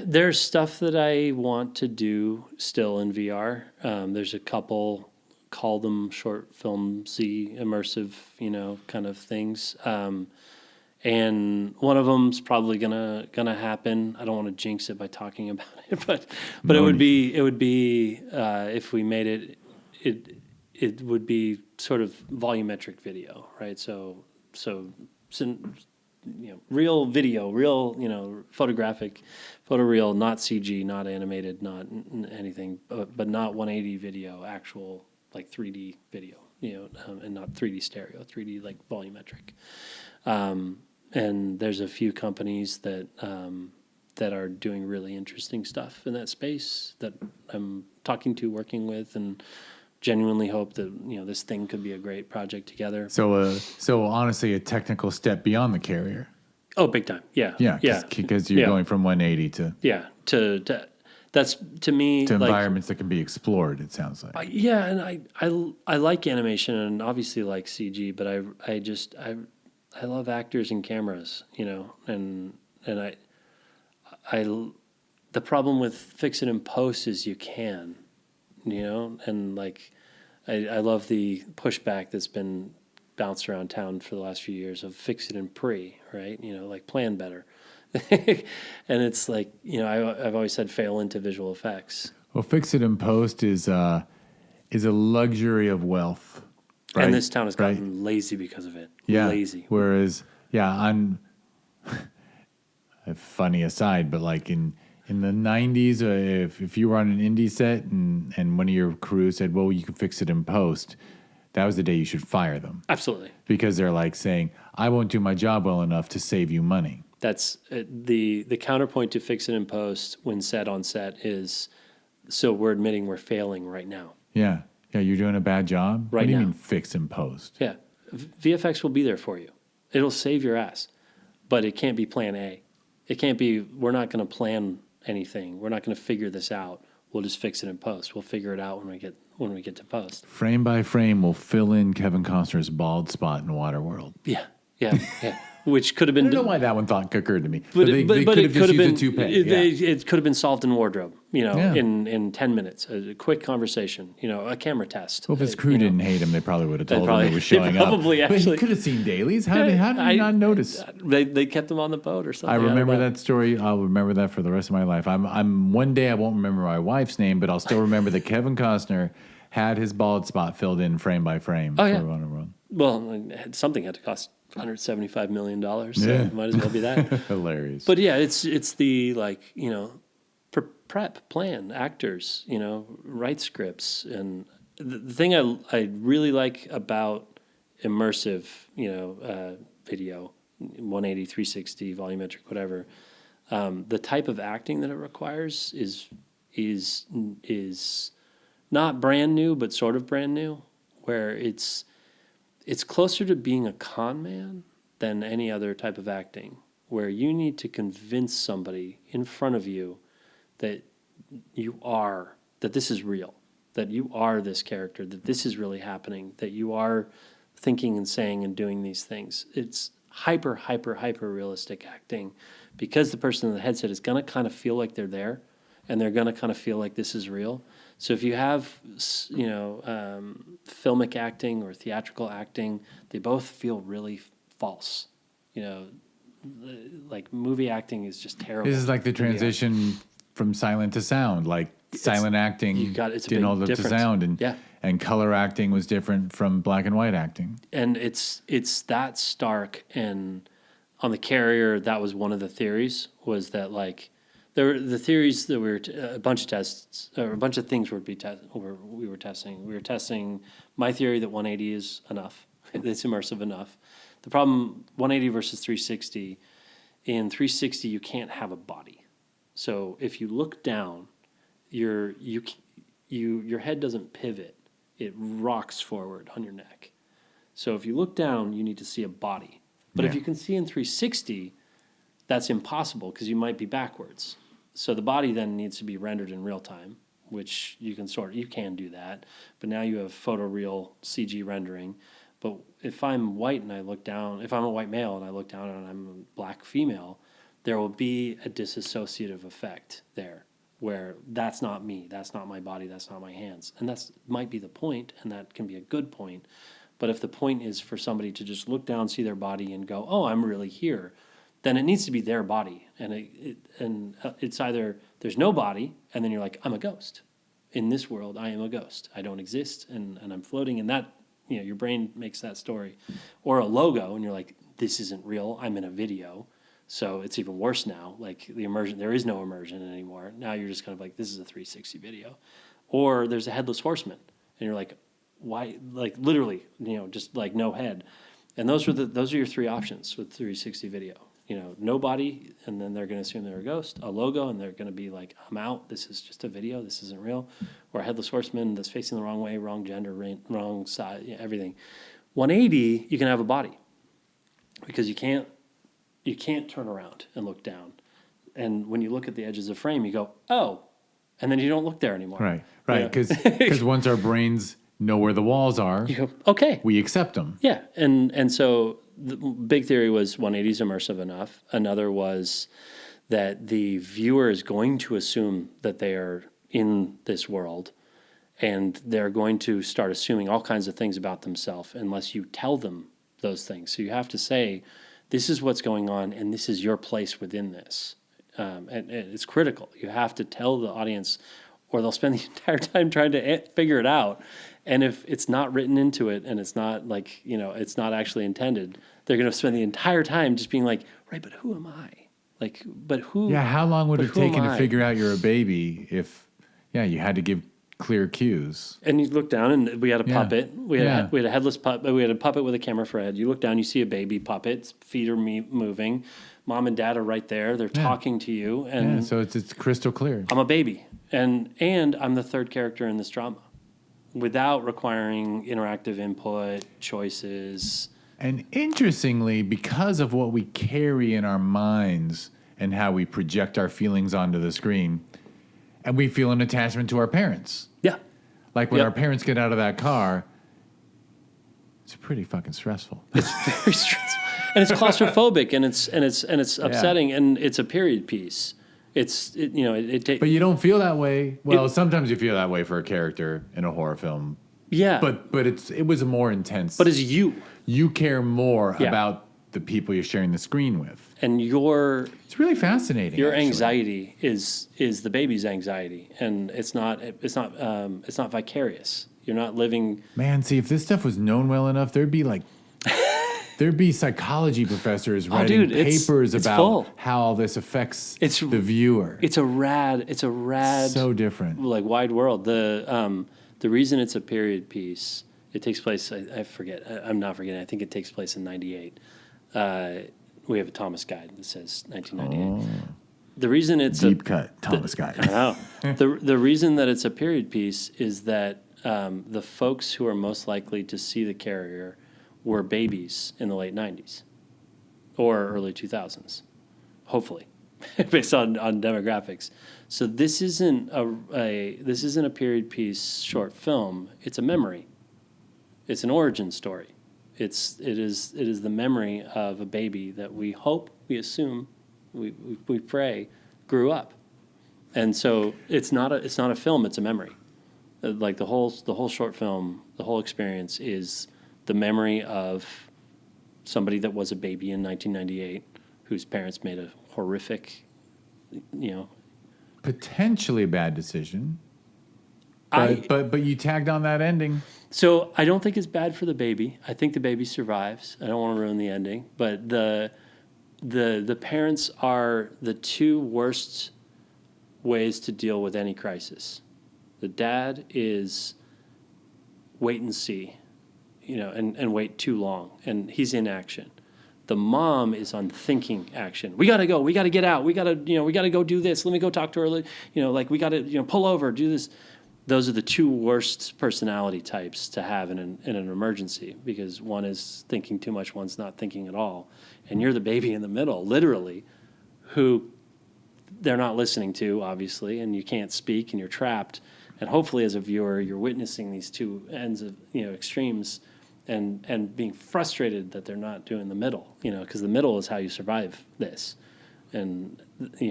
There's stuff that I want to do still in VR. There's a couple, call them short filmsy, immersive, kind of things. And one of them's probably gonna happen. I don't want to jinx it by talking about it, but it would be if we made it would be sort of volumetric video, right? So real video, real photographic, photoreal, not CG, not animated, not anything, but not 180 video, actual like 3D video, and not 3D stereo, 3D like volumetric. And there's a few companies that are doing really interesting stuff in that space that I'm talking to, working with, and genuinely hope that this thing could be a great project together. So honestly, a technical step beyond the carrier. Oh, big time! Yeah, because you're going from 180 to that's to me to like, environments that can be explored. It sounds like and I like animation and obviously like CG, but I love actors and cameras, and I the problem with fix it in post is you can, and like I love the pushback that's been bounced around town for the last few years of fix it in pre, right? Like plan better. And it's like, I've always said fail into visual effects. Well, fix it in post is a luxury of wealth. Right? And this town has gotten lazy because of it. Yeah. Lazy. Whereas, I'm a funny aside, but like in the 90s, if you were on an indie set and one of your crew said, well, you can fix it in post, that was the day you should fire them. Absolutely. Because they're like saying, I won't do my job well enough to save you money. That's the counterpoint to fix it in post when set on set is, so we're admitting we're failing right now. Yeah. Yeah, you're doing a bad job? Right now. What do you mean fix in post? Yeah. VFX will be there for you. It'll save your ass. But it can't be plan A. It can't be, we're not going to plan anything. We're not going to figure this out. We'll just fix it in post. We'll figure it out when we get to post. Frame by frame, we'll fill in Kevin Costner's bald spot in Waterworld. Yeah. Which could have been. I don't know why that one occurred to me. But they could have just been. used a toupee. It could have been solved in wardrobe. In 10 minutes, a quick conversation. A camera test. Well, if his crew didn't hate him, they probably would have told him it was they showing probably up. Actually, but he could have seen dailies. How did he not notice? They kept him on the boat or something. I remember that story. I'll remember that for the rest of my life. I'm one day I won't remember my wife's name, but I'll still remember that Kevin Costner had his bald spot filled in frame by frame. Oh, yeah. For Waterworld. Well, something had to cost $175 million, so it might as well be that. Hilarious. But yeah, it's the prep, plan, actors, write scripts. And the thing I really like about immersive, video, 180, 360, volumetric, whatever, the type of acting that it requires is not brand new, but sort of brand new, where it's closer to being a con man than any other type of acting, where you need to convince somebody in front of you that this is real, that you are this character, that this is really happening, that you are thinking and saying and doing these things. It's hyper realistic acting because the person in the headset is going to kind of feel like they're there and they're going to kind of feel like this is real. So if you have, filmic acting or theatrical acting, they both feel really false. You know, like movie acting is just terrible. This is like the Movie acting. transition from silent to sound. Like silent acting it's a didn't big hold up to difference. sound, and Yeah. and color acting was different from black and white acting. And it's that stark. And on the Carrier, that was one of the theories, was that like there were the theories that a bunch of tests or a bunch of things we were testing. We were testing my theory that 180 is enough. It's immersive enough. The problem, 180 versus 360. In 360, you can't have a body. So if you look down, your head doesn't pivot. It rocks forward on your neck. So if you look down, you need to see a body. But if Yeah. you can see in 360, that's impossible because you might be backwards. So the body then needs to be rendered in real time, which you can do that. But now you have photoreal CG rendering. But if I'm white and I look down, if I'm a white male and I look down and I'm a black female, there will be a disassociative effect there where that's not me, that's not my body, that's not my hands. And that's might be the point, and that can be a good point. But if the point is for somebody to just look down, see their body, and go, "Oh, I'm really here," then it needs to be their body. And it's either there's no body, and then you're like, "I'm a ghost. In this world, I am a ghost. I don't exist, and I'm floating." And that, your brain makes that story. Or a logo, and you're like, "This isn't real. I'm in a video." So it's even worse now. Like the immersion, there is no immersion anymore. Now you're just kind of like, this is a 360 video. Or there's a headless horseman, and you're like, why? Like literally, just like no head. And those are your three options with 360 video. No body, and then they're going to assume they're a ghost. A logo, and they're going to be like, "I'm out. This is just a video. This isn't real." Or a headless horseman that's facing the wrong way, wrong gender, wrong side, everything. 180, you can have a body because you can't turn around and look down. And when you look at the edges of frame, you go, "Oh," and then you don't look there anymore. Right. Because once our brains know where the walls are, You go, "Okay." we accept them. Yeah, and so the big theory was 180 is immersive enough. Another was that the viewer is going to assume that they are in this world, and they're going to start assuming all kinds of things about themselves unless you tell them those things. So you have to say, "This is what's going on, and this is your place within this." And it's critical. You have to tell the audience, or they'll spend the entire time trying to figure it out. And if it's not written into it, and it's not like, it's not actually intended, they're going to spend the entire time just being like, "Right, but who am I? Like, but who?" Yeah, how long would it who have taken am to I? figure out you're a baby if, you had to give clear cues? And you look down, and we had a Yeah. puppet. We had Yeah. we had a headless puppet. We had a puppet with a camera for a head. You look down, you see a baby puppet. Its feet are moving. Mom and dad are right there. They're talking to you, and Yeah, so it's crystal clear. I'm a baby, and I'm the third character in this drama, without requiring interactive input, choices. And interestingly, because of what we carry in our minds and how we project our feelings onto the screen, and we feel an attachment to our parents. Yeah, Like when Yep. our parents get out of that car, it's pretty fucking stressful. very stressful, and it's claustrophobic, and it's upsetting, and it's a period piece. It takes. But you don't feel that way. Well, sometimes you feel that way for a character in a horror film. Yeah, But it was more intense. but it's you You care more Yeah. about the people you're sharing the screen with. and your It's really fascinating. Your actually. anxiety is the baby's anxiety, and it's not vicarious. You're not living. Man, see, if this stuff was known well enough, there'd be psychology professors writing dude, it's about full. how all this affects It's- the viewer. It's a rad. So different. like wide world. The reason it's a period piece. It takes place. I forget. I'm not forgetting. I think it takes place in '98. We have a Thomas guide that says 1998. The reason it's Deep cut, Thomas guy. Wow. The reason that it's a period piece is that the folks who are most likely to see the Carrier were babies in the late 90s or early 2000s, hopefully, based on demographics. So this isn't a period piece short film. It's a memory. It's an origin story. It is the memory of a baby that we hope, we assume, we pray grew up. And so it's not a film, it's a memory. Like the whole short film, the whole experience is the memory of somebody that was a baby in 1998 whose parents made a horrific, Potentially bad decision. But you tagged on that ending. So I don't think it's bad for the baby. I think the baby survives. I don't want to ruin the ending, but the parents are the two worst ways to deal with any crisis. The dad is wait and see, and wait too long, and he's in action. The mom is on thinking action. We gotta go. We gotta get out. We gotta go do this. Let me go talk to her. We gotta pull over, do this. Those are the two worst personality types to have in an emergency, because one is thinking too much, one's not thinking at all, and you're the baby in the middle, literally, who they're not listening to, obviously, and you can't speak, and you're trapped. And hopefully, as a viewer, you're witnessing these two ends of extremes, and being frustrated that they're not doing the middle, because the middle is how you survive this, and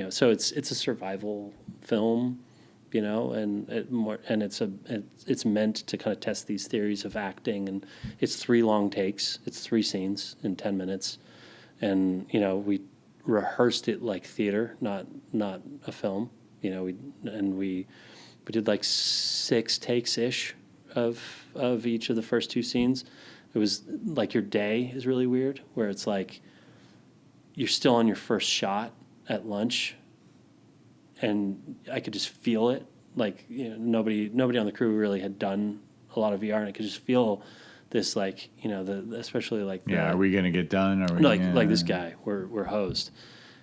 so it's a survival film, and it's meant to kind of test these theories of acting, and it's 3 long takes, it's 3 scenes in 10 minutes, and we rehearsed it like theater, not a film, we did like 6 takes ish of each of the first 2 scenes. It was like your day is really weird, where it's like you're still on your first shot at lunch, and I could just feel it. Like nobody on the crew really had done a lot of VR, and I could just feel this, like especially like are we gonna get done? Or like this guy, we're hosed.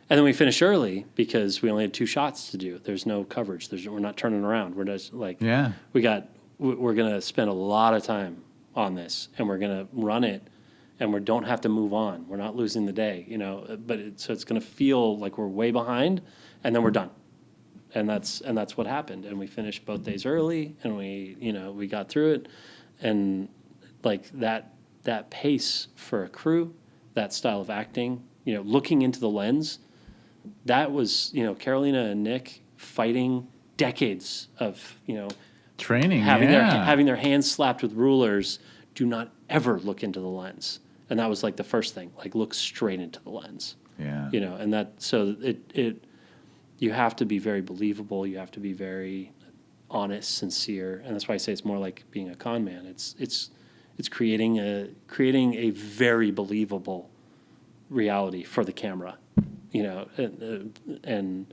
And then we finish early because we only had 2 shots to do. There's no coverage. We're not turning around. We're just like we're gonna spend a lot of time on this, and we're gonna run it, and we don't have to move on. We're not losing the day, so it's gonna feel like we're way behind, and then we're done. And that's what happened. And we finished both days early, and we got through it, and like that pace for a crew, that style of acting, looking into the lens, that was Carolina and Nick fighting decades of training, having their hands slapped with rulers. Do not ever look into the lens. And that was like the first thing, like look straight into the lens. Yeah. And that, so it you have to be very believable. You have to be very honest, sincere. And that's why I say it's more like being a con man. It's creating a very believable reality for the camera, and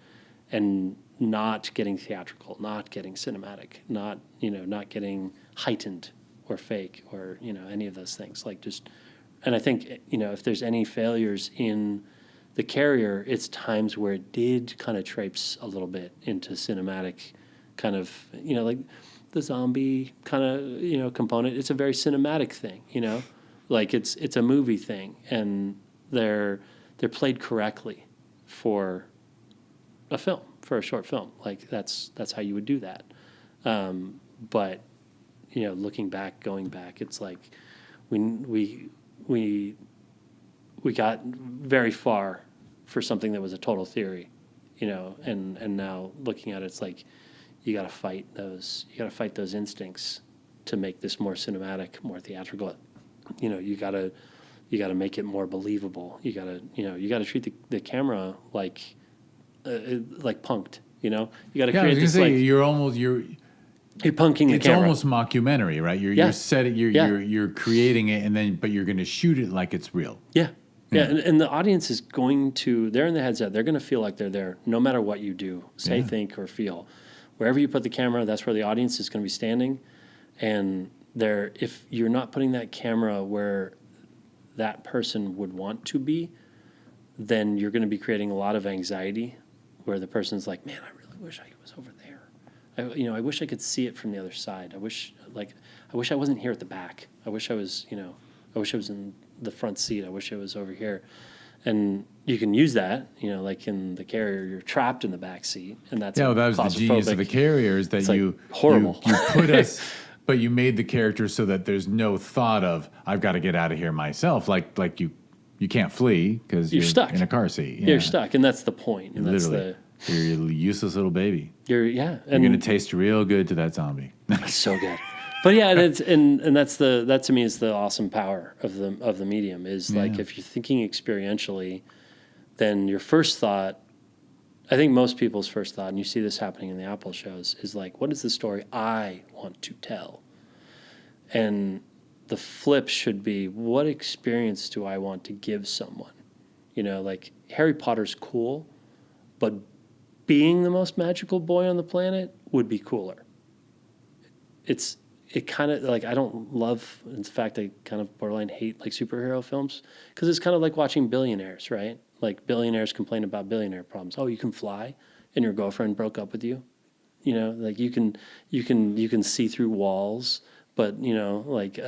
not getting theatrical, not getting cinematic, not getting heightened or fake or any of those things. Like just, and I think if there's any failures in the Carrier, it's times where it did kind of traipse a little bit into cinematic, kind of like the zombie kind of component. It's a very cinematic thing, like it's a movie thing, and they're played correctly for a film, for a short film. Like that's how you would do that. But looking back, going back, it's like we got very far for something that was a total theory, and now looking at it, it's like you got to fight those instincts to make this more cinematic, more theatrical. You got to make it more believable. You got to treat the camera like punked. You got to create this you're punking the camera. It's almost mockumentary, right? You're creating it, but you're going to shoot it like it's real. Yeah. And the audience is they're in the headset. They're going to feel like they're there no matter what you do, say, think, or feel. Wherever you put the camera, that's where the audience is going to be standing. And if you're not putting that camera where that person would want to be, then you're going to be creating a lot of anxiety where the person's like, man, I really wish I was over there. I wish I could see it from the other side. I wish I wasn't here at the back. I wish I was in the front seat. I wish I was over here. And you can use that, like in the Carrier, you're trapped in the back seat, and that's that was the genius of the Carrier, is that horrible. You put us, but you made the character so that there's no thought of I've got to get out of here myself. Like you can't flee because you're stuck in a car seat. Yeah. You're stuck, and that's the point. And literally. You're a useless little baby. You're going to taste real good to that zombie. so good. But yeah, and that's that to me is the awesome power of the medium is like if you're thinking experientially, then your first thought, I think most people's first thought, and you see this happening in the Apple shows, is like, what is the story I want to tell? And the flip should be, what experience do I want to give someone? You know, like Harry Potter's cool, but being the most magical boy on the planet would be cooler. It kind of like, I don't love, in fact, I kind of borderline hate like superhero films because it's kind of like watching billionaires, right? Like billionaires complain about billionaire problems. Oh, you can fly and your girlfriend broke up with you. You know, like you can see through walls, but you know, like,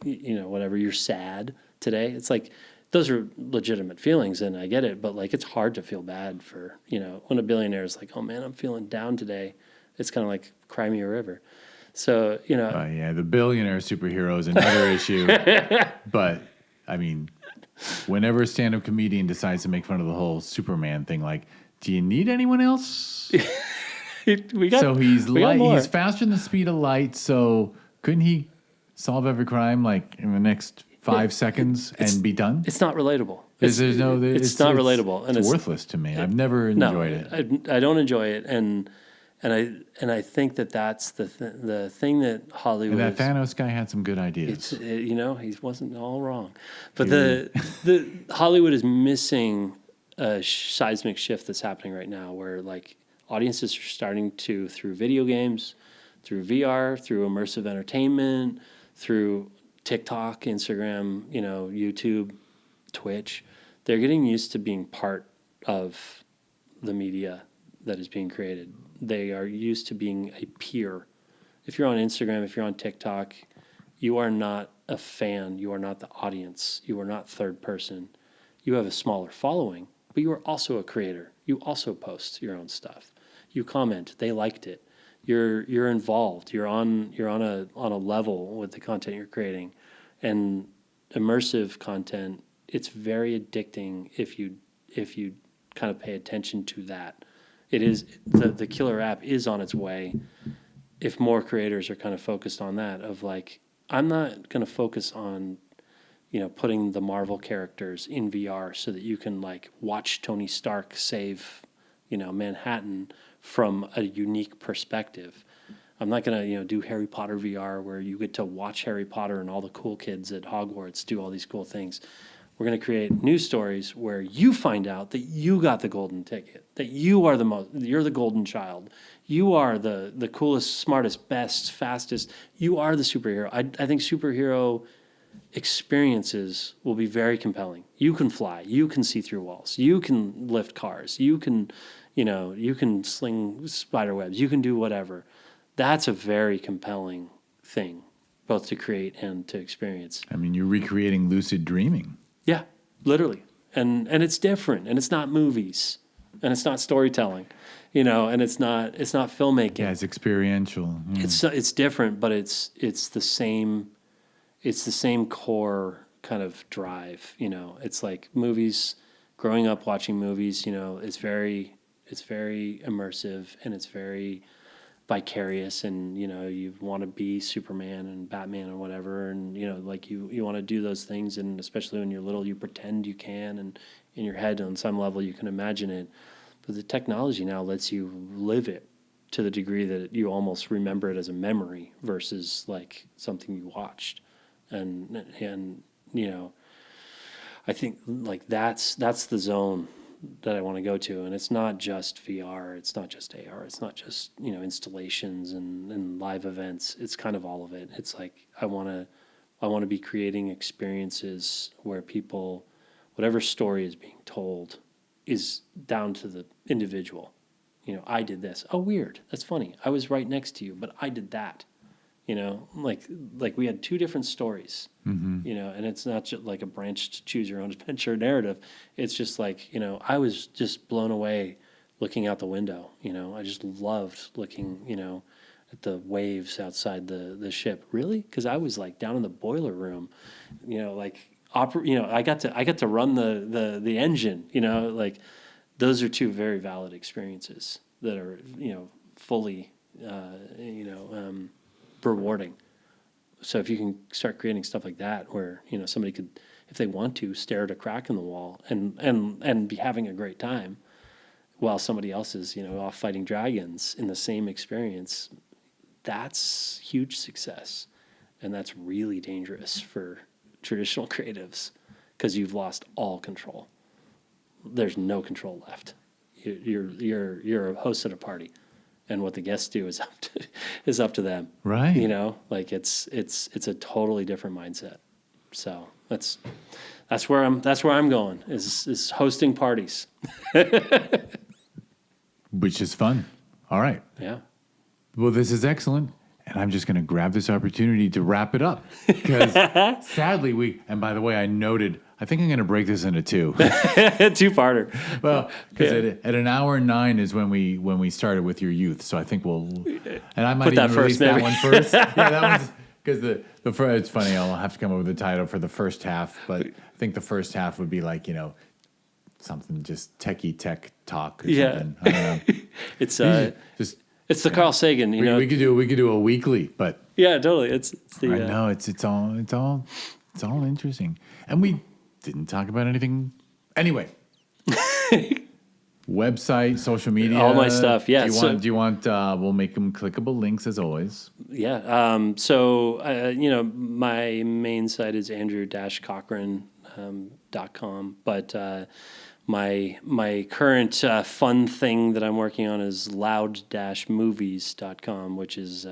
whatever, you're sad today. It's like, those are legitimate feelings and I get it, but like, it's hard to feel bad for, when a billionaire is like, oh man, I'm feeling down today. It's kind of like cry me a river. So, the billionaire superhero is another issue. But I mean, whenever a stand-up comedian decides to make fun of the whole Superman thing, like, do you need anyone else? He's faster than the speed of light. So couldn't he solve every crime like in the next 5 seconds and be done? It's not relatable. It's not relatable, and it's worthless to me. I've never enjoyed it. I don't enjoy it, and I think that's the thing that Hollywood. And that Thanos guy had some good ideas. He wasn't all wrong, but the Hollywood is missing a seismic shift that's happening right now, where like audiences are starting to, through video games, through VR, through immersive entertainment, through TikTok, Instagram, YouTube, Twitch, they're getting used to being part of the media that is being created. They are used to being a peer. If you're on Instagram, if you're on TikTok, you are not a fan. You are not the audience. You are not third person. You have a smaller following, but you are also a creator. You also post your own stuff. You comment. They liked it. You're involved. You're on a level with the content you're creating, and immersive content. It's very addicting if you kind of pay attention to that. It is the killer app is on its way. If more creators are kind of focused on that, of like, I'm not going to focus on, putting the Marvel characters in VR so that you can like watch Tony Stark save, Manhattan from a unique perspective. I'm not going to, do Harry Potter VR where you get to watch Harry Potter and all the cool kids at Hogwarts do all these cool things. We're going to create news stories where you find out that you got the golden ticket, that you are you're the golden child. You are the coolest, smartest, best, fastest. You are the superhero. I think superhero experiences will be very compelling. You can fly. You can see through walls. You can lift cars. You can, you can sling spider webs. You can do whatever. That's a very compelling thing, both to create and to experience. I mean, you're recreating lucid dreaming. Yeah, literally. And it's different, and it's not movies, and it's not storytelling, and it's not filmmaking. Yeah, it's experiential. Yeah. It's different, but it's the same core kind of drive, It's like movies, growing up watching movies, it's very immersive, and it's very vicarious, and you want to be Superman and Batman and whatever, and like you want to do those things, and especially when you're little, you pretend you can, and in your head on some level you can imagine it, but the technology now lets you live it to the degree that you almost remember it as a memory versus like something you watched, and I think like that's the zone that I want to go to, and it's not just VR, it's not just AR, it's not just installations and live events. It's kind of all of it. It's like I want to be creating experiences where people, whatever story is being told, is down to the individual. I did this. Oh, weird. That's funny. I was right next to you, but I did that. Like we had two different stories, and it's not just like a branched choose your own adventure narrative. It's just like, I was just blown away looking out the window. I just loved looking, at the waves outside the ship. Really? Because I was like down in the boiler room, I got to run the engine, like those are two very valid experiences that are, fully, rewarding. So if you can start creating stuff like that, where somebody could, if they want to, stare at a crack in the wall and be having a great time, while somebody else is off fighting dragons in the same experience, that's huge success, and that's really dangerous for traditional creatives because you've lost all control. There's no control left. You're a host at a party, and what the guests do is up to them. Right. It's a totally different mindset. So that's where I'm going is hosting parties. Which is fun. All right. Yeah. Well, this is excellent. And I'm just going to grab this opportunity to wrap it up. Because sadly, and by the way, I think I'm going to break this into two. Two-parter. Well, because at an hour and 9 is when we started with your youth. So I think and I might Put that even release first, maybe. that one first. Yeah, that one's, because the first, it's funny, I'll have to come up with a title for the first half. But I think the first half would be like, something just techie tech talk or something. I don't know. It's just it's the Carl Sagan, we could do a weekly, but Yeah, totally. It's the I know it's all interesting, and we didn't talk about anything anyway. Website, social media, all my stuff. Yeah. Do you want? We'll make them clickable links as always. Yeah. My main site is andrew-cochrane.com, but my current fun thing that I'm working on is loud-movies.com, which is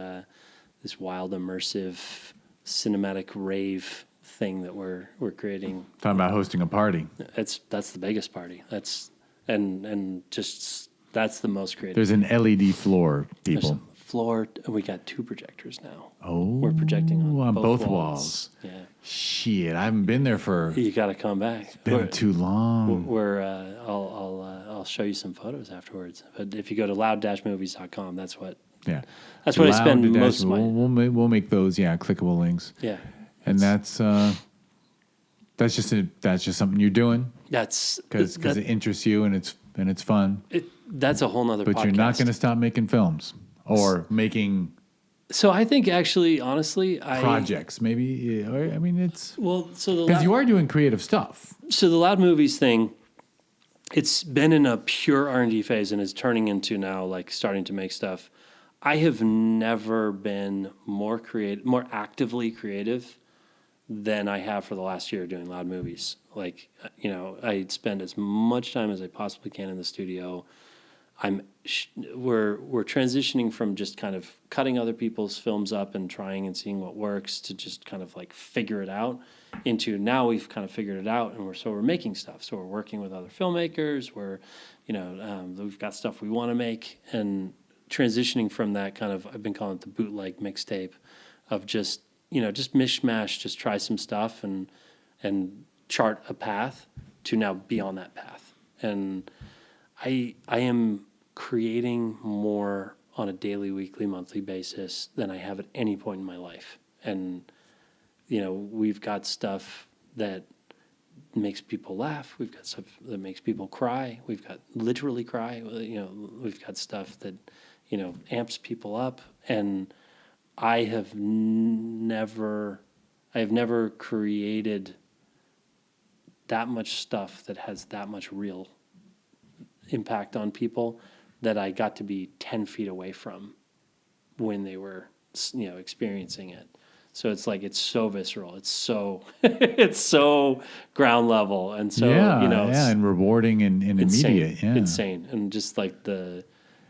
this wild, immersive, cinematic rave thing that we're creating. Talking about hosting a party. That's the biggest party. That's the most creative. There's an LED floor, people. Floor. We got 2 projectors now. Oh, we're projecting on both walls. Yeah. Shit, I haven't been there for. You got to come back. It's been too long. I'll show you some photos afterwards. But if you go to loud-movies.com, that's what. Yeah. That's what I spend most of my. We'll make those clickable links. Yeah. And that's just something you're doing. That's because it interests you and it's fun. That's a whole nother. But podcast. You're not going to stop making films or making. So I think actually, honestly, projects maybe. I mean, it's because you are doing creative stuff. So the Loud Movies thing, it's been in a pure R&D phase and is turning into now like starting to make stuff. I have never been more actively creative than I have for the last year doing Loud Movies. Like, I spend as much time as I possibly can in the studio. We're transitioning from just kind of cutting other people's films up and trying and seeing what works to just kind of like figure it out into now we've kind of figured it out and we're making stuff. So we're working with other filmmakers. We've got stuff we want to make and transitioning from that kind of, I've been calling it the bootleg mixtape of just mishmash, just try some stuff and chart a path to now be on that path. And I am creating more on a daily, weekly, monthly basis than I have at any point in my life. And, we've got stuff that makes people laugh. We've got stuff that makes people cry. We've got literally cry. We've got stuff that, amps people up. And I have never created that much stuff that has that much real impact on people that I got to be 10 feet away from when they were, experiencing it. So it's like, it's so visceral. It's so, it's so ground level. And so, and rewarding and insane, immediate. Yeah. Insane. And just like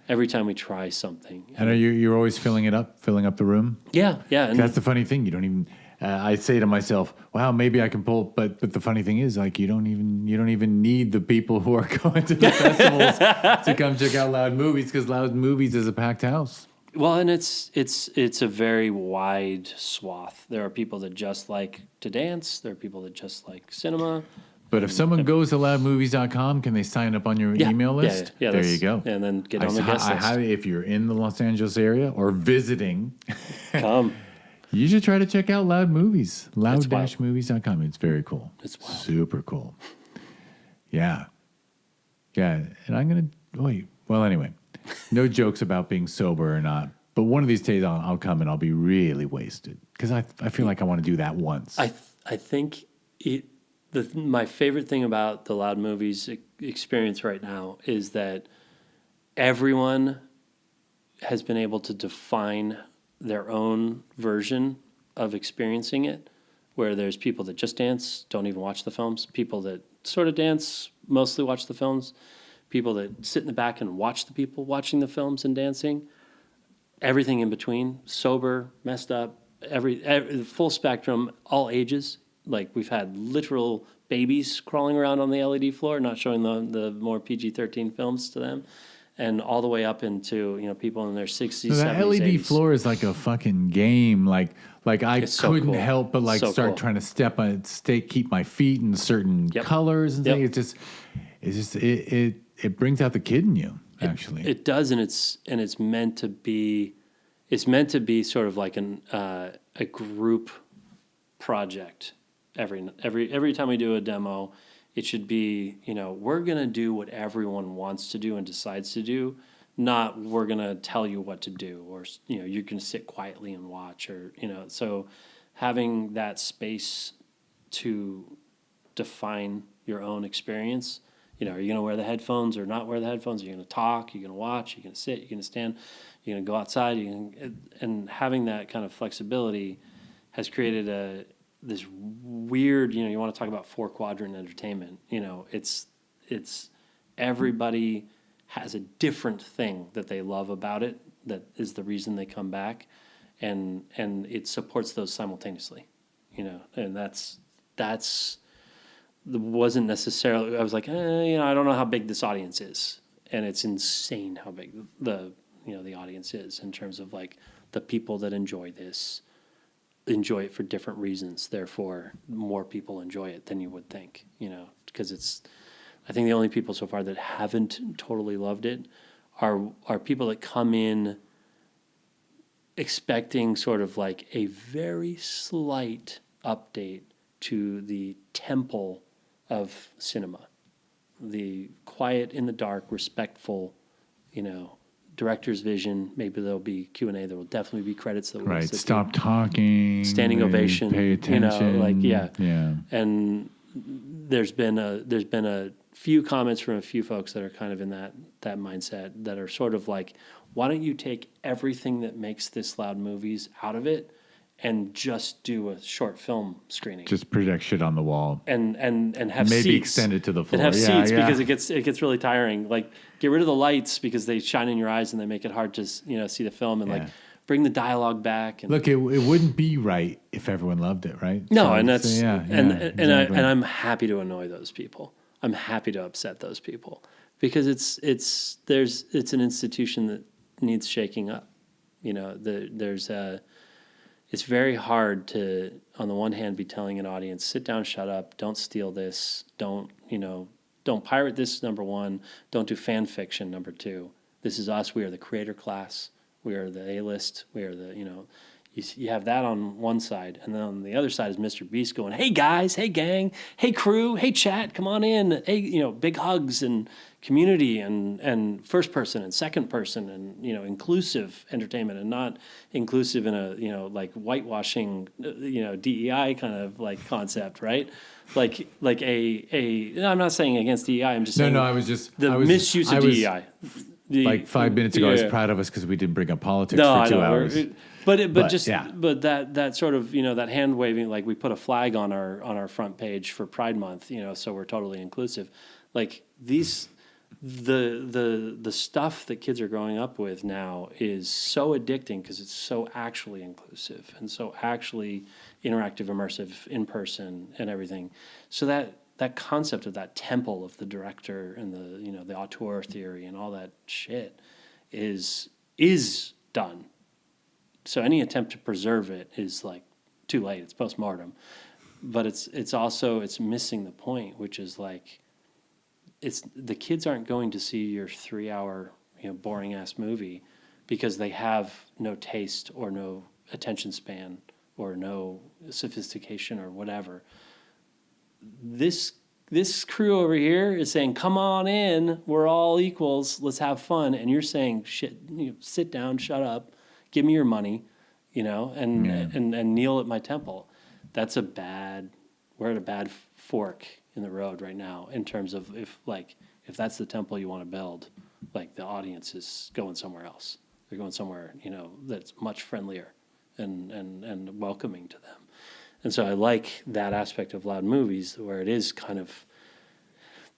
every time we try something. And you're always filling up the room? Yeah. Yeah. And that's the funny thing. You don't even, I say to myself, wow, maybe I can pull, but the funny thing is like, you don't even need the people who are going to the festivals to come check out Loud Movies because Loud Movies is a packed house. Well, and it's a very wide swath. There are people that just like to dance. There are people that just like cinema. But if someone goes to loudmovies.com, can they sign up on your email list? Yeah, there you go. And then get on the guest list. If you're in the Los Angeles area or visiting, come. You should try to check out Loud Movies. Loud-movies.com. It's very cool. It's wild. Super cool. Yeah. Yeah, and I'm gonna wait. Well, anyway, no jokes about being sober or not. But one of these days, I'll come and I'll be really wasted because I feel like I want to do that once. I think my favorite thing about the Loud Movies experience right now is that everyone has been able to define their own version of experiencing it, where there's people that just dance, don't even watch the films, people that sort of dance, mostly watch the films, people that sit in the back and watch the people watching the films and dancing, everything in between, sober, messed up, every full spectrum, all ages. Like we've had literal babies crawling around on the LED floor, not showing the more PG-13 films to them, and all the way up into people in their 60s, So 70s, that LED 80s. floor is like a fucking game. Like I It's so couldn't cool. help but So start cool. trying to keep my feet in certain Yep. colors and Yep. things. It brings out the kid in you. Actually, It does, and it's meant to be. It's meant to be sort of like a group project. Every time we do a demo, it should be we're gonna do what everyone wants to do and decides to do, not we're gonna tell you what to do, or you're gonna sit quietly and watch, or so having that space to define your own experience. Are you going to wear the headphones or not wear the headphones? Are you going to talk? Are you going to watch? Are you going to sit? Are you going to stand? You're going to go outside. And having that kind of flexibility has created this weird. You want to talk about 4-quadrant entertainment. It's everybody has a different thing that they love about it. That is the reason they come back, and it supports those simultaneously. And that's wasn't necessarily. I was like, I don't know how big this audience is, and it's insane how big the audience is in terms of like the people that enjoy this enjoy it for different reasons. Therefore, more people enjoy it than you would think. Because it's. I think the only people so far that haven't totally loved it are people that come in expecting sort of like a very slight update to the temple of cinema, the quiet in the dark, respectful, director's vision. Maybe there'll be Q&A. There will definitely be credits that will stop talking, standing ovation, pay attention, yeah. Yeah. And there's been a few comments from a few folks that are kind of in that mindset that are sort of like, why don't you take everything that makes this Loud Movies out of it and just do a short film screening? Just project shit on the wall and have maybe seats. extend it to the floor. And have Yeah, seats yeah. because it gets really tiring. Like get rid of the lights because they shine in your eyes and they make it hard to see the film, and Yeah. like bring the dialogue back. And Look, it wouldn't be right if everyone loved it, right? no, So and that's exactly. and I'm happy to annoy those people. I'm happy to upset those people because it's an institution that needs shaking up. It's very hard to, on the one hand, be telling an audience, sit down, shut up, don't steal this, don't pirate this, number one, don't do fan fiction, number two. This is us, we are the creator class, we are the A-list, we are the, you have that on one side, and then on the other side is Mr. Beast going, hey guys, hey gang, hey crew, hey chat, come on in, hey, big hugs and community and first person and second person and inclusive entertainment, and not inclusive in a like whitewashing DEI kind of like concept, right? Like no, I'm not saying against DEI. I'm just saying misuse of DEI. Like 5 minutes ago, I was proud of us because we didn't bring up politics No, for 2 I know. hours. But that sort of that hand waving, like we put a flag on our front page for Pride Month, so we're totally inclusive. Like the stuff that kids are growing up with now is so addicting because it's so actually inclusive and so actually interactive, immersive, in person, and everything. So that concept of that temple of the director and the auteur theory and all that shit is done. So any attempt to preserve it is like too late. It's postmortem, but it's also missing the point, which is like the kids aren't going to see your 3-hour boring ass movie because they have no taste or no attention span or no sophistication or whatever. This this crew over here is saying, come on in, we're all equals, let's have fun. And you're saying, shit, sit down, shut up, give me your money, and kneel at my temple. We're at a bad fork in the road right now in terms of if that's the temple you want to build, like the audience is going somewhere else. They're going somewhere, that's much friendlier and welcoming to them. And so I like that aspect of Loud Movies where it is kind of,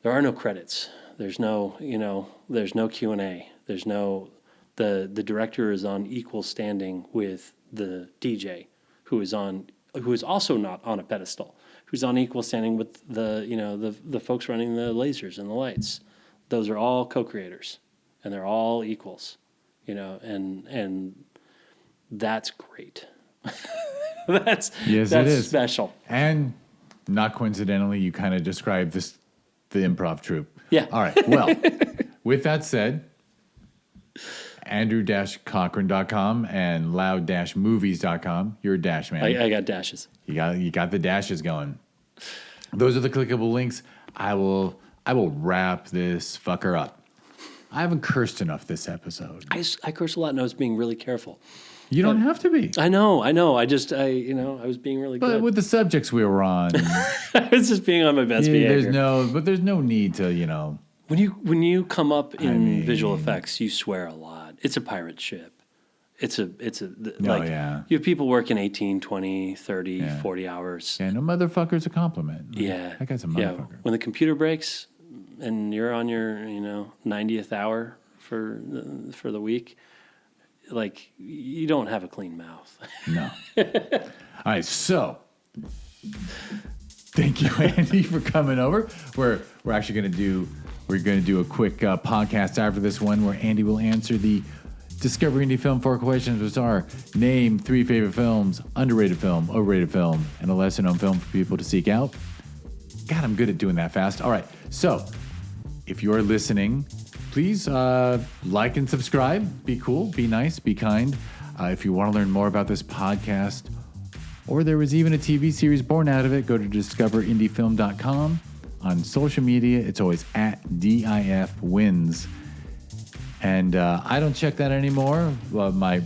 there are no credits. There's no, there's no Q&A. There's no, the director is on equal standing with the DJ who is also not on a pedestal, who's on equal standing with the folks running the lasers and the lights. Those are all co-creators and they're all equals, and that's great. That's it is special. And not coincidentally, you kind of described the improv troupe. Yeah. All right. Well, with that said, Andrew-Cochrane.com and loud-movies.com. You're a dash man. I got dashes. You got the dashes going. Those are the clickable links. I will wrap this fucker up. I haven't cursed enough this episode. I curse a lot and I was being really careful. You don't have to be. I know. I was being really good. But with the subjects we were on, I was just being on my best behavior. There's no need to, When you come up in visual effects, you swear a lot. It's a pirate ship. You have people working 18, 20, 30, 40 hours. Yeah, no motherfucker's a compliment. Yeah. That guy's a motherfucker. Yeah. When the computer breaks and you're on your, 90th hour for the week, you don't have a clean mouth. No. All right, so thank you, Andy, for coming over. We're actually going to do a quick podcast after this one where Andy will answer the Discover Indie Film 4 questions, which are name 3 favorite films, underrated film, overrated film, and a lesser-known film for people to seek out. God, I'm good at doing that fast. All right, so if you're listening, please like and subscribe. Be cool, be nice, be kind. If you want to learn more about this podcast, or there was even a TV series born out of it, go to discoverindiefilm.com. On social media, it's always at DIFwins. And I don't check that anymore. My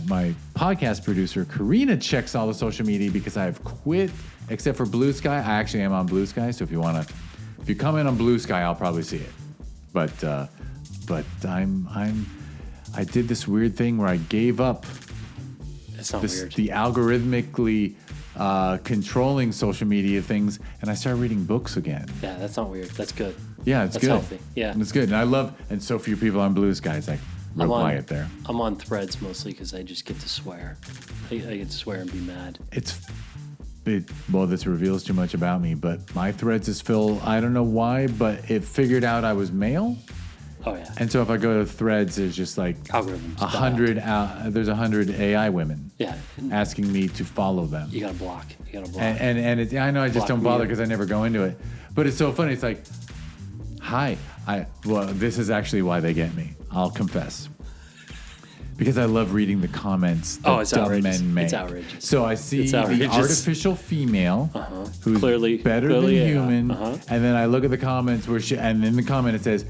podcast producer, Karina, checks all the social media because I've quit, except for Blue Sky. I actually am on Blue Sky, so if you come in on Blue Sky, I'll probably see it. But I did this weird thing where I gave up the algorithmically controlling social media things, and I started reading books again. Yeah, that's not weird. That's good. Yeah, it's good. Healthy. Yeah, and it's good. And so few people on Blue Sky, it's like real quiet there. I'm on Threads mostly because I just get to swear. I get to swear and be mad. This reveals too much about me, but my Threads is full. I don't know why, but it figured out I was male. Oh yeah. And so if I go to Threads, there's just like algorithms. 100. There's 100 AI women. Yeah. Asking me to follow them. You gotta block. And I know I just don't bother because I never go into it. But it's so funny. It's like, hi. This is actually why they get me. I'll confess. Because I love reading the comments that it's dumb outrageous. men make. It's outrageous. So I see the artificial female who's better than human, and then I look at the comments and in the comment it says,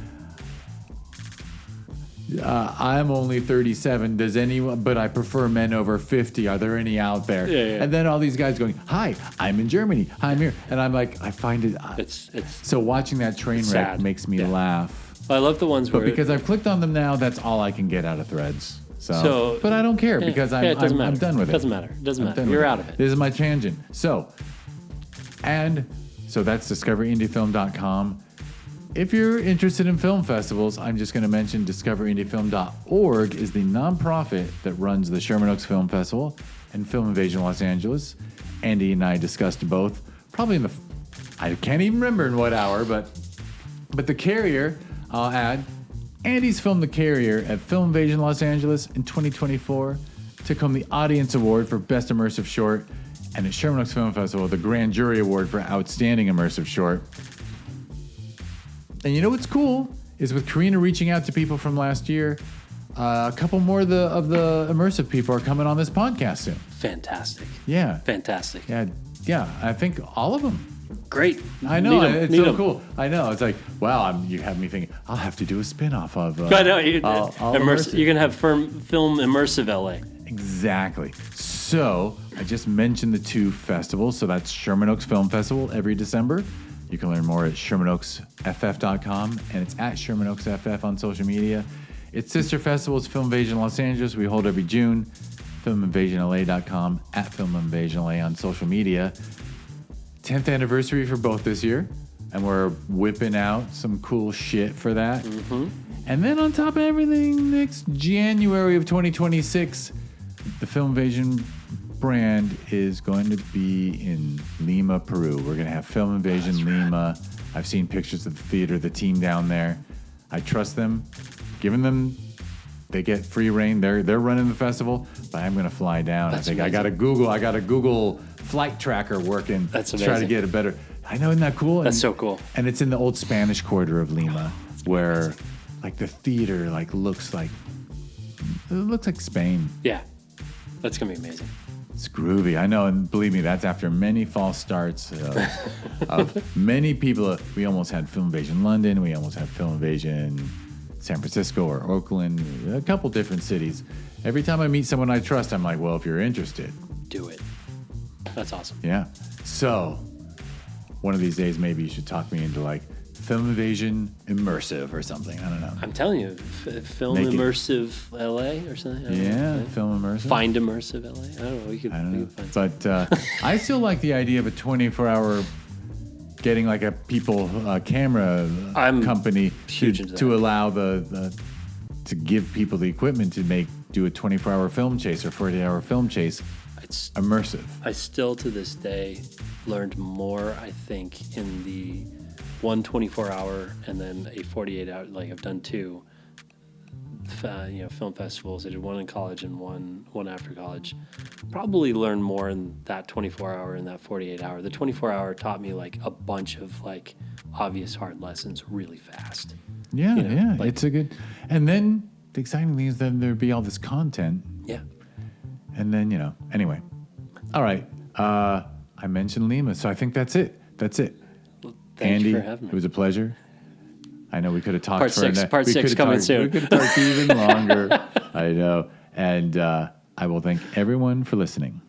I'm only 37. Does anyone? But I prefer men over 50. Are there any out there? Yeah. And then all these guys going, "Hi, I'm in Germany. Hi, I'm here." And I'm like, I find it. It's so watching that train wreck sad. makes me laugh. I love the ones but because I've clicked on them now, that's all I can get out of Threads. So but I don't care because I'm done with it. Doesn't matter. Doesn't matter. You're out of it. This is my tangent. So that's discoverindiefilm.com. If you're interested in film festivals, I'm just going to mention discoverindiefilm.org is the nonprofit that runs the Sherman Oaks Film Festival and Film Invasion Los Angeles. Andy and I discussed both, probably I can't even remember in what hour, but The Carrier, I'll add, Andy's filmed The Carrier at Film Invasion Los Angeles in 2024, took home the Audience Award for Best Immersive Short, and at Sherman Oaks Film Festival, the Grand Jury Award for Outstanding Immersive Short. And you know what's cool is with Karina reaching out to people from last year, a couple more of the immersive people are coming on this podcast soon. Fantastic. Yeah. Fantastic. Yeah. I think all of them. Great. I know. Need 'em, It's need so 'em. cool. I know. It's like, wow, you have me thinking, I'll have to do a spin-off of I know. I'll Immersive. You're going to have film Immersive LA. Exactly. So I just mentioned the 2 festivals. So that's Sherman Oaks Film Festival every December. You can learn more at ShermanOaksFF.com, and it's at Sherman Oaks FF on social media. Its sister festival is Film Invasion Los Angeles. We hold every June. FilmInvasionLA.com, at FilmInvasionLA on social media. 10th anniversary for both this year, and we're whipping out some cool shit for that. Mm-hmm. And then on top of everything, next January of 2026, the Film Invasion brand is going to be in Lima, Peru. We're going to have Film Invasion Lima. I've seen pictures of the theater, the team down there. I trust them. Giving them, they get free reign. They're running the festival, but I'm going to fly down. That's I think amazing. I got a Google flight tracker working That's to try to amazing. get a better. I know, isn't that cool? That's so cool. And it's in the old Spanish quarter of Lima, where like the theater looks like Spain. Yeah. That's going to be amazing. It's groovy. I know, and believe me, that's after many false starts of many people. We almost had Film Invasion London. We almost had Film Invasion San Francisco or Oakland, a couple different cities. Every time I meet someone I trust, I'm like, well, if you're interested, Do it. That's awesome. yeah. So one of these days, maybe you should talk me into like Film Invasion Immersive or something. I don't know. I'm telling you, Film Make it. Immersive LA or something. I don't Yeah, know. Film Immersive. Find Immersive LA. I don't know. We could find something. But I still like the idea of a 24-hour getting like a camera I'm company huge into to that. allow the to give people the equipment to do a 24-hour film chase or 40-hour film chase It's, immersive. I still to this day learned more, I think, in the 124-hour and then a 48-hour. Like I've done 2, film festivals. I did one in college and one after college. Probably learned more in that 24-hour and that 48-hour. The 24-hour taught me like a bunch of like obvious hard lessons really fast. Yeah, You know, yeah, like- it's a good. And then the exciting thing is then there'd be all this content, Yeah. and then anyway. All right, I mentioned Lima, so I think that's it. That's it. Well, thank Andy, you for having me. it was a pleasure. I know we could have talked Part for six- a part we six could have coming talked- soon. We could have talked even longer. I know. And I will thank everyone for listening.